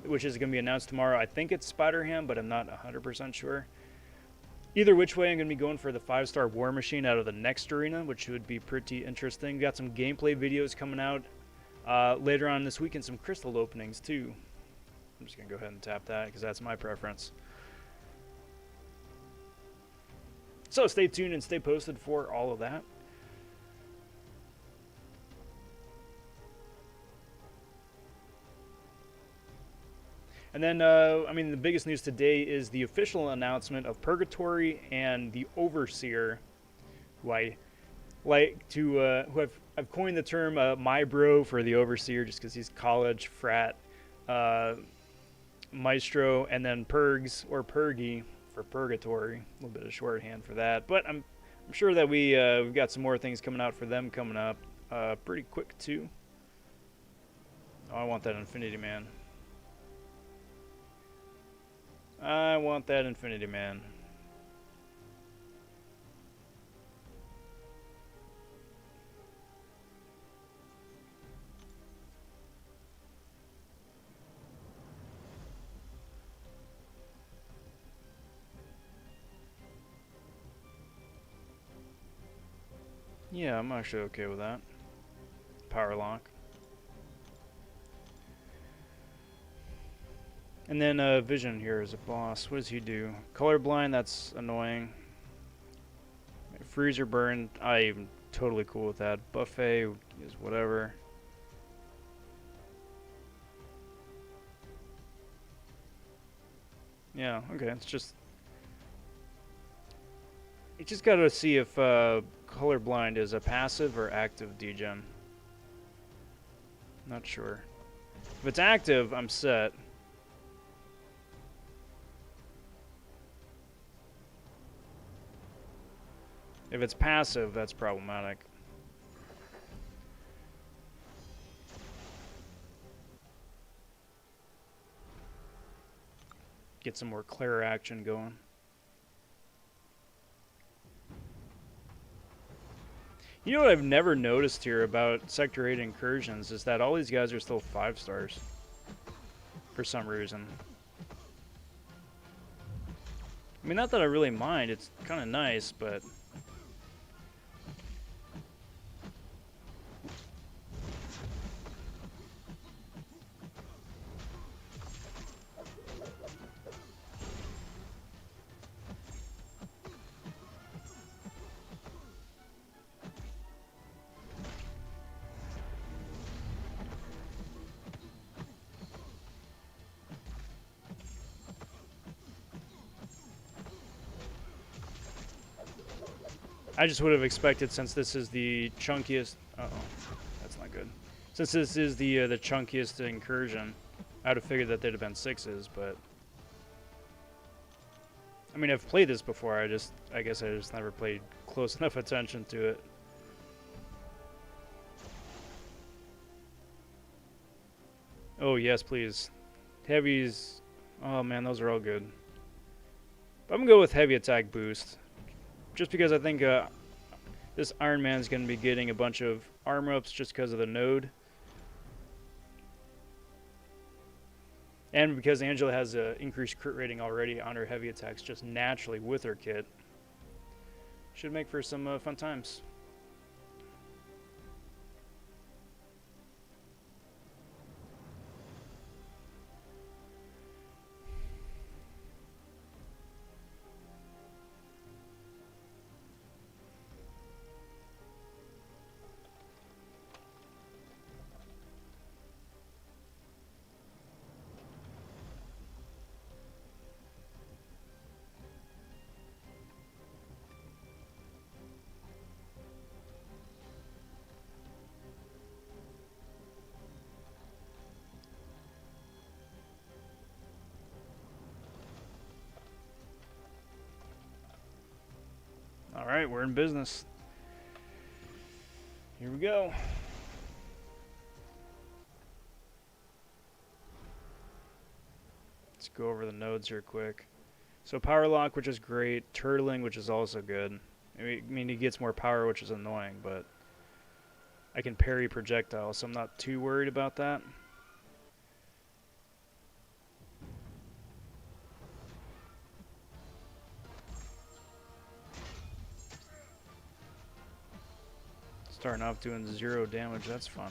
which is going to be announced tomorrow. I think it's Spider-Ham, but I'm not 100% sure. Either which way, I'm going to be going for the 5-star War Machine out of the next arena, which would be pretty interesting. Got some gameplay videos coming out later on this week and some crystal openings too. I'm just going to go ahead and tap that because that's my preference. So stay tuned and stay posted for all of that. And then, I mean, the biggest news today is the official announcement of Purgatory and the Overseer, who I like to, who I've coined the term my bro for the Overseer just because he's college, frat, maestro, and then Purgs, or Purgy, for Purgatory. A little bit of shorthand for that. But I'm sure that we've got some more things coming out for them coming up pretty quick, too. Oh, I want that Infinity Man. I want that Infinity Man. Yeah, I'm actually okay with that. Power lock. And then Vision here is a boss. What does he do? Colorblind, that's annoying. Freezer burn, I'm totally cool with that. Buffet is whatever. Yeah, okay, it's just... You just gotta see if Colorblind is a passive or active degen. Not sure. If it's active, I'm set. If it's passive, that's problematic. Get some more clear action going. You know what I've never noticed here about Sector 8 Incursions is that all these guys are still 5 stars. For some reason. I mean, not that I really mind, it's kind of nice, but... I just would have expected, since this is the chunkiest... Uh-oh, that's not good. Since this is the chunkiest incursion, I would have figured that they'd have been 6s, but... I mean, I've played this before, I guess I just never paid close enough attention to it. Oh, yes, please. Heavies... Oh, man, those are all good. But I'm going to go with heavy attack boost. Just because I think this Iron Man's going to be getting a bunch of armor ups just because of the node. And because Angela has an increased crit rating already on her heavy attacks just naturally with her kit, should make for some fun times. All right, we're in business. Here we go. Let's go over the nodes here quick. So power lock, which is great. Turtling, which is also good. I mean, he gets more power, which is annoying, but I can parry projectiles, so I'm not too worried about that. Starting off doing 0 damage, that's fun.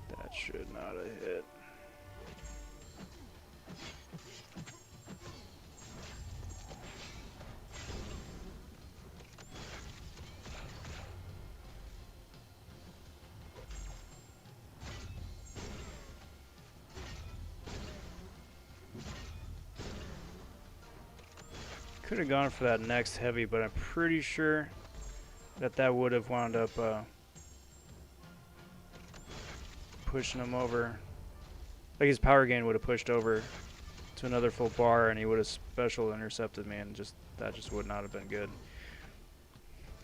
That should not have hit. Could have gone for that next heavy, but I'm pretty sure that that would have wound up pushing him over. Like his power gain would have pushed over to another full bar, and he would have special intercepted me, and that just would not have been good.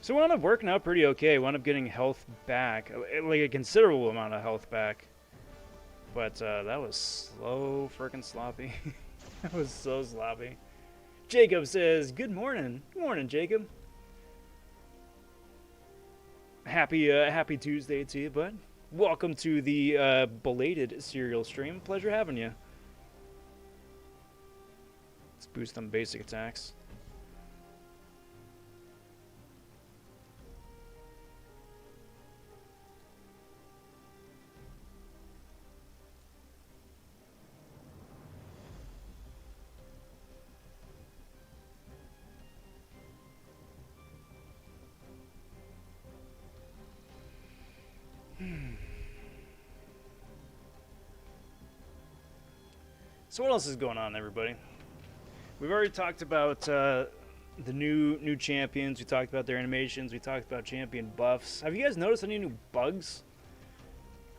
So it wound up working out pretty okay. Wound up getting health back, like a considerable amount of health back. But that was so freaking sloppy. That was so sloppy. Jacob says, "Good morning." Good morning, Jacob. Happy Tuesday to you, bud. Welcome to the belated serial stream. Pleasure having you. Let's boost them basic attacks. So what else is going on, everybody? We've already talked about the new champions. We talked about their animations. We talked about champion buffs. Have you guys noticed any new bugs?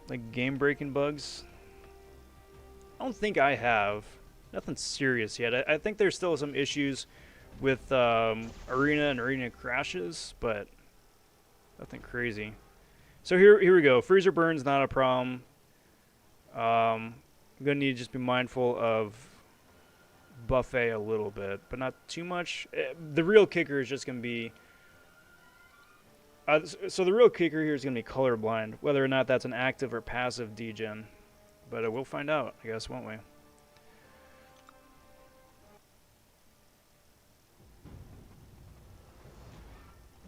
Like game-breaking bugs? I don't think I have. Nothing serious yet. I think there's still some issues with arena and arena crashes, but nothing crazy. So here we go. Freezer burn's not a problem. I'm going to need to just be mindful of buffet a little bit, but not too much. The real kicker is just going to be... so the real kicker here is going to be colorblind, whether or not that's an active or passive degen. But we'll find out, I guess, won't we?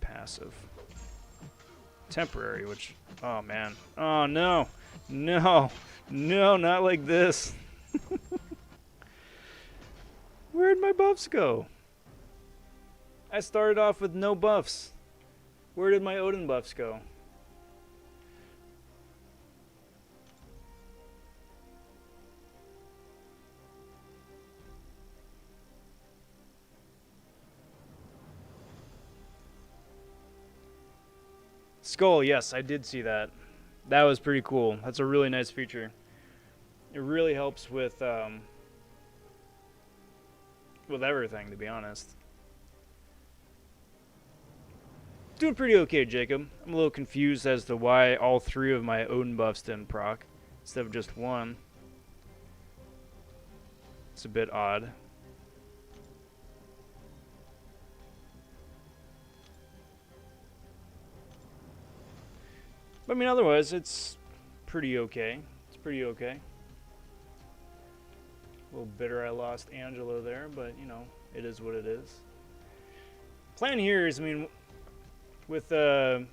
Passive. Temporary, which... Oh, man. Oh, no. No. No, not like this. Where'd my buffs go? I started off with no buffs. Where did my Odin buffs go? Skull, yes, I did see that. That was pretty cool. That's a really nice feature. It really helps with everything, to be honest. Doing pretty okay, Jacob. I'm a little confused as to why all 3 of my Odin buffs didn't proc instead of just 1. It's a bit odd. But I mean, otherwise, it's pretty okay. It's pretty okay. A little bitter I lost Angelo there, but, you know, it is what it is. Plan here is, I mean, with that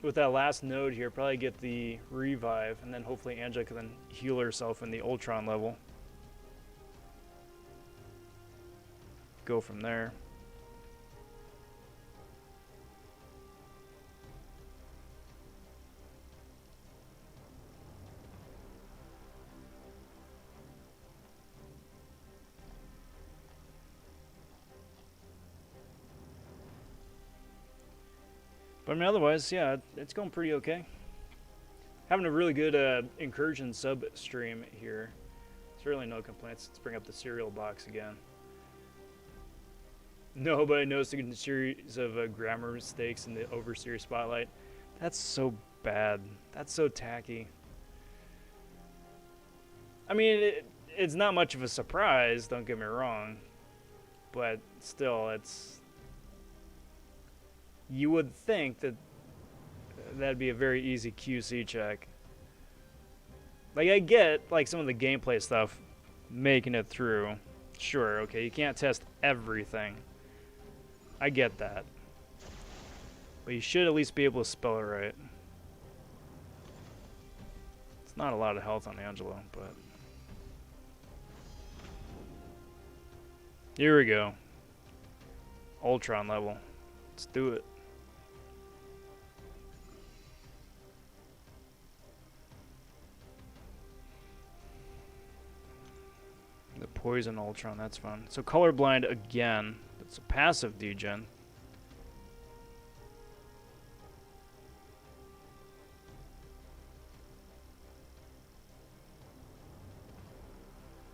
last node here, probably get the revive, and then hopefully Angela can then heal herself in the Ultron level. Go from there. But I mean, otherwise, yeah, it's going pretty okay. Having a really good Incursion sub stream here. There's really no complaints. Let's bring up the cereal box again. No, but I noticed a series of grammar mistakes in the Overseer Spotlight. That's so bad. That's so tacky. I mean, it's not much of a surprise, don't get me wrong. But still, it's... You would think that that'd be a very easy QC check. Like, I get, like, some of the gameplay stuff making it through. Sure, okay, you can't test everything. I get that. But you should at least be able to spell it right. It's not a lot of health on Angelo, but... Here we go. Ultron level. Let's do it. The poison Ultron, that's fun. So colorblind again. That's a passive degen.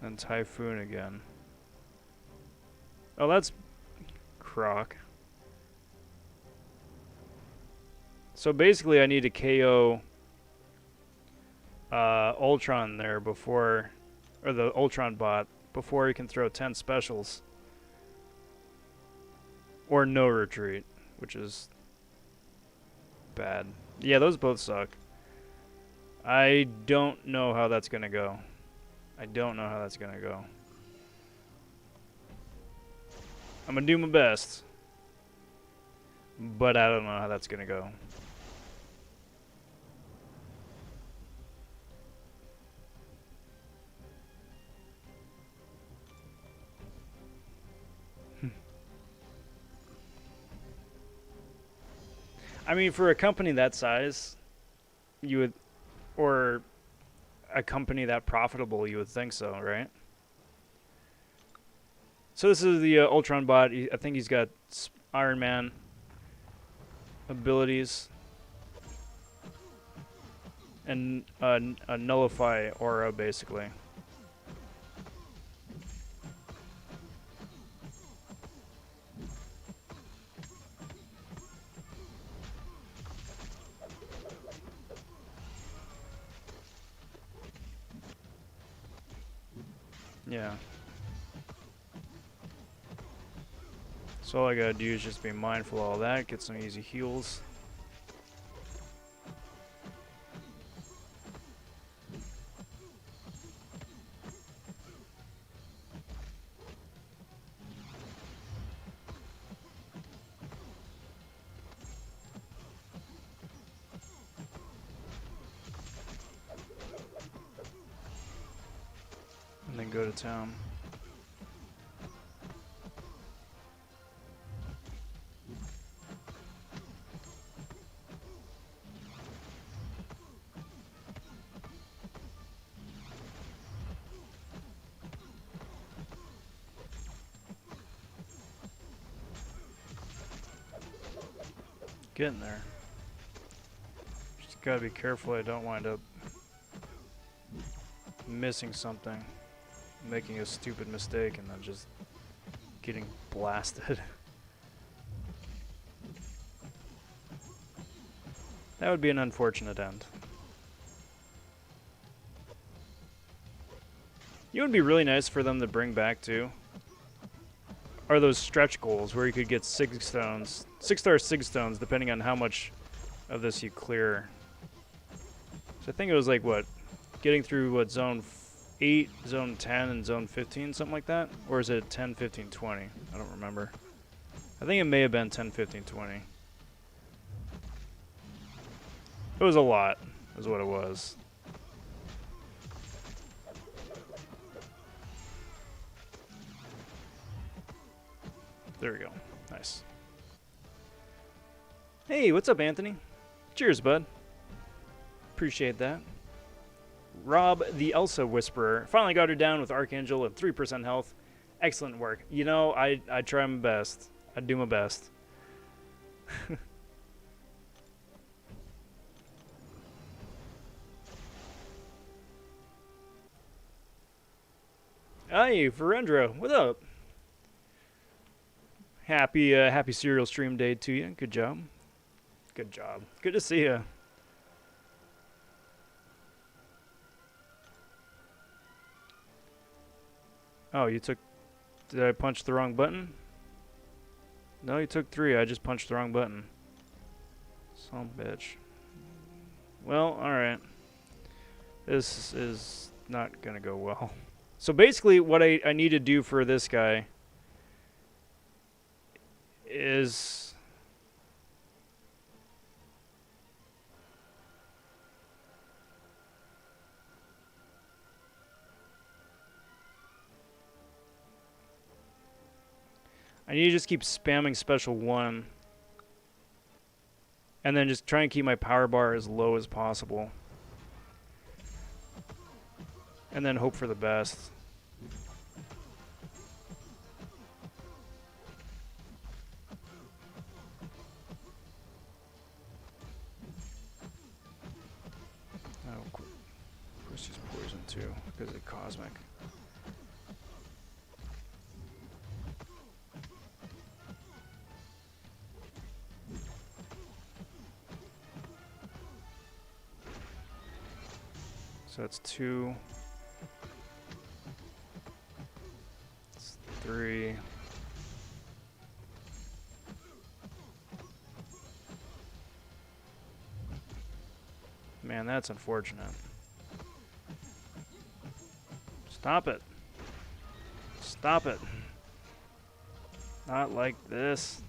And Typhoon again. Oh, that's Croc. So basically I need to KO Ultron there before, or the Ultron bot, before he can throw 10 specials. Or no retreat, which is bad. Yeah, those both suck. I don't know how that's gonna go. I don't know how that's gonna go. I'm gonna do my best, but I don't know how that's gonna go. I mean, for a company that size, you would, or a company that profitable, you would think so, right? So this is the Ultron bot. I think he's got Iron Man abilities and a nullify aura, basically. Yeah. So all I gotta do is just be mindful of all that, get some easy heals. And then go to town. Getting there. Just gotta be careful I don't wind up missing something, making a stupid mistake, and then just getting blasted. That would be an unfortunate end. You know what would be really nice for them to bring back too? Are those stretch goals where you could get 6 stones, 6-star 6 stones, depending on how much of this you clear. So I think it was like what, getting through what, zone 8, zone 10, and zone 15, something like that? Or is it 10, 15, 20? I don't remember. I think it may have been 10, 15, 20. It was a lot, is what it was. There we go. Nice. Hey, what's up, Anthony? Cheers, bud. Appreciate that. Rob, the Elsa Whisperer. Finally got her down with Archangel at 3% health. Excellent work. You know, I try my best. I do my best. Hey, Verendro, what up? Happy serial stream day to you. Good job. Good job. Good to see you. Oh, you took... Did I punch the wrong button? No, you took 3. I just punched the wrong button. Some bitch. Well, alright. This is not gonna go well. So basically, what I need to do for this guy is... I need to just keep spamming special 1. And then just try and keep my power bar as low as possible. And then hope for the best. Oh, of course he's poison too, because of Cosmic. So that's 2. It's 3. Man, that's unfortunate. Stop it. Stop it. Not like this.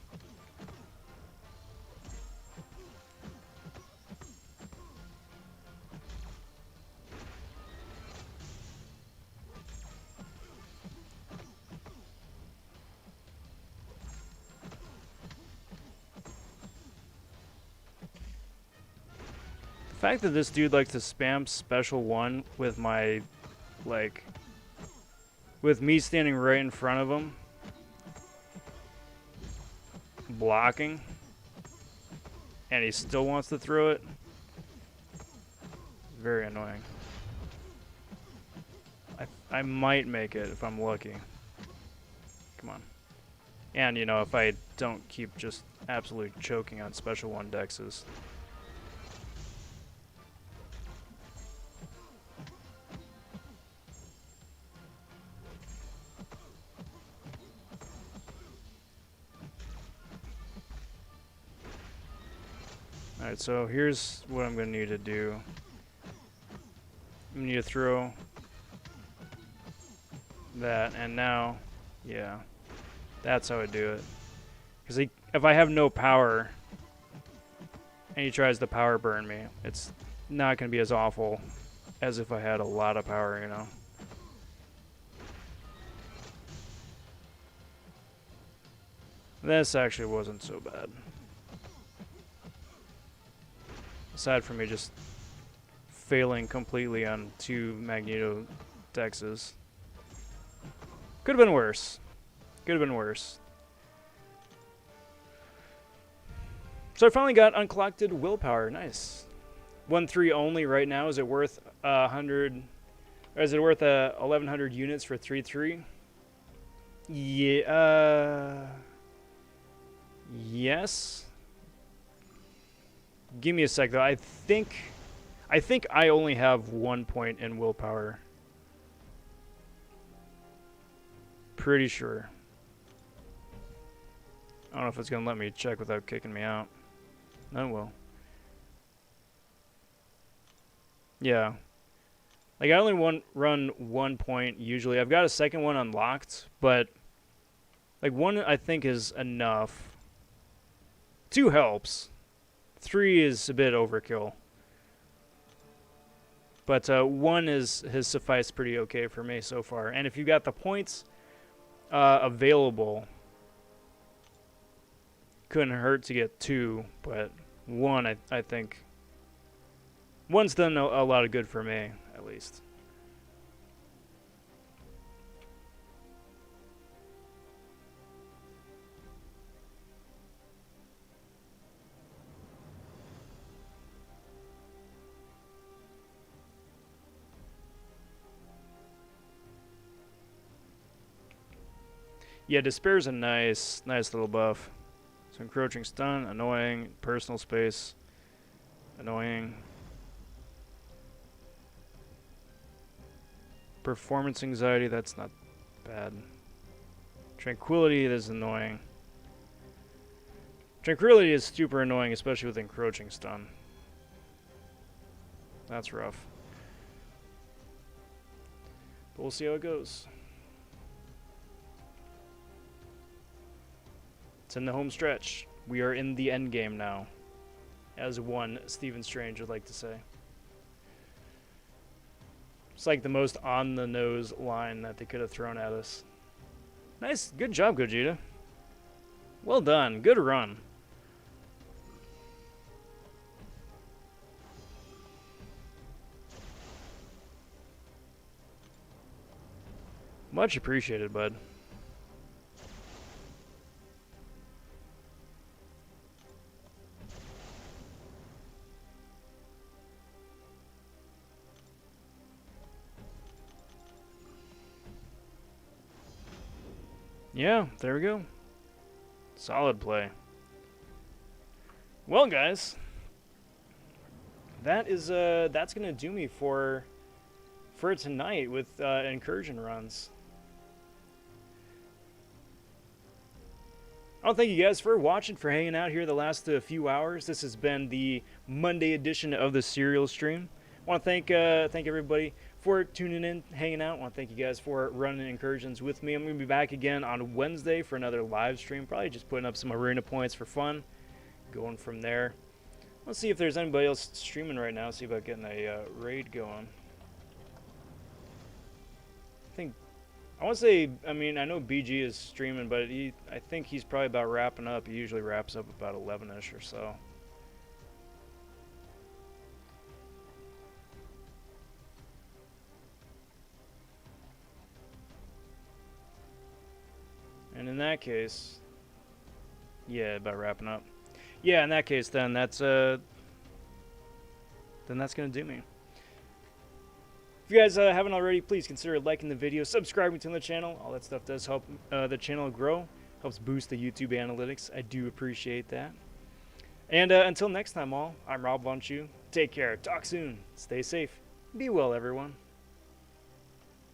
The fact that this dude likes to spam special 1 with my, like, with me standing right in front of him, blocking, and he still wants to throw it, very annoying. I might make it if I'm lucky. Come on. And, you know, if I don't keep just absolutely choking on special 1 dexes. Alright, so here's what I'm going to need to do. I'm going to need to throw that, and now, yeah, that's how I do it. Because if I have no power, and he tries to power burn me, it's not going to be as awful as if I had a lot of power, you know. This actually wasn't so bad. Aside from me just failing completely on 2 Magneto dexes. Could have been worse. Could have been worse. So I finally got uncollected willpower. Nice. 1-3 only right now. Is it worth 100? Or is it worth 1,100 units for 3-3? Yeah. Yes. Give me a sec, though. I think I only have 1 point in willpower. Pretty sure. I don't know if it's going to let me check without kicking me out. No, it will. Yeah. Like, I only run 1 point usually. I've got a second one unlocked, but like 1 I think is enough. 2 helps. 3 is a bit overkill. But 1 has sufficed pretty okay for me so far. And if you got the points available, couldn't hurt to get 2, but 1 I think 1's done a lot of good for me, at least. Yeah, Despair's a nice little buff. So encroaching stun, annoying, personal space, annoying. Performance anxiety, that's not bad. Tranquility is annoying. Tranquility is super annoying, especially with encroaching stun. That's rough. But we'll see how it goes. It's in the home stretch. We are in the end game now, as one Stephen Strange would like to say. It's like the most on-the-nose line that they could have thrown at us. Nice. Good job, Gogeta. Well done. Good run. Much appreciated, bud. Yeah, there we go. Solid play. Well, guys, that is that's gonna do me for tonight with incursion runs. I want to thank you guys for watching, for hanging out here the last few hours. This has been the Monday edition of the Serial Stream. I want to thank everybody for tuning in, hanging out. I want to thank you guys for running incursions with me. I'm going to be back again on Wednesday for another live stream. Probably just putting up some arena points for fun. Going from there. Let's see if there's anybody else streaming right now. See about getting a raid going. I want to say, I mean, I know BG is streaming, but I think he's probably about wrapping up. He usually wraps up about 11-ish or so. And in that case, yeah, about wrapping up. Yeah, in that case, then that's gonna do me. If you guys haven't already, please consider liking the video, subscribing to the channel. All that stuff does help the channel grow, helps boost the YouTube analytics. I do appreciate that. And until next time, all, I'm Rob vonShoe. Take care. Talk soon. Stay safe. Be well, everyone.